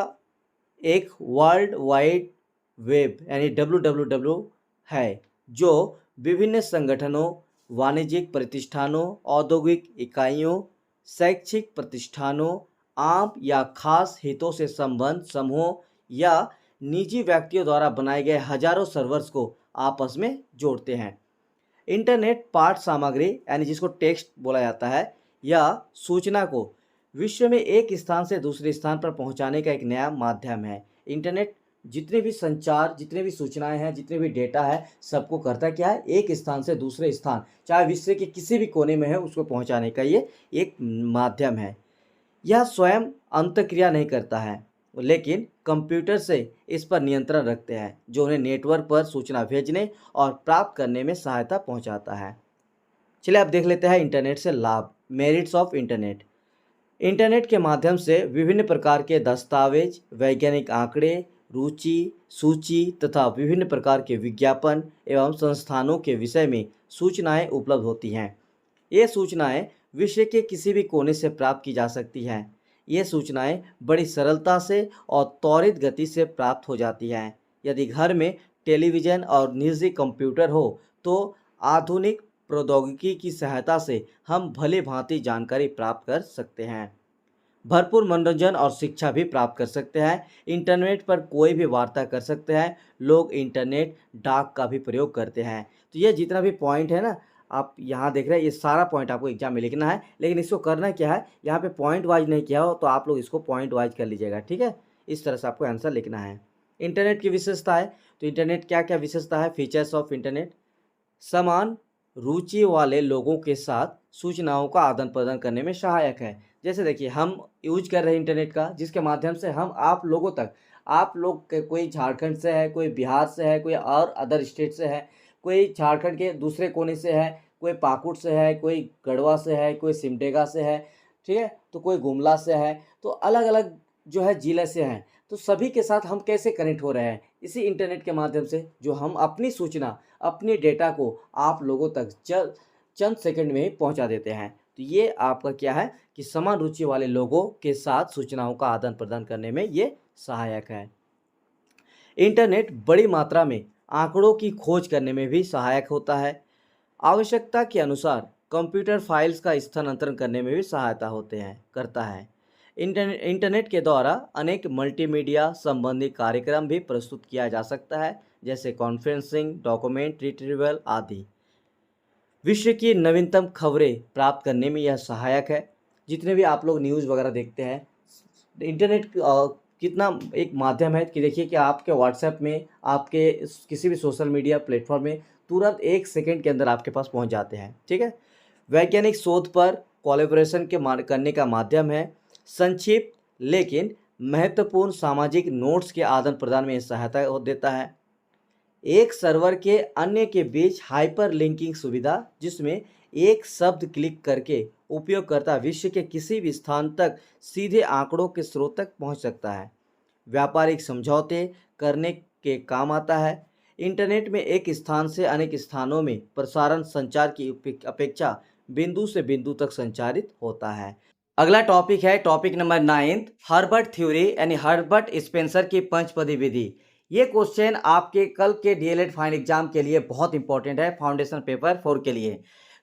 एक वर्ल्ड वाइड वेब यानी WWW है, जो विभिन्न संगठनों, वाणिज्यिक प्रतिष्ठानों, औद्योगिक इकाइयों, शैक्षिक प्रतिष्ठानों, आम या खास हितों से संबंध समूहों या निजी व्यक्तियों द्वारा बनाए गए हजारों सर्वर्स को आपस में जोड़ते हैं। इंटरनेट पाठ सामग्री यानी जिसको टेक्स्ट बोला जाता है या सूचना को विश्व में एक स्थान से दूसरे स्थान पर पहुंचाने का एक नया माध्यम है। इंटरनेट जितने भी संचार, जितने भी सूचनाएं हैं, जितने भी डेटा है, सबको करता क्या है? एक स्थान से दूसरे स्थान, चाहे विश्व के किसी भी कोने में है, उसको पहुंचाने का ये एक माध्यम है। यह स्वयं अंतःक्रिया नहीं करता है, लेकिन कंप्यूटर से इस पर नियंत्रण रखते हैं, जो उन्हें नेटवर्क पर सूचना भेजने और प्राप्त करने में सहायता पहुंचाता है। चलिए अब देख लेते हैं इंटरनेट से लाभ, मेरिट्स ऑफ इंटरनेट। इंटरनेट के माध्यम से विभिन्न प्रकार के दस्तावेज, वैज्ञानिक आंकड़े, रुचि सूची तथा विभिन्न प्रकार के विज्ञापन एवं संस्थानों के विषय में सूचनाएं उपलब्ध होती हैं। ये सूचनाएं विश्व के किसी भी कोने से प्राप्त की जा सकती हैं। ये सूचनाएं बड़ी सरलता से और त्वरित गति से प्राप्त हो जाती हैं। यदि घर में टेलीविज़न और निजी कंप्यूटर हो तो आधुनिक प्रौद्योगिकी की सहायता से हम भली भांति जानकारी प्राप्त कर सकते हैं। भरपूर मनोरंजन और शिक्षा भी प्राप्त कर सकते हैं। इंटरनेट पर कोई भी वार्ता कर सकते हैं। लोग इंटरनेट डाक का भी प्रयोग करते हैं। तो ये जितना भी पॉइंट है ना, आप यहाँ देख रहे हैं, ये सारा पॉइंट आपको एग्जाम में लिखना है, लेकिन इसको करना क्या है, यहाँ पे पॉइंट वाइज नहीं किया हो तो आप लोग इसको पॉइंट वाइज कर लीजिएगा, ठीक है। इस तरह से आपको आंसर लिखना है। इंटरनेट की विशेषता है, तो इंटरनेट क्या क्या विशेषता है? फीचर्स ऑफ इंटरनेट: समान रुचि वाले लोगों के साथ सूचनाओं का आदान प्रदान करने में सहायक है। जैसे देखिए, हम यूज कर रहे हैं इंटरनेट का, जिसके माध्यम से हम आप लोगों तक, आप लोग कोई झारखंड से है, कोई बिहार से है, कोई और अदर स्टेट से है, कोई झारखंड के दूसरे कोने से है, कोई पाकुड़ से है, कोई गढ़वा से है, कोई सिमडेगा से है, ठीक है, तो कोई गुमला से है, तो अलग अलग जो है जिले से हैं। तो सभी के साथ हम कैसे कनेक्ट हो रहे हैं? इसी इंटरनेट के माध्यम से, जो हम अपनी सूचना, अपनी डेटा को आप लोगों तक चंद सेकंड में ही पहुंचा देते हैं। तो ये आपका क्या है कि समान रुचि वाले लोगों के साथ सूचनाओं का आदान प्रदान करने में ये सहायक है। इंटरनेट बड़ी मात्रा में आंकड़ों की खोज करने में भी सहायक होता है। आवश्यकता के अनुसार कंप्यूटर फाइल्स का स्थानांतरण करने में भी सहायता करता है। इंटरनेट के द्वारा अनेक मल्टीमीडिया संबंधी कार्यक्रम भी प्रस्तुत किया जा सकता है, जैसे कॉन्फ्रेंसिंग, डॉक्यूमेंट रिट्रीवल आदि। विश्व की नवीनतम खबरें प्राप्त करने में यह सहायक है। जितने भी आप लोग न्यूज़ वगैरह देखते हैं, इंटरनेट कितना एक माध्यम है कि देखिए कि आपके व्हाट्सएप में, आपके किसी भी सोशल मीडिया प्लेटफॉर्म में तुरंत 1 सेकंड के अंदर आपके पास पहुंच जाते हैं, ठीक है। वैज्ञानिक शोध पर कोलैबोरेशन करने का माध्यम है। संक्षिप्त लेकिन महत्वपूर्ण सामाजिक नोट्स के आदान प्रदान में सहायता देता है। एक सर्वर के अन्य के बीच हाइपर लिंकिंग सुविधा, जिसमें एक शब्द क्लिक करके उपयोगकर्ता विश्व के किसी भी स्थान तक सीधे आंकड़ों के स्रोत तक पहुंच सकता है। व्यापारिक समझौते करने के काम आता है। इंटरनेट में एक स्थान से अनेक स्थानों में प्रसारण संचार की अपेक्षा बिंदु से बिंदु तक संचारित होता है। अगला टॉपिक है टॉपिक नंबर 9, हर्बर्ट थ्योरी यानी हर्बर्ट स्पेंसर की पंचपदी विधि। ये क्वेश्चन आपके कल के डीएलएड फाइनल एग्जाम के लिए बहुत इंपॉर्टेंट है, फाउंडेशन पेपर 4 के लिए।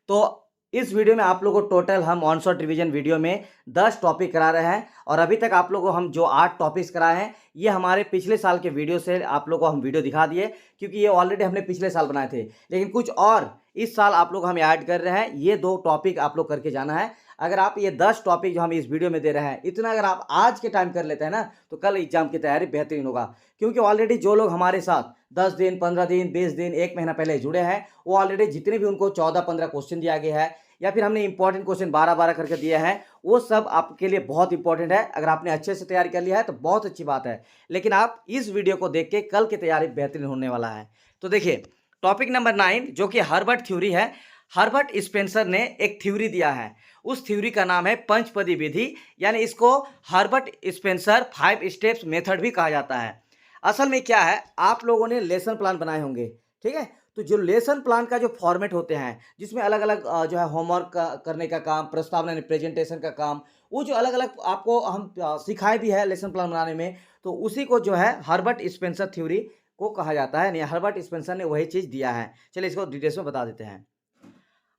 तो इस वीडियो में आप लोगों को टोटल हम ऑन शॉट रिवीजन वीडियो में 10 टॉपिक करा रहे हैं और अभी तक आप लोगों को हम जो 8 टॉपिक्स कराए हैं ये हमारे पिछले साल के वीडियो से आप लोगों को हम वीडियो दिखा दिए, क्योंकि ये ऑलरेडी हमने पिछले साल बनाए थे, लेकिन कुछ और इस साल आप लोग हम ऐड कर रहे हैं। ये 2 टॉपिक आप लोग करके जाना है। अगर आप ये 10 टॉपिक जो हम इस वीडियो में दे रहे हैं इतना अगर आप आज के टाइम कर लेते हैं ना तो कल एग्जाम की तैयारी बेहतरीन होगा, क्योंकि ऑलरेडी जो लोग हमारे साथ 10 दिन 15 दिन 20 दिन 1 महीना पहले जुड़े हैं वो ऑलरेडी जितने भी उनको 14-15 क्वेश्चन दिया गया है या फिर हमने इंपॉर्टेंट क्वेश्चन 12-12 करके दिया है, वो सब आपके लिए बहुत इंपॉर्टेंट है। अगर आपने अच्छे से तैयारी कर लिया है तो बहुत अच्छी बात है, लेकिन आप इस वीडियो को देख के कल की तैयारी बेहतरीन होने वाला है। तो देखिए टॉपिक नंबर 9 जो कि हर्बर्ट थ्योरी है। हर्बर्ट स्पेंसर ने एक थ्योरी दिया है, उस थ्योरी का नाम है पंचपदी विधि, यानी इसको हर्बर्ट स्पेंसर 5 स्टेप्स मेथड भी कहा जाता है। असल में क्या है, आप लोगों ने लेसन प्लान बनाए होंगे, ठीक है। तो जो लेसन प्लान का जो फॉर्मेट होते हैं जिसमें अलग अलग जो है होमवर्क करने का काम, प्रस्तावना यानी प्रेजेंटेशन का काम, वो जो अलग अलग आपको हम सिखाए भी है लेसन प्लान बनाने में, तो उसी को जो है हर्बर्ट स्पेंसर थ्योरी को कहा जाता है। यानी हर्बर्ट स्पेंसर ने वही चीज़ दिया है। चलिए इसको डिटेल्स में बता देते हैं।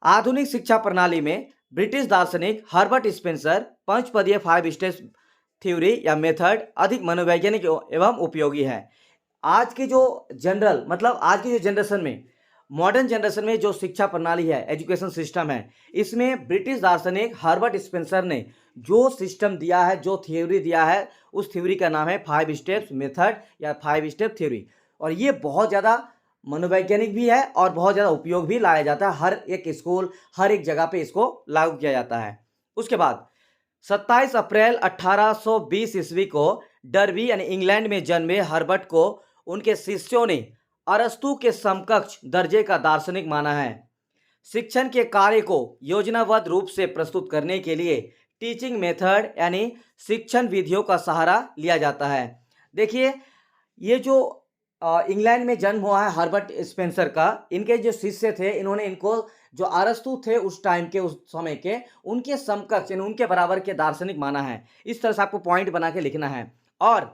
आधुनिक शिक्षा प्रणाली में ब्रिटिश दार्शनिक हर्बर्ट स्पेंसर पंचपदीय 5 स्टेप्स थ्योरी या मेथड अधिक मनोवैज्ञानिक एवं उपयोगी है। आज के जो जनरल मतलब आज की जो जनरेशन में, मॉडर्न जनरेशन में जो शिक्षा प्रणाली है, एजुकेशन सिस्टम है, इसमें ब्रिटिश दार्शनिक हर्बर्ट स्पेंसर ने जो सिस्टम दिया है, जो थ्योरी दिया है, उस थ्योरी का नाम है 5 स्टेप्स मेथड या 5 स्टेप थ्योरी। और ये बहुत ज़्यादा मनोवैज्ञानिक भी है और बहुत ज़्यादा उपयोग भी लाया जाता है। हर एक स्कूल, हर एक जगह पे इसको लागू किया जाता है। उसके बाद 27 अप्रैल 1820 ईस्वी को डर्बी यानी इंग्लैंड में जन्मे हर्बर्ट को उनके शिष्यों ने अरस्तु के समकक्ष दर्जे का दार्शनिक माना है। शिक्षण के कार्य को योजनाबद्ध रूप से प्रस्तुत करने के लिए टीचिंग मेथड यानी शिक्षण विधियों का सहारा लिया जाता है। देखिए ये जो इंग्लैंड में जन्म हुआ है हर्बर्ट स्पेंसर का, इनके जो शिष्य थे इन्होंने इनको जो अरस्तु थे उस टाइम के, उस समय के, उनके समकक्ष यानी उनके बराबर के दार्शनिक माना है। इस तरह से आपको पॉइंट बना के लिखना है। और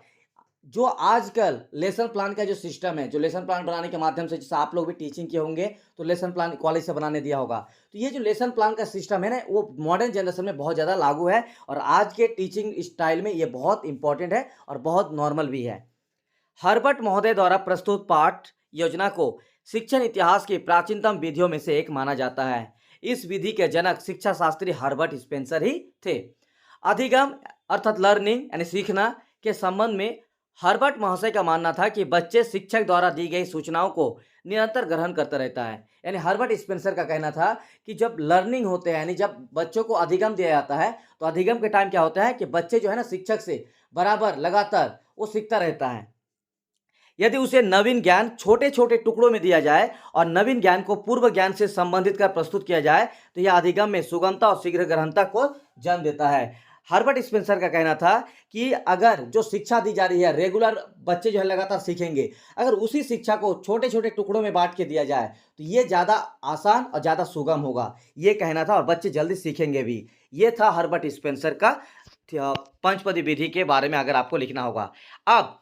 जो आजकल लेसन प्लान का जो सिस्टम है, जो लेसन प्लान बनाने के माध्यम से, जैसे आप लोग भी टीचिंग किए होंगे तो लेसन प्लान कॉलेज से बनाने दिया होगा, तो ये जो लेसन प्लान का सिस्टम है ना वो मॉडर्न जनरेशन में बहुत ज़्यादा लागू है और आज के टीचिंग स्टाइल में ये बहुत इंपॉर्टेंट है और बहुत नॉर्मल भी है। हर्बर्ट महोदय द्वारा प्रस्तुत पाठ योजना को शिक्षण इतिहास की प्राचीनतम विधियों में से एक माना जाता है। इस विधि के जनक शिक्षा शास्त्री हर्बर्ट स्पेंसर ही थे। अधिगम अर्थात लर्निंग यानी सीखना के संबंध में हर्बर्ट महाशय का मानना था कि बच्चे शिक्षक द्वारा दी गई सूचनाओं को निरंतर ग्रहण करता रहता है। यानी हर्बर्ट स्पेंसर का कहना था कि जब लर्निंग होते हैं यानी जब बच्चों को अधिगम दिया जाता है तो अधिगम के टाइम क्या होता है कि बच्चे जो है ना शिक्षक से बराबर लगातार वो सीखता रहता है। यदि उसे नवीन ज्ञान छोटे छोटे टुकड़ों में दिया जाए और नवीन ज्ञान को पूर्व ज्ञान से संबंधित कर प्रस्तुत किया जाए तो यह अधिगम में सुगमता और शीघ्र ग्रहणता को जन्म देता है। हर्बर्ट स्पेंसर का कहना था कि अगर जो शिक्षा दी जा रही है, रेगुलर बच्चे जो है लगातार सीखेंगे, अगर उसी शिक्षा को छोटे छोटे टुकड़ों में बांट के दिया जाए तो ये ज़्यादा आसान और ज़्यादा सुगम होगा, ये कहना था और बच्चे जल्दी सीखेंगे भी। ये था हर्बर्ट स्पेंसर का पंचपदी विधि के बारे में अगर आपको लिखना होगा। अब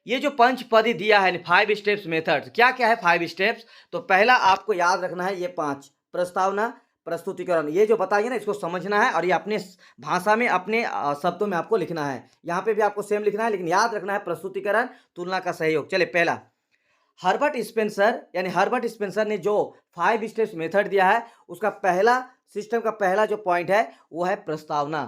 ये जो पंचपदी दिया है 5 स्टेप्स मेथड, क्या क्या है 5 स्टेप्स, तो पहला आपको याद रखना है ये 5, प्रस्तावना, प्रस्तुतिकरण, ये जो बताइए ना इसको समझना है और ये अपने भाषा में अपने शब्दों में आपको लिखना है। यहाँ पे भी आपको सेम लिखना है लेकिन याद रखना है प्रस्तुतिकरण, तुलना का सहयोग। चले पहला हर्बर्ट स्पेंसर यानी हर्बर्ट स्पेंसर ने जो 5 स्टेप्स मेथड दिया है उसका पहला सिस्टम का पहला जो पॉइंट है वो है प्रस्तावना।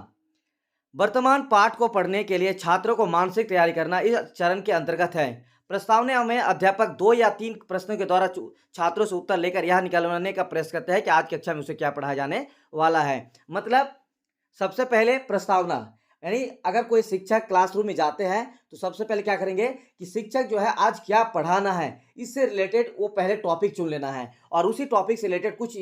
वर्तमान पाठ को पढ़ने के लिए छात्रों को मानसिक तैयारी करना इस चरण के अंतर्गत है। प्रस्तावना में अध्यापक 2 या 3 प्रश्नों के द्वारा छात्रों से उत्तर लेकर यह निकालने का प्रयास करते हैं कि आज की कक्षा में उसे क्या पढ़ाया जाने वाला है। मतलब सबसे पहले प्रस्तावना, यानी अगर कोई शिक्षक क्लासरूम में जाते हैं तो सबसे पहले क्या करेंगे कि शिक्षक जो है आज क्या पढ़ाना है इससे रिलेटेड वो पहले टॉपिक चुन लेना है और उसी टॉपिक से रिलेटेड कुछ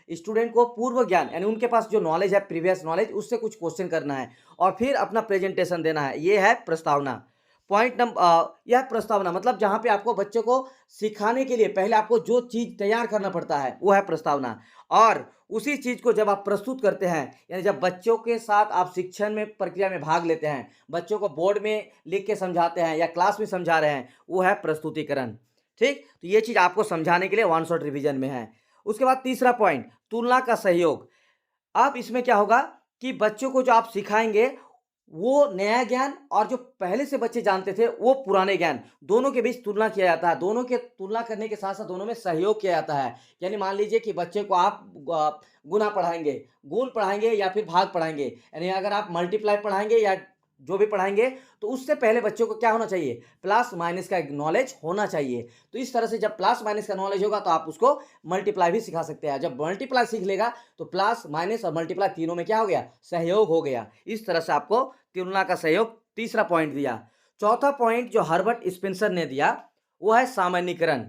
स्टूडेंट को पूर्व ज्ञान यानी उनके पास जो नॉलेज है, प्रीवियस नॉलेज, उससे कुछ क्वेश्चन करना है और फिर अपना प्रेजेंटेशन देना है। ये है प्रस्तावना। पॉइंट नंबर यह प्रस्तावना मतलब जहाँ पे आपको बच्चे को सिखाने के लिए पहले आपको जो चीज़ तैयार करना पड़ता है वो है प्रस्तावना। और उसी चीज़ को जब आप प्रस्तुत करते हैं, यानी जब बच्चों के साथ आप शिक्षण में प्रक्रिया में भाग लेते हैं, बच्चों को बोर्ड में लिख के समझाते हैं या क्लास में समझा रहे हैं, वो है प्रस्तुतिकरण। ठीक, तो ये चीज़ आपको समझाने के लिए वन शॉट रिवीजन में है। उसके बाद तीसरा पॉइंट, तुलना का सहयोग। अब इसमें क्या होगा कि बच्चों को जो आप सिखाएंगे वो नया ज्ञान और जो पहले से बच्चे जानते थे वो पुराने ज्ञान, दोनों के बीच तुलना किया जाता है। दोनों के तुलना करने के साथ साथ दोनों में सहयोग किया जाता है। यानी मान लीजिए कि बच्चे को आप गुना पढ़ाएंगे, गुण पढ़ाएंगे या फिर भाग पढ़ाएंगे, यानी अगर आप मल्टीप्लाई पढ़ाएंगे या जो भी पढ़ाएंगे तो उससे पहले बच्चों को क्या होना चाहिए, प्लस माइनस का नॉलेज होना चाहिए। तो इस तरह से जब प्लस माइनस का नॉलेज होगा तो आप उसको मल्टीप्लाई भी सिखा सकते हैं। जब मल्टीप्लाई सीख लेगा तो प्लस माइनस और मल्टीप्लाई तीनों में क्या हो गया, सहयोग हो गया। इस तरह से आपको तुलना का सहयोग तीसरा पॉइंट दिया। चौथा पॉइंट जो हर्बर्ट स्पेंसर ने दिया वो है सामान्यीकरण।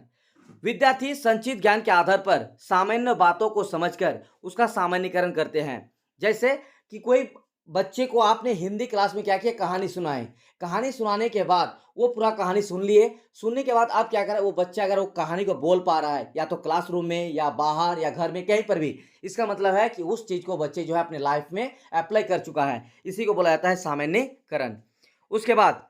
विद्यार्थी संचित ज्ञान के आधार पर सामान्य बातों को समझकर उसका सामान्यीकरण करते हैं। जैसे कि कोई बच्चे को आपने हिंदी क्लास में क्या किया, कहानी सुनाए, कहानी सुनाने के बाद वो पूरा कहानी सुन लिए, सुनने के बाद आप क्या करें, वो बच्चा अगर वो कहानी को बोल पा रहा है या तो क्लासरूम में या बाहर या घर में कहीं पर भी, इसका मतलब है कि उस चीज़ को बच्चे जो है अपने लाइफ में अप्लाई कर चुका है। इसी को बोला जाता है सामान्यीकरण। उसके बाद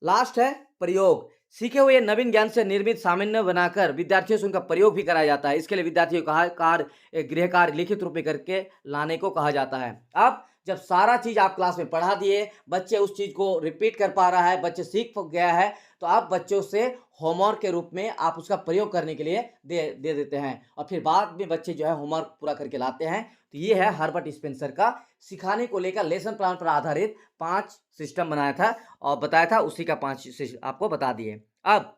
लास्ट है प्रयोग। सीखे हुए नवीन ज्ञान से निर्मित सामान्य बनाकर विद्यार्थियों से उनका प्रयोग भी कराया जाता है। इसके लिए विद्यार्थियों को कार्य गृह कार्य लिखित रूप में करके लाने को कहा जाता है। अब जब सारा चीज़ आप क्लास में पढ़ा दिए, बच्चे उस चीज़ को रिपीट कर पा रहा है, बच्चे सीख गया है, तो आप बच्चों से होमवर्क के रूप में आप उसका प्रयोग करने के लिए दे देते हैं और फिर बाद में बच्चे जो है होमवर्क पूरा करके लाते हैं। तो ये है हर्बर्ट स्पेंसर का सिखाने को लेकर लेसन प्लान पर आधारित 5 सिस्टम बनाया था और बताया था, उसी का 5 आपको बता दिए। अब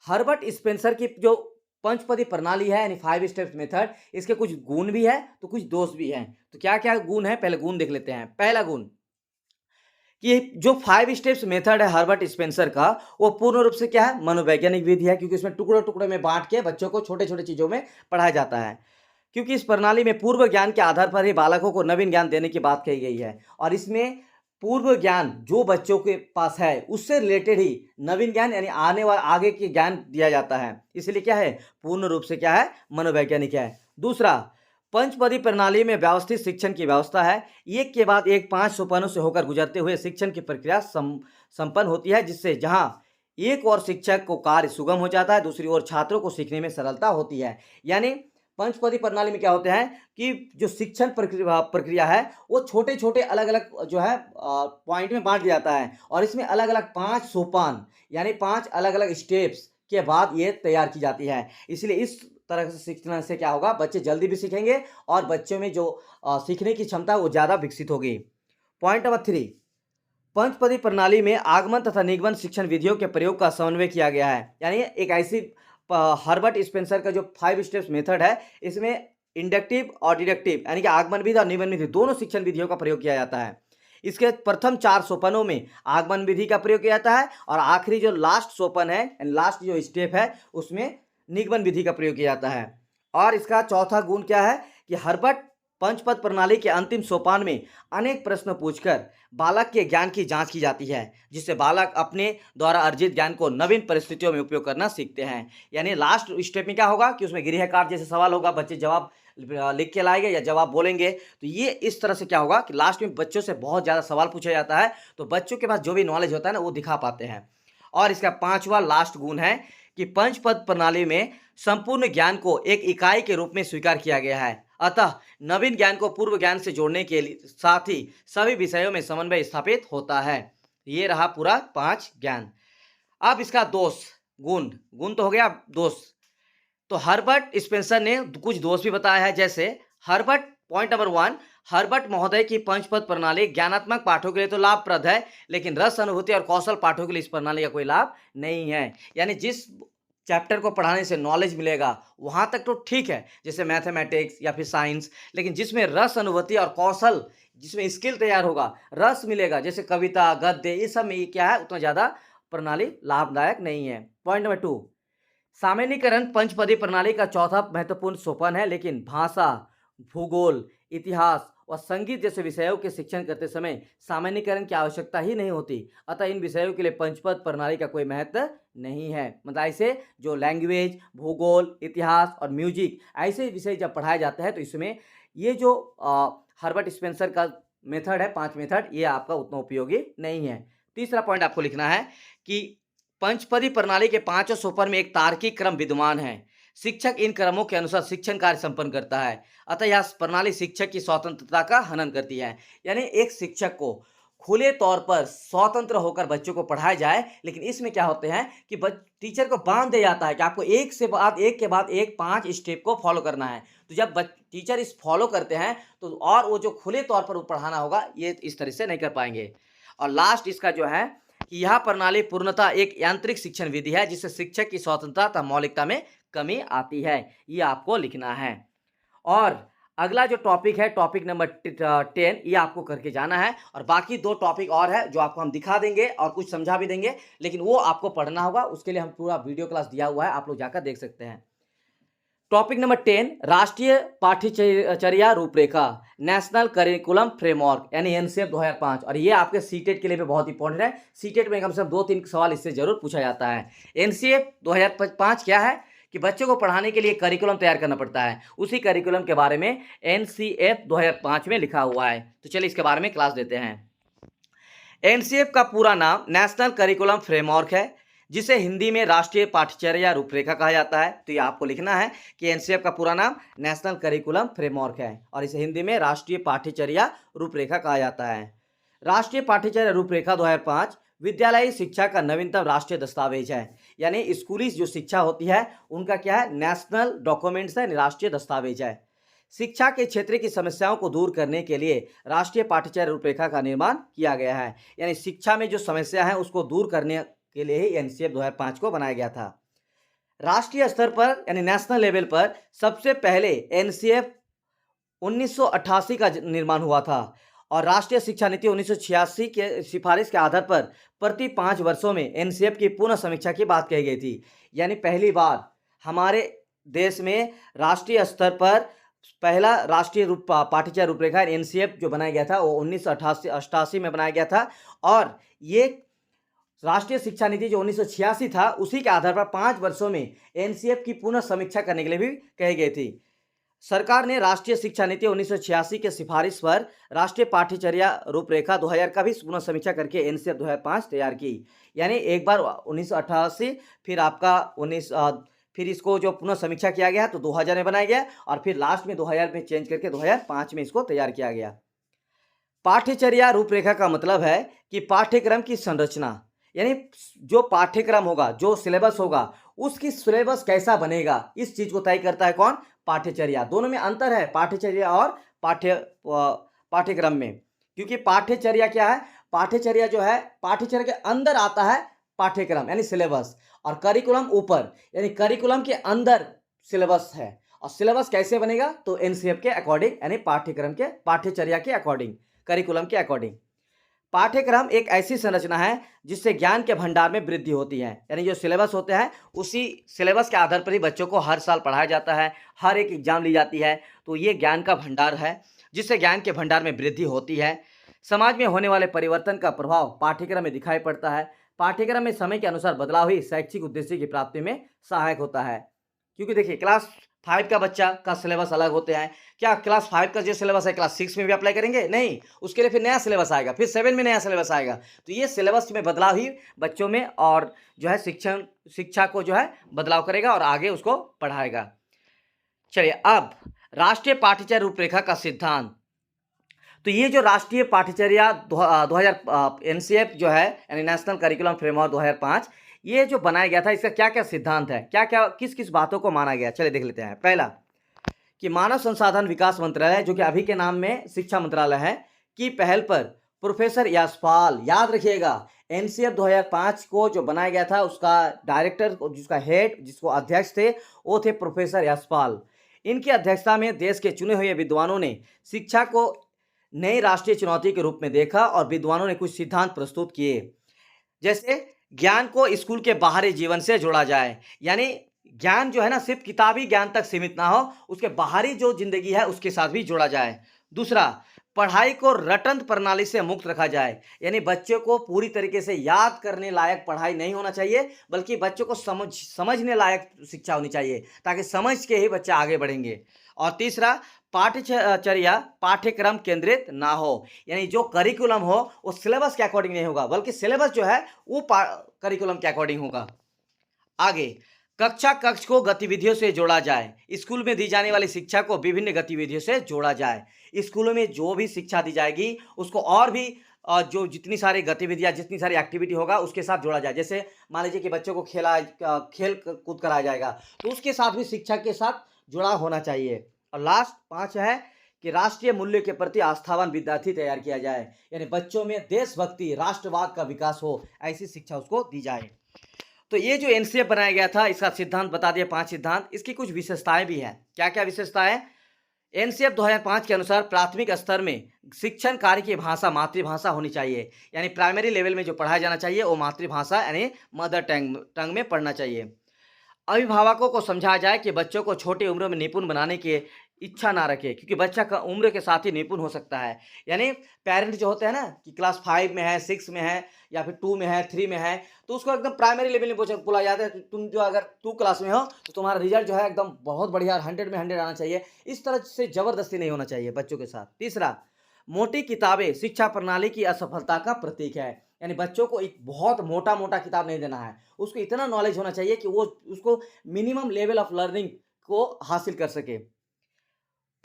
हर्बर्ट स्पेंसर की जो पंचपदी प्रणाली है यानी 5 स्टेप्स मेथड, इसके कुछ गुण भी है तो कुछ दोष भी हैं। तो क्या क्या गुण है, पहले गुण देख लेते हैं। पहला गुण कि जो 5 स्टेप्स मेथड है हर्बर्ट स्पेंसर का, वो पूर्ण रूप से क्या है, मनोवैज्ञानिक विधि है, क्योंकि इसमें टुकड़े टुकड़े में बांट के बच्चों को छोटे छोटे चीज़ों में पढ़ाया जाता है। क्योंकि इस प्रणाली में पूर्व ज्ञान के आधार पर ही बालकों को नवीन ज्ञान देने की बात कही गई है और इसमें पूर्व ज्ञान जो बच्चों के पास है उससे रिलेटेड ही नवीन ज्ञान यानी आने वाले आगे के ज्ञान दिया जाता है। इसलिए क्या है, पूर्ण रूप से क्या है, मनोवैज्ञानिक है। दूसरा, पंचपदी प्रणाली में व्यवस्थित शिक्षण की व्यवस्था है। एक के बाद एक 5 सोपानों से होकर गुजरते हुए शिक्षण की प्रक्रिया संपन्न होती है, जिससे जहां एक और शिक्षक को कार्य सुगम हो जाता है, दूसरी ओर छात्रों को सीखने में सरलता होती है। यानी पंचपदी प्रणाली में क्या होते हैं कि जो शिक्षण प्रक्रिया है वो छोटे छोटे अलग अलग जो है पॉइंट में बांट दिया जाता है और इसमें अलग अलग 5 सोपान यानी 5 अलग अलग स्टेप्स के बाद ये तैयार की जाती है। इसलिए इस तरह से सीखने से क्या होगा, बच्चे जल्दी भी सीखेंगे और बच्चों में जो सीखने की क्षमता वो ज़्यादा विकसित होगी। पॉइंट नंबर 3, पंचपदी प्रणाली में आगमन तथा निगमन शिक्षण विधियों के प्रयोग का समन्वय किया गया है। यानी एक ऐसी हर्बर्ट स्पेंसर का जो 5 स्टेप्स मेथड है, इसमें इंडक्टिव और डिडक्टिव यानी कि आगमन विधि और निगमन विधि दोनों शिक्षण विधियों का प्रयोग किया जाता है। इसके प्रथम 4 सोपानों में आगमन विधि का प्रयोग किया जाता है और आखिरी जो लास्ट सोपान है यानी लास्ट जो स्टेप है उसमें निगमन विधि का प्रयोग किया जाता है। और इसका चौथा गुण क्या है कि हर्बर्ट पंचपद प्रणाली के अंतिम सोपान में अनेक प्रश्न पूछकर बालक के ज्ञान की जांच की जाती है, जिससे बालक अपने द्वारा अर्जित ज्ञान को नवीन परिस्थितियों में उपयोग करना सीखते हैं। यानी लास्ट स्टेप में क्या होगा कि उसमें गृह कार्य जैसे सवाल होगा, बच्चे जवाब लिख के लाएंगे या जवाब बोलेंगे। तो ये इस तरह से क्या होगा कि लास्ट में बच्चों से बहुत ज़्यादा सवाल पूछा जाता है, तो बच्चों के पास जो भी नॉलेज होता है ना वो दिखा पाते हैं। और इसका 5वां लास्ट गुण है कि पंचपद प्रणाली में संपूर्ण ज्ञान को एक इकाई के रूप में स्वीकार किया गया है। अतः नवीन ज्ञान को पूर्व ज्ञान से जोड़ने के साथ ही सभी विषयों में समन्वय स्थापित होता है। ये रहा पूरा 5 ज्ञान। अब इसका दोष, गुण तो हो गया, दोष। तो हर्बर्ट स्पेंसर ने कुछ दोष भी बताया है। जैसे हर्बर्ट, पॉइंट नंबर 1, हर्बर्ट महोदय की पंचपद प्रणाली ज्ञानात्मक पाठों के लिए तो लाभप्रद है, लेकिन रस अनुभूति और कौशल पाठों के लिए इस प्रणाली का कोई लाभ नहीं है। यानी जिस चैप्टर को पढ़ाने से नॉलेज मिलेगा वहाँ तक तो ठीक है, जैसे मैथमेटिक्स या फिर साइंस, लेकिन जिसमें रस अनुभूति और कौशल, जिसमें स्किल तैयार होगा, रस मिलेगा, जैसे कविता, गद्य, ये सब में ये क्या है, उतना ज़्यादा प्रणाली लाभदायक नहीं है। पॉइंट नंबर 2, सामान्यीकरण पंचपदी प्रणाली का चौथा महत्वपूर्ण सोपान है, लेकिन भाषा, भूगोल, इतिहास और संगीत जैसे विषयों के शिक्षण करते समय सामान्यीकरण की आवश्यकता ही नहीं होती। अतः इन विषयों के लिए पंचपद प्रणाली का कोई महत्व नहीं है। मतलब ऐसे जो लैंग्वेज, भूगोल, इतिहास और म्यूजिक ऐसे विषय जब पढ़ाए जाते हैं तो इसमें ये जो हर्बर्ट स्पेंसर का मेथड है, 5 मेथड, ये आपका उतना उपयोगी नहीं है। तीसरा पॉइंट आपको लिखना है कि पंचपदी प्रणाली के 5 सोपान में एक तार्किक क्रम विद्यमान है। शिक्षक इन क्रमों के अनुसार शिक्षण कार्य संपन्न करता है। अतः यह प्रणाली शिक्षक की स्वतंत्रता का हनन करती है। यानी एक शिक्षक को खुले तौर पर स्वतंत्र होकर बच्चों को पढ़ाया जाए, लेकिन इसमें क्या होते हैं कि टीचर को बांध दिया जाता है कि आपको एक के बाद एक 5 स्टेप को फॉलो करना है। तो जब टीचर इस फॉलो करते हैं तो और वो जो खुले तौर पर पढ़ाना होगा ये इस तरह से नहीं कर पाएंगे। और लास्ट इसका जो है कि यह प्रणाली पूर्णतः एक यांत्रिक शिक्षण विधि है जिससे शिक्षक की स्वतंत्रता तथा मौलिकता में कमी आती है। ये आपको लिखना है। और अगला जो टॉपिक है, टॉपिक नंबर 10, ये आपको करके जाना है। और बाकी 2 टॉपिक और है जो आपको हम दिखा देंगे और कुछ समझा भी देंगे, लेकिन वो आपको पढ़ना होगा। उसके लिए हम पूरा वीडियो क्लास दिया हुआ है, आप लोग जाकर देख सकते हैं। टॉपिक नंबर 10, राष्ट्रीय पाठ्यचर्या रूपरेखा, नेशनल करिकुलम फ्रेमवर्क यानी एनसीएफ 2005। और ये आपके सीटेट के लिए भी बहुत इंपॉर्टेंट है। सीटेट में कम से कम 2-3 सवाल इससे जरूर पूछा जाता है। एनसीएफ 2005 क्या है कि बच्चों को पढ़ाने के लिए करिकुलम तैयार करना पड़ता है। उसी करिकुलम के बारे में एनसीएफ 2005 में लिखा हुआ है। तो चलिए इसके बारे में क्लास देते हैं। एनसीएफ का पूरा नाम नेशनल करिकुलम फ्रेमवर्क है, जिसे हिंदी में राष्ट्रीय पाठ्यचर्या रूपरेखा कहा जाता है। तो ये आपको लिखना है कि एनसीएफ का पूरा नाम नेशनल करिकुलम फ्रेमवर्क है और इसे हिंदी में राष्ट्रीय पाठ्यचर्या रूपरेखा कहा जाता है। राष्ट्रीय पाठ्यचर्या रूपरेखा 2005 विद्यालयी शिक्षा का नवीनतम राष्ट्रीय दस्तावेज है। यानी स्कूली जो शिक्षा होती है उनका क्या है, नेशनल डॉक्यूमेंट्स है, राष्ट्रीय दस्तावेज है। शिक्षा के क्षेत्र की समस्याओं को दूर करने के लिए राष्ट्रीय पाठ्यचर्या रूपरेखा का निर्माण किया गया है। यानी शिक्षा में जो समस्या है उसको दूर करने के लिए ही एनसीएफ 2005 को बनाया गया था। राष्ट्रीय स्तर पर यानी नेशनल लेवल पर सबसे पहले एनसीएफ 1988 का निर्माण हुआ था और राष्ट्रीय शिक्षा नीति 1986 के सिफारिश के आधार पर प्रति 5 वर्षों में एनसीएफ की पुनः समीक्षा की बात कही गई थी। यानी पहली बार हमारे देश में राष्ट्रीय स्तर पर पहला राष्ट्रीय पाठ्यचर्या रूपरेखा एनसीएफ जो बनाया गया था वो 1988 में बनाया गया था। और ये राष्ट्रीय शिक्षा नीति जो 1986 था उसी के आधार पर 5 वर्षों में एनसीएफ की पुनः समीक्षा करने के लिए भी कही गई थी। सरकार ने राष्ट्रीय शिक्षा नीति 1986 के सिफारिश पर राष्ट्रीय पाठ्यचर्या रूपरेखा 2000 का भी पुनः समीक्षा करके एनसीएफ 2005 तैयार की। यानी एक बार 1988 फिर आपका फिर इसको जो पुनः समीक्षा किया गया तो 2000 में बनाया गया और फिर लास्ट में 2000 में चेंज करके 2005 में इसको तैयार किया गया। पाठ्यचर्या रूपरेखा का मतलब है कि पाठ्यक्रम की संरचना, यानी जो पाठ्यक्रम होगा, जो सिलेबस होगा, उसकी सिलेबस कैसा बनेगा, इस चीज को तय करता है कौन, पाठ्यचर्या। दोनों में अंतर है पाठ्यचर्या और पाठ्यक्रम में, क्योंकि पाठ्यचर्या क्या है, पाठ्यचर्या जो है पाठ्यचर्या के अंदर आता है पाठ्यक्रम यानी सिलेबस, और करिकुलम ऊपर यानी करिकुलम के अंदर सिलेबस है। और सिलेबस कैसे बनेगा तो एनसीएफ के अकॉर्डिंग यानी पाठ्यक्रम के पाठ्यचर्या के अकॉर्डिंग, करिकुलम के अकॉर्डिंग। पाठ्यक्रम एक ऐसी संरचना है जिससे ज्ञान के भंडार में वृद्धि होती है। यानी जो सिलेबस होते हैं उसी सिलेबस के आधार पर ही बच्चों को हर साल पढ़ाया जाता है, हर एक एग्जाम ली जाती है। तो ये ज्ञान का भंडार है जिससे ज्ञान के भंडार में वृद्धि होती है। समाज में होने वाले परिवर्तन का प्रभाव पाठ्यक्रम में दिखाई पड़ता है। पाठ्यक्रम में समय के अनुसार बदलाव ही शैक्षिक उद्देश्य की प्राप्ति में सहायक होता है। क्योंकि देखिए क्लास 5 का बच्चा का सिलेबस अलग होते हैं। क्या क्लास 5 का जो सिलेबस है क्लास 6 में भी अप्लाई करेंगे? नहीं, उसके लिए फिर नया सिलेबस आएगा, फिर 7 में नया सिलेबस आएगा। तो ये सिलेबस में बदलाव ही बच्चों में और जो है शिक्षा को जो है बदलाव करेगा और आगे उसको पढ़ाएगा। चलिए अब राष्ट्रीय पाठ्यचर्या रूपरेखा का सिद्धांत। तो ये जो राष्ट्रीय पाठ्यचर्या 2000 एनसीएफ जो है यानी नेशनल करिकुलम फ्रेमवर्क 2005, ये जो बनाया गया था इसका क्या क्या सिद्धांत है, क्या क्या किस किस बातों को माना गया, चलिए देख लेते हैं। पहला कि मानव संसाधन विकास मंत्रालय जो कि अभी के नाम में शिक्षा मंत्रालय है की पहल पर प्रोफेसर यशपाल, याद रखिएगा एनसीएफ 2005 को जो बनाया गया था उसका डायरेक्टर, जिसका हेड, जिसको अध्यक्ष थे वो थे प्रोफेसर यशपाल। इनकी अध्यक्षता में देश के चुने हुए विद्वानों ने शिक्षा को नई राष्ट्रीय चुनौती के रूप में देखा और विद्वानों ने कुछ सिद्धांत प्रस्तुत किए। जैसे ज्ञान को स्कूल के बाहरी जीवन से जोड़ा जाए, यानी ज्ञान जो है ना सिर्फ किताबी ज्ञान तक सीमित ना हो, उसके बाहरी जो जिंदगी है उसके साथ भी जोड़ा जाए। दूसरा, पढ़ाई को रटन प्रणाली से मुक्त रखा जाए, यानी बच्चों को पूरी तरीके से याद करने लायक पढ़ाई नहीं होना चाहिए, बल्कि बच्चों को समझने लायक शिक्षा होनी चाहिए, ताकि समझ के ही बच्चे आगे बढ़ेंगे। और तीसरा, पाठ्यचर्या पाठ्यक्रम केंद्रित ना हो, यानी जो करिकुलम हो वो सिलेबस के अकॉर्डिंग नहीं होगा, बल्कि सिलेबस जो है वो करिकुलम के अकॉर्डिंग होगा। आगे, कक्षा कक्ष को गतिविधियों से जोड़ा जाए, स्कूल में दी जाने वाली शिक्षा को विभिन्न गतिविधियों से जोड़ा जाए। स्कूलों में जो भी शिक्षा दी जाएगी उसको और भी जो जितनी सारी गतिविधियां जितनी सारी एक्टिविटी होगा उसके साथ जोड़ा जाए। जैसे मान लीजिए कि बच्चों को खेल कूद कराया जाएगा, तो उसके साथ भी शिक्षा के साथ जुड़ा होना चाहिए। और लास्ट 5 है कि राष्ट्रीय मूल्य के प्रति आस्थावान विद्यार्थी तैयार किया जाए, यानी बच्चों में देशभक्ति राष्ट्रवाद का विकास हो, ऐसी शिक्षा उसको दी जाए। तो ये जो एनसीएफ बनाया गया था, इसका सिद्धांत बता दिए 5 सिद्धांत। इसकी कुछ विशेषताएं भी हैं। क्या क्या विशेषताएं? एनसीएफ 2005 के अनुसार प्राथमिक स्तर में शिक्षण कार्य की भाषा मातृभाषा होनी चाहिए, यानी प्राइमरी लेवल में जो पढ़ाया जाना चाहिए वो मातृभाषा यानी मदर टंग में पढ़ना चाहिए। अभिभावकों को समझाया जाए कि बच्चों को छोटी उम्र में निपुण बनाने की इच्छा ना रखे, क्योंकि बच्चा का उम्र के साथ ही निपुण हो सकता है। यानी पेरेंट जो होते हैं ना कि क्लास 5 में है, 6 में है या फिर 2 में है, 3 में है, तो उसको एकदम प्राइमरी लेवल में बोला जाता है कि तुम जो अगर 2 क्लास में हो तो तुम्हारा रिजल्ट जो है एकदम बहुत बढ़िया 100 में 100 आना चाहिए। इस तरह से जबरदस्ती नहीं होना चाहिए बच्चों के साथ। तीसरा, मोटी किताबें शिक्षा प्रणाली की असफलता का प्रतीक है, यानी बच्चों को एक बहुत मोटा मोटा किताब नहीं देना है, उसको इतना नॉलेज होना चाहिए कि वो उसको मिनिमम लेवल ऑफ लर्निंग को हासिल कर सके।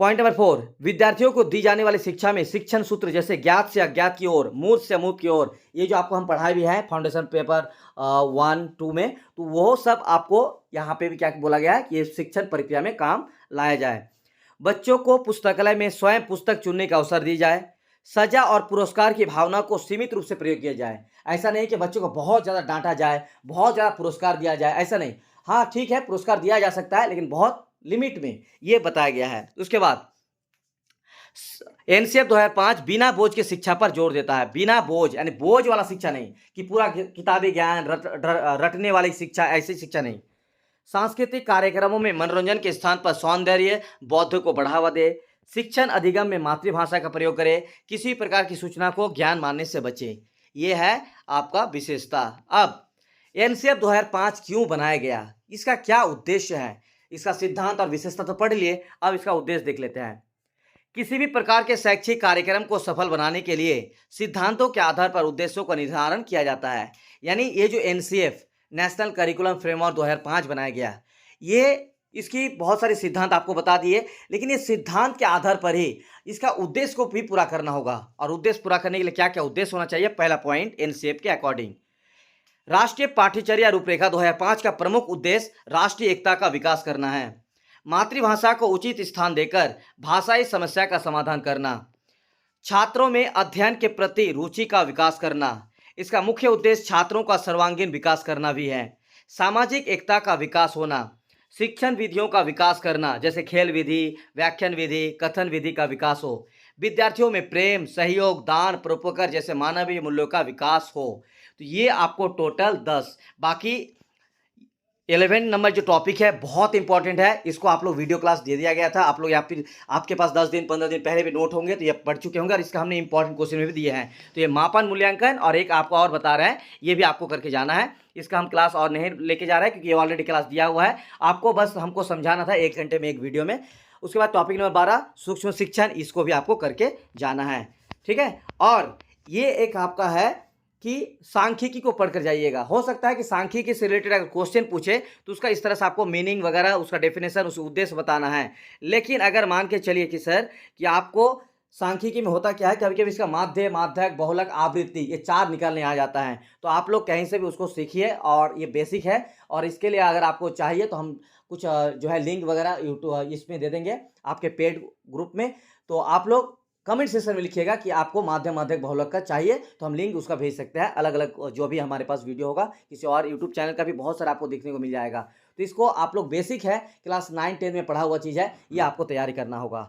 पॉइंट नंबर 4, विद्यार्थियों को दी जाने वाली शिक्षा में शिक्षण सूत्र जैसे ज्ञात से अज्ञात की ओर, मूर्त से अमूर्त की ओर, ये जो आपको हम पढ़ाए भी हैं फाउंडेशन पेपर 1, 2 में, तो वो सब आपको यहाँ पे भी क्या बोला गया है कि ये शिक्षण प्रक्रिया में काम लाया जाए। बच्चों को पुस्तकालय में स्वयं पुस्तक चुनने का अवसर दी जाए। सजा और पुरस्कार की भावना को सीमित रूप से प्रयोग किया जाए। ऐसा नहीं कि बच्चों को बहुत ज़्यादा डांटा जाए, बहुत ज़्यादा पुरस्कार दिया जाए, ऐसा नहीं। हाँ ठीक है, पुरस्कार दिया जा सकता है, लेकिन बहुत लिमिट में, ये बताया गया है। उसके बाद एनसीएफ 2005 बिना बोझ की शिक्षा पर जोर देता है। बिना बोझ यानी बोझ वाला शिक्षा नहीं कि पूरा किताबी ज्ञान रटने वाली शिक्षा, ऐसी शिक्षा नहीं। सांस्कृतिक कार्यक्रमों में मनोरंजन के स्थान पर सौंदर्य बौद्ध को बढ़ावा दे। शिक्षण अधिगम में मातृभाषा का प्रयोग करें। किसी प्रकार की सूचना को ज्ञान मानने से बचें। ये है आपका विशेषता। अब एनसीएफ 2005 क्यों बनाया गया, इसका क्या उद्देश्य है, इसका सिद्धांत और विशेषता तो पढ़ लिए, अब इसका उद्देश्य देख लेते हैं। किसी भी प्रकार के शैक्षिक कार्यक्रम को सफल बनाने के लिए सिद्धांतों के आधार पर उद्देश्यों का निर्धारण किया जाता है। यानी ये जो एनसीएफ नेशनल करिकुलम फ्रेमवर्क 2005 बनाया गया, ये इसकी बहुत सारे सिद्धांत आपको बता दिए, लेकिन ये सिद्धांत के आधार पर ही इसका उद्देश्य को भी पूरा करना होगा। और उद्देश्य पूरा करने के लिए क्या क्या उद्देश्य होना चाहिए? पहला पॉइंट, एनसीएफ के अकॉर्डिंग राष्ट्रीय पाठ्यचर्या रूपरेखा 2005 का प्रमुख उद्देश्य राष्ट्रीय एकता का विकास करना है। मातृभाषा को उचित स्थान देकर भाषाई समस्या का समाधान करना। छात्रों में अध्ययन के प्रति रुचि का विकास करना। इसका मुख्य उद्देश्य छात्रों का सर्वांगीण विकास करना भी है। सामाजिक एकता का विकास होना। शिक्षण विधियों का विकास करना, जैसे खेल विधि, व्याख्यान विधि, कथन विधि का विकास हो। विद्यार्थियों में प्रेम, सहयोग, दान, परोपकार जैसे मानवीय मूल्यों का विकास हो। तो ये आपको टोटल 10, बाकी 11 नंबर जो टॉपिक है बहुत इंपॉर्टेंट है, इसको आप लोग वीडियो क्लास दे दिया गया था। आप लोग या फिर आपके पास 10 दिन 15 दिन पहले भी नोट होंगे तो ये पढ़ चुके होंगे, और इसका हमने इंपॉर्टेंट क्वेश्चन में भी दिए हैं। तो ये मापन मूल्यांकन और एक आपको और बता रहे हैं, ये भी आपको करके जाना है। इसका हम क्लास और नहीं लेके जा रहे हैं क्योंकि ये ऑलरेडी क्लास दिया हुआ है। आपको बस हमको समझाना था 1 घंटे में एक वीडियो में। उसके बाद टॉपिक नंबर 12 सूक्ष्म शिक्षण, इसको भी आपको करके जाना है, ठीक है। और ये एक आपका है कि सांख्यिकी को पढ़कर जाइएगा। हो सकता है कि सांख्यिकी से रिलेटेड अगर क्वेश्चन पूछे तो उसका इस तरह से आपको मीनिंग वगैरह, उसका डेफिनेशन, उसका उद्देश्य बताना है। लेकिन अगर मान के चलिए कि सर कि आपको सांख्यिकी में होता क्या है, कभी कभी इसका माध्य, माध्यक, बहुलक, आवृत्ति, ये 4 निकालने आ जाता है। तो आप लोग कहीं से भी उसको सीखिए, और ये बेसिक है। और इसके लिए अगर आपको चाहिए तो हम कुछ जो है लिंक वगैरह यूट्यूब इसमें दे देंगे आपके पेड ग्रुप में। तो आप लोग कमेंट सेक्शन में लिखिएगा कि आपको माध्यम, माध्यक, बहुलक का चाहिए, तो हम लिंक उसका भेज सकते हैं। अलग अलग जो भी हमारे पास वीडियो होगा, किसी और यूट्यूब चैनल का भी बहुत सारा आपको देखने को मिल जाएगा। तो इसको आप लोग बेसिक है, क्लास 9, 10 में पढ़ा हुआ चीज़ है, ये आपको तैयारी करना होगा।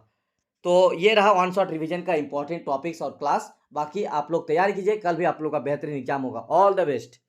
तो ये रहा वन शॉट रिवीजन का इंपॉर्टेंट टॉपिक्स और क्लास। बाकी आप लोग तैयारी कीजिए, कल भी आप लोग का बेहतरीन एग्जाम होगा। All the best.